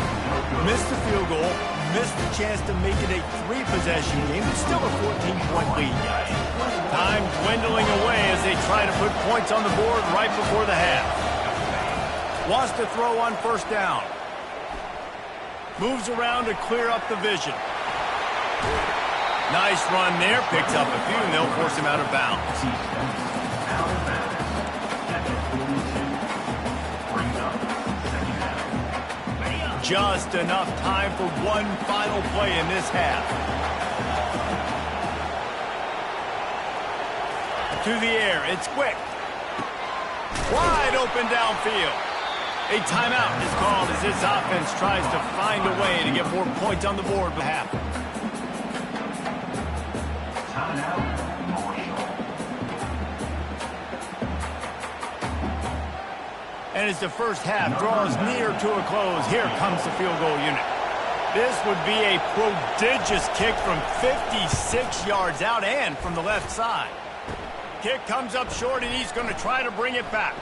Missed the field goal, missed the chance to make it a 3-possession game. It's still a 14-point lead. Time dwindling away as they try to put points on the board right before the half. Wants to throw on first down. Moves around to clear up the vision. Nice run there. Picks up a few, and they'll force him out of bounds. Out of bounds. At the 42. Brings up second down. Just enough time for one final play in this half. To the air. It's quick. Wide open downfield. A timeout is called as this offense tries to find a way to get more points on the board with half. Timeout, Marshall. And as the first half draws near to a close, here comes the field goal unit. This would be a prodigious kick from 56 yards out and from the left side. Kick comes up short, and he's going to try to bring it back.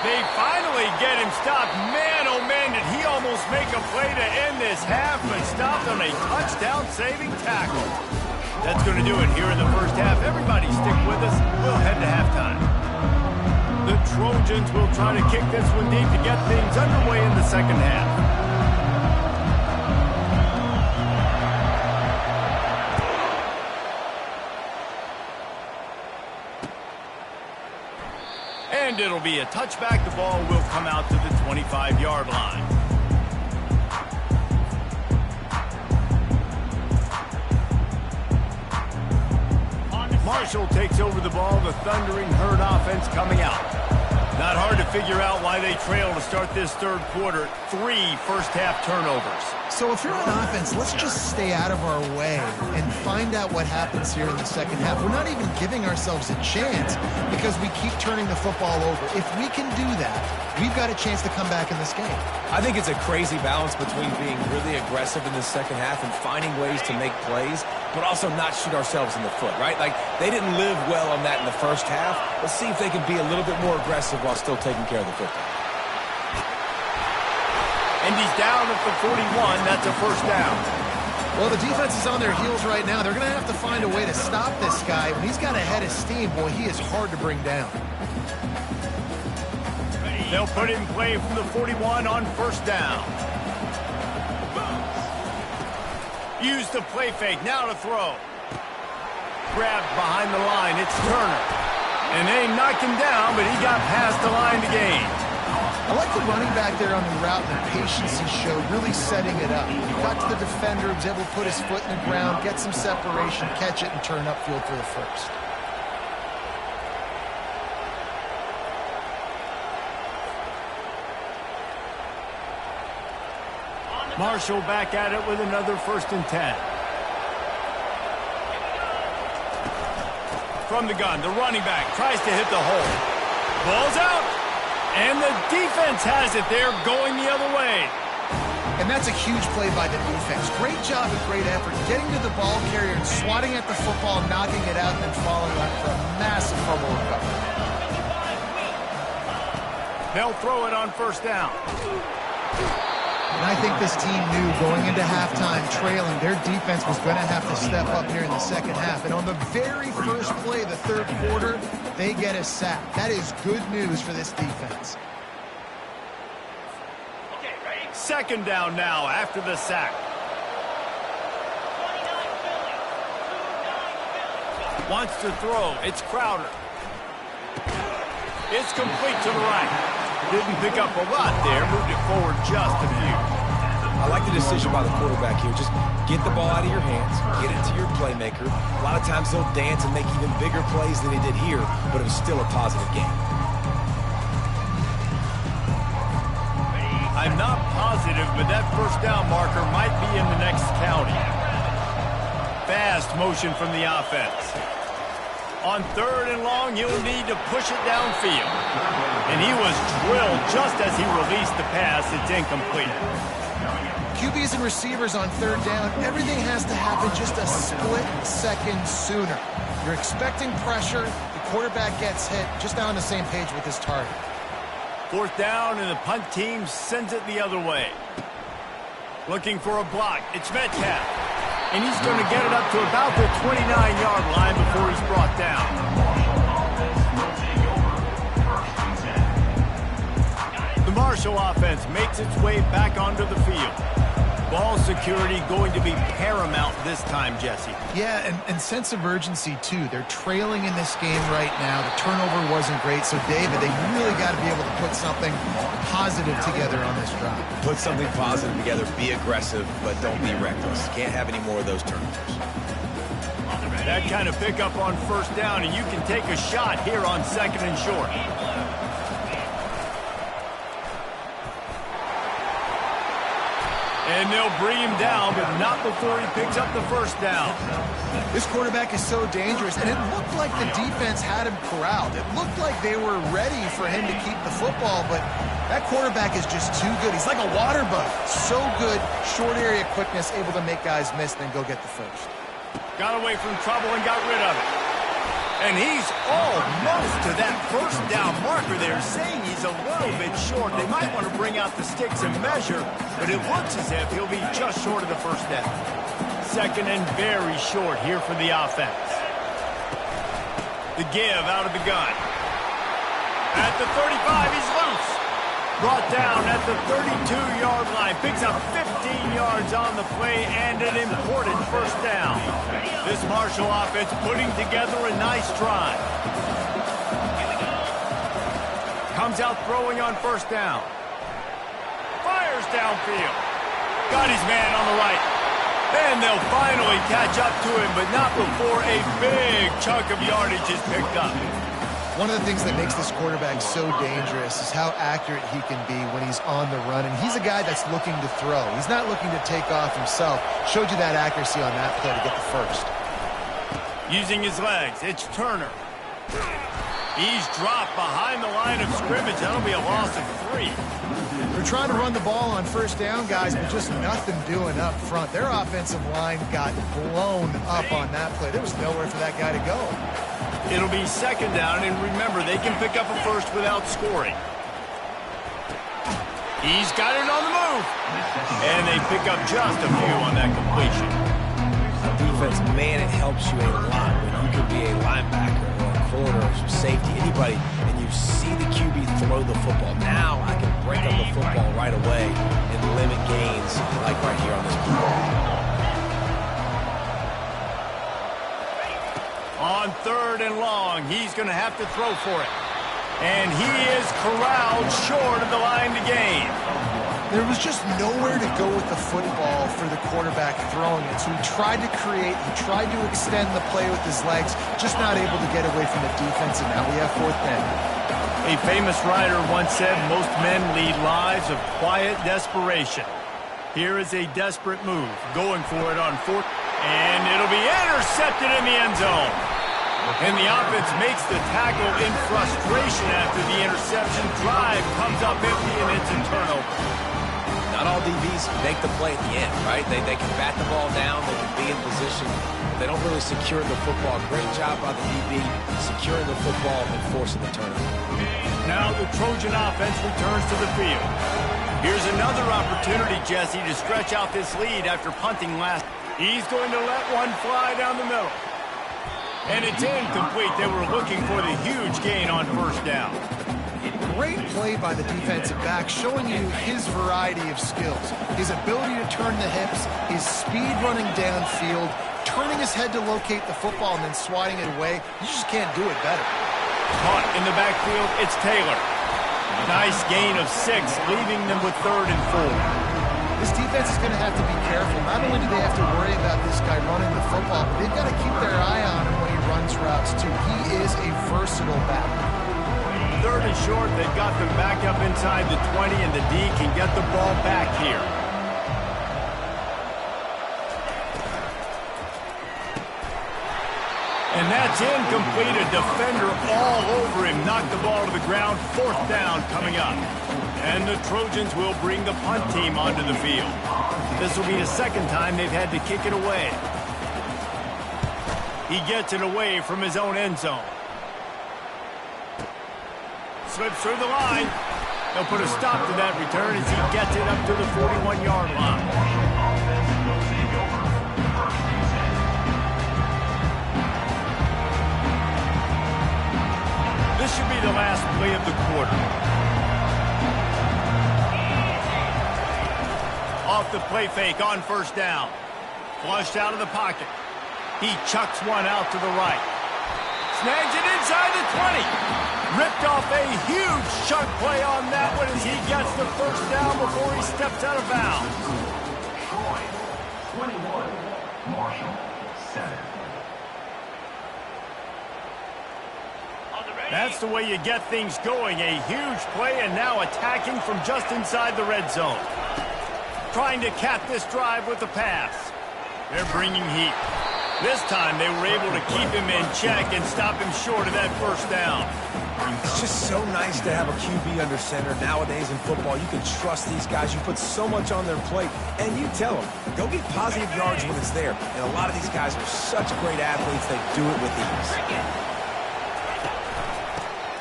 They finally get him stopped. Man, oh man, did he almost make a play to end this half, but stopped on a touchdown-saving tackle. That's going to do it here in the first half. Everybody stick with us. We'll head to halftime. The Trojans will try to kick this one deep to get things underway in the second half. And it'll be a touchback. The ball will come out to the 25-yard line. Marshall takes over the ball. The Thundering Herd offense coming out. Not hard to figure out why they trail to start this third quarter. 3 first-half turnovers. So if you're on offense, let's just stay out of our way and find out what happens here in the second half. We're not even giving ourselves a chance because we keep turning the football over. If we can do that, we've got a chance to come back in this game. I think it's a crazy balance between being really aggressive in the second half and finding ways to make plays, but also not shoot ourselves in the foot, right? Like, they didn't live well on that in the first half. Let's see if they can be a little bit more aggressive while still taking care of the football. And he's down at the 41. That's a first down. Well, the defense is on their heels right now. They're going to have to find a way to stop this guy. When he's got a head of steam, boy, he is hard to bring down. They'll put in play from the 41 on first down. Use the play fake. Now to throw. Grabbed behind the line. It's Turner. And they knocked him down, but he got past the line to gain. I like the running back there on the route and the patience he showed, really setting it up. He got to the defender, was able to put his foot in the ground, get some separation, catch it, and turn upfield for the first. Marshall back at it with another 1st and 10. From the gun, the running back tries to hit the hole. Ball's out. And the defense has it there, going the other way. And that's a huge play by the defense. Great job and great effort getting to the ball carrier and swatting at the football, knocking it out, and then following up for a massive fumble recovery. They'll throw it on first down. And I think this team knew going into halftime trailing, their defense was going to have to step up here in the second half. And on the very first play of the third quarter, they get a sack. That is good news for this defense. Okay, ready? Second down now after the sack. Wants to throw. It's Crowder. It's complete to the right. Didn't pick up a lot there. Moved it forward just a few. I like the decision by the quarterback here. Just get the ball out of your hands, get it to your playmaker. A lot of times they'll dance and make even bigger plays than he did here, but it was still a positive game. I'm not positive, but that first down marker might be in the next county. fast motion from the offense. On 3rd and long, he'll need to push it downfield. And he was drilled just as he released the pass. It's incomplete. QBs and receivers on 3rd down, everything has to happen just a split second sooner. You're expecting pressure, the quarterback gets hit, just not on the same page with his target. 4th down, and the punt team sends it the other way. Looking for a block. It's Metcalf. And he's going to get it up to about the 29-yard line before he's brought down. The Marshall offense makes its way back onto the field. Ball security going to be paramount this time, Jesse. Yeah, and sense of urgency, too. They're trailing in this game right now. The turnover wasn't great. So, David, they really got to be able to put something positive together on this drive. Put something positive together, be aggressive, but don't be reckless. Can't have any more of those turnovers. That kind of pickup on 1st down, and you can take a shot here on 2nd and short. And they'll bring him down, but not before he picks up the 1st down. This quarterback is so dangerous, and it looked like the defense had him corralled. It looked like they were ready for him to keep the football, but that quarterback is just too good. He's like a water bug. So good, short area quickness, able to make guys miss, then go get the 1st. Got away from trouble and got rid of it. And he's almost to that 1st down marker there, saying he's a little bit short. They might want to bring out the sticks and measure, but it looks as if he'll be just short of the 1st down. 2nd and very short here for the offense. The give out of the gun. At the 35, he's loose. Brought down at the 32-yard line. Picks up 15 yards on the play and an important 1st down. This Marshall offense putting together a nice drive. Comes out throwing on 1st down. Fires downfield. Got his man on the right. And they'll finally catch up to him, but not before a big chunk of yardage is picked up. One of the things that makes this quarterback so dangerous is how accurate he can be when he's on the run. And he's a guy that's looking to throw. He's not looking to take off himself. Showed you that accuracy on that play to get the 1st. Using his legs, it's Turner. He's dropped behind the line of scrimmage. That'll be a loss of 3. They're trying to run the ball on 1st down, guys, but just nothing doing up front. Their offensive line got blown up on that play. There was nowhere for that guy to go. It'll be 2nd down, and remember, they can pick up a 1st without scoring. He's got it on the move. And they pick up just a few on that completion. Defense, man, it helps you a lot when you can be a linebacker or a corner or some safety, anybody, and you see the QB throw the football. Now I can break up the football right away and limit gains like right here on this play. On 3rd and long, he's going to have to throw for it. And he is corralled short of the line to gain. There was just nowhere to go with the football for the quarterback throwing it. So he tried to create, he tried to extend the play with his legs, just not able to get away from the defense, and now we have 4th down. A famous writer once said, most men lead lives of quiet desperation. Here is a desperate move, going for it on 4th, and it'll be intercepted in the end zone. And the offense makes the tackle in frustration after the interception. Drive comes up empty, and it's a turnover. Not all DBs make the play at the end, right? They can bat the ball down, they can be in position, but they don't really secure the football. Great job by the DB securing the football and forcing the turnover. Now the Trojan offense returns to the field. Here's another opportunity, Jesse, to stretch out this lead after punting last. He's going to let one fly down the middle. And it's incomplete. They were looking for the huge gain on 1st down. Great play by the defensive back, showing you his variety of skills. His ability to turn the hips, his speed running downfield, turning his head to locate the football and then swatting it away. You just can't do it better. Caught in the backfield, it's Taylor. Nice gain of 6, leaving them with 3rd and 4. This defense is going to have to be careful. Not only do they have to worry about this guy running the football, but they've got to keep their eye on him when he runs routes, too. He is a versatile back. 3rd and short, they've got them back up inside the 20, and the D can get the ball back here. And that's incomplete. A defender all over him. Knocked the ball to the ground. 4th down coming up. And the Trojans will bring the punt team onto the field. This will be the 2nd time they've had to kick it away. He gets it away from his own end zone. Slips through the line. They'll put a stop to that return as he gets it up to the 41-yard line. This should be the last play of the quarter. Off the play fake on 1st down. Flushed out of the pocket. He chucks one out to the right. Snags it inside the 20. Ripped off a huge chunk play on that one as he gets the 1st down before he steps out of bounds. Troy, 21. Marshall, 7. That's the way you get things going. A huge play and now attacking from just inside the red zone. Trying to cap this drive with a pass. They're bringing heat. This time they were able to keep him in check and stop him short of that 1st down. It's just so nice to have a QB under center. Nowadays in football, you can trust these guys. You put so much on their plate, and you tell them, go get positive yards when it's there. And a lot of these guys are such great athletes, they do it with ease.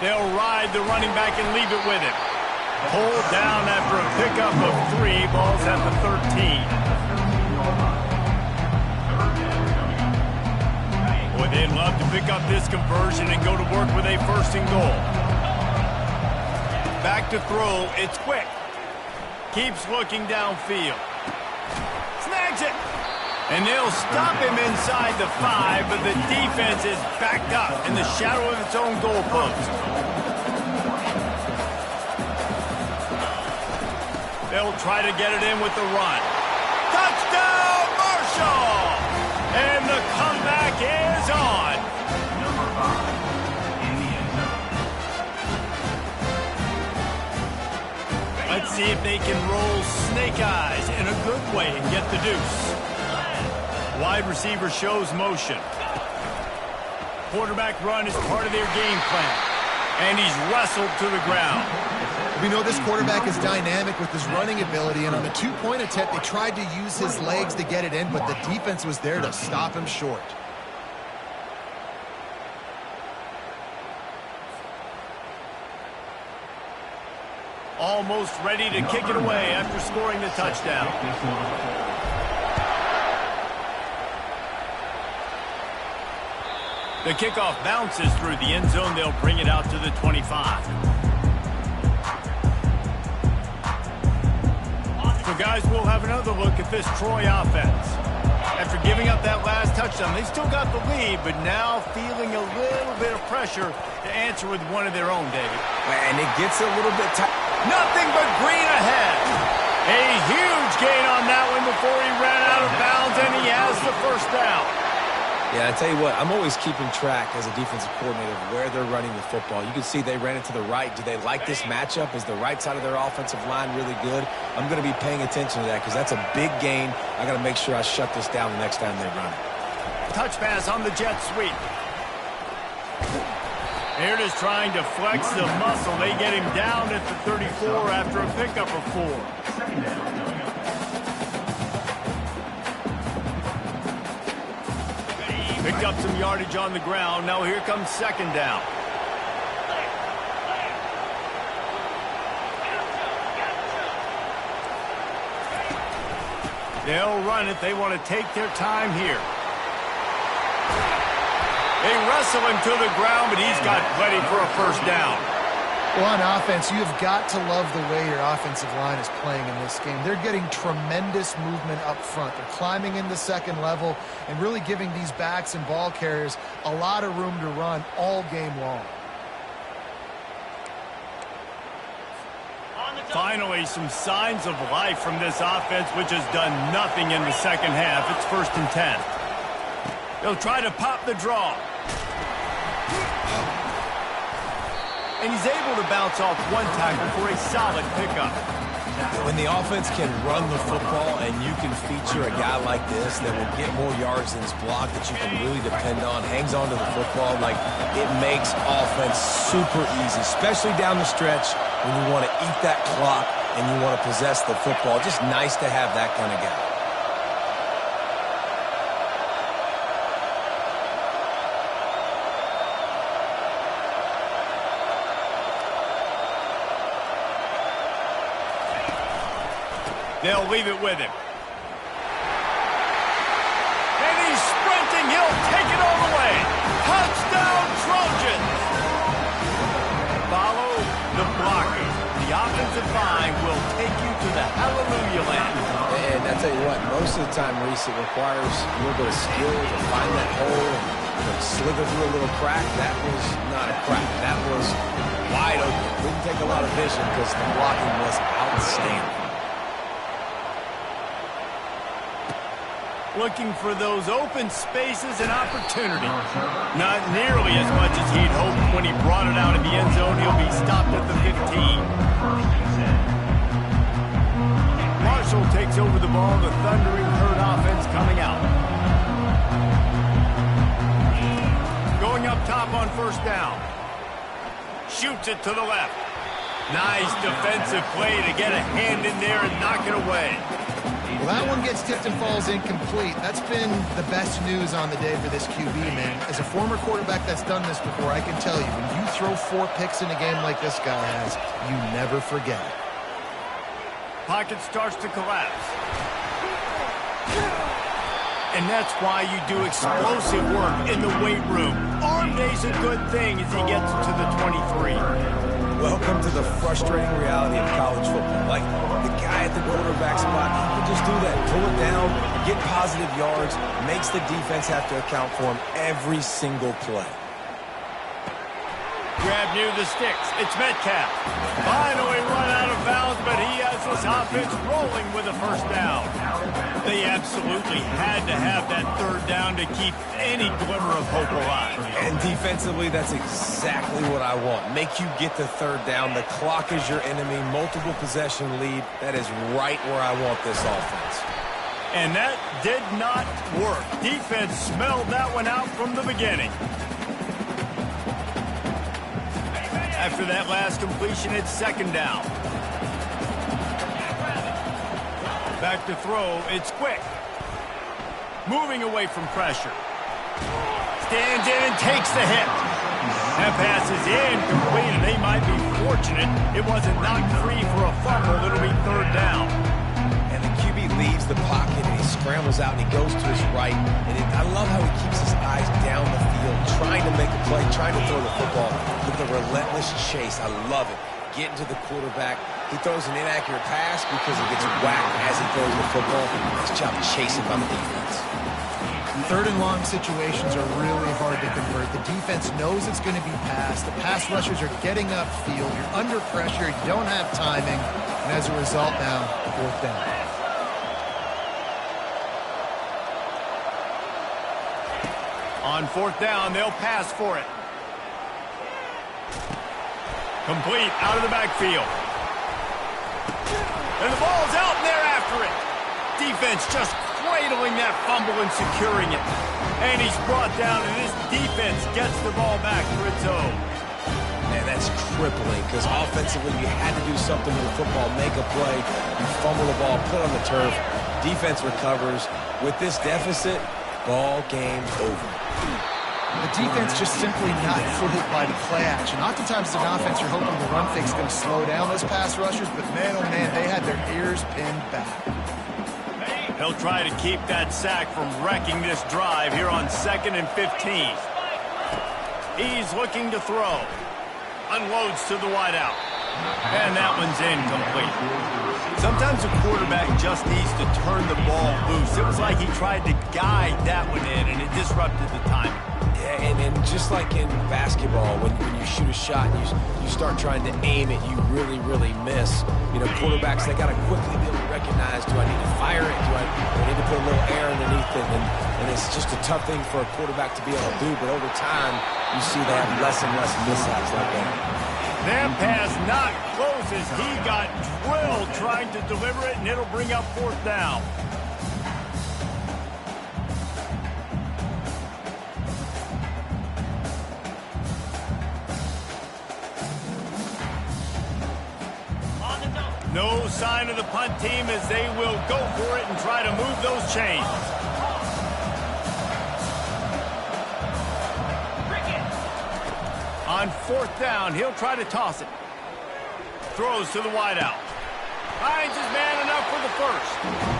They'll ride the running back and leave it with him. Pulled down after a pickup of 3. Ball's at the 13. Boy, they'd love to pick up this conversion and go to work with a 1st and goal. Back to throw. It's quick. Keeps looking downfield. Snags it. And they'll stop him inside the 5, but the defense is backed up in the shadow of its own goalpost. They'll try to get it in with the run. Touchdown, Marshall! And the comeback is on. Number 5, in the end zone. Let's see if they can roll snake eyes in a good way and get the deuce. Wide receiver shows motion. Quarterback run is part of their game plan. And he's wrestled to the ground. We know this quarterback is dynamic with his running ability, and on the 2-point attempt, they tried to use his legs to get it in, but the defense was there to stop him short. Almost ready to kick it away after scoring the touchdown. The kickoff bounces through the end zone. They'll bring it out to the 25. So, guys, we'll have another look at this Troy offense. After giving up that last touchdown, they still got the lead, but now feeling a little bit of pressure to answer with one of their own, David. And it gets a little bit tight. Nothing but green ahead. A huge gain on that one before he ran out of bounds, and he has the 1st down. Yeah, I tell you what, I'm always keeping track as a defensive coordinator of where they're running the football. You can see they ran it to the right. Do they like this matchup? Is the right side of their offensive line really good? I'm going to be paying attention to that because that's a big gain. I got to make sure I shut this down the next time they run it. Touch pass on the jet sweep. Here it is trying to flex the muscle. They get him down at the 34 after a pickup of 4. Second down coming up. Picked up some yardage on the ground. Now here comes 2nd down. They'll run it. They want to take their time here. They wrestle him to the ground, but he's got plenty for a 1st down. Well, on offense, you have got to love the way your offensive line is playing in this game. They're getting tremendous movement up front. They're climbing into 2nd level and really giving these backs and ball carriers a lot of room to run all game long. Finally, some signs of life from this offense, which has done nothing in the 2nd half. It's 1st and 10. They'll try to pop the draw. and he's able to bounce off one tackle for a solid pickup. When the offense can run the football and you can feature a guy like this that will get more yards than his block that you can really depend on, hangs on to the football, like it makes offense super easy, especially down the stretch when you want to eat that clock and you want to possess the football. Just nice to have that kind of guy. They'll leave it with him. And he's sprinting. He'll take it all the way. Touchdown, Trojans. Follow the blocker. The offensive line will take you to the hallelujah land. And I tell you what, most of the time, Reese, it requires a little bit of skill to find that hole and slither through a little crack. That was not a crack. That was wide open. Didn't take a lot of vision because the blocking was outstanding. Looking for those open spaces and opportunity. Not nearly as much as he'd hoped when he brought it out in the end zone. He'll be stopped at the 15. Marshall takes over the ball. The thundering herd offense coming out. Going up top on first down. Shoots it to the left. Nice defensive play to get a hand in there and knock it away. Well, that one gets tipped and falls incomplete. That's been the best news on the day for this QB, man. As a former quarterback that's done this before, I can tell you, when you throw 4 picks in a game like this guy has, you never forget it. Pocket starts to collapse. And that's why you do explosive work in the weight room. Arm day's a good thing as he gets to the 23. Welcome to the frustrating reality of college football. Like, the guy at the quarterback spot, he can just do that. Pull it down, get positive yards, makes the defense have to account for him every single play. Grab near the sticks. It's Metcalf. Finally run out of bounds, but he has this offense rolling with a first down. They absolutely had to have that third down to keep any glimmer of hope alive. And defensively, that's exactly what I want. Make you get the third down. The clock is your enemy. Multiple possession lead. That is right where I want this offense. And that did not work. Defense smelled that one out from the beginning. After that last completion, it's second down. Back to throw, it's quick. Moving away from pressure. Stands in and takes the hit. That pass is incomplete, and they might be fortunate it wasn't knocked free for a fumble. It'll be third down. And the QB leaves the pocket, and he scrambles out, and he goes to his right. And I love how he keeps his eyes down the field, trying to make a play, trying to throw the football with a relentless chase. I love it. Getting to the quarterback. He throws an inaccurate pass because he gets whacked as he throws the football. Nice job chasing by the defense. Third and long situations are really hard to convert. The defense knows it's going to be passed. The pass rushers are getting upfield. You're under pressure. You don't have timing. And as a result now, fourth down. On fourth down, they'll pass for it. Complete out of the backfield. And the ball's out, and they're after it. Defense just cradling that fumble and securing it. And he's brought down, and this defense gets the ball back for its own. Man, that's crippling, because offensively you had to do something with the football, make a play. You fumble the ball, put it on the turf. Defense recovers. With this deficit, ball game over. The defense just simply not fooled by the play action. Oftentimes as an offense, you're hoping the run fake's going to slow down those pass rushers, but man, oh man, they had their ears pinned back. He'll try to keep that sack from wrecking this drive here on 2nd and 15. He's looking to throw. Unloads to the wideout. And that one's incomplete. Sometimes a quarterback just needs to turn the ball loose. It was like he tried to guide that one in, and it disrupted the timing. Yeah, and just like in basketball, when you shoot a shot, you start trying to aim it, you really, really miss. You know, quarterbacks, they got to quickly be able to recognize, do I need to fire it? Do I need to put a little air underneath it? And it's just a tough thing for a quarterback to be able to do, but over time, you see they have less and less mishaps like that. That pass not close as he got drilled trying to deliver it, and it'll bring up 4th down. No sign of the punt team as they will go for it and try to move those chains. On 4th down, he'll try to toss it. Throws to the wideout. Finds his man enough for the first.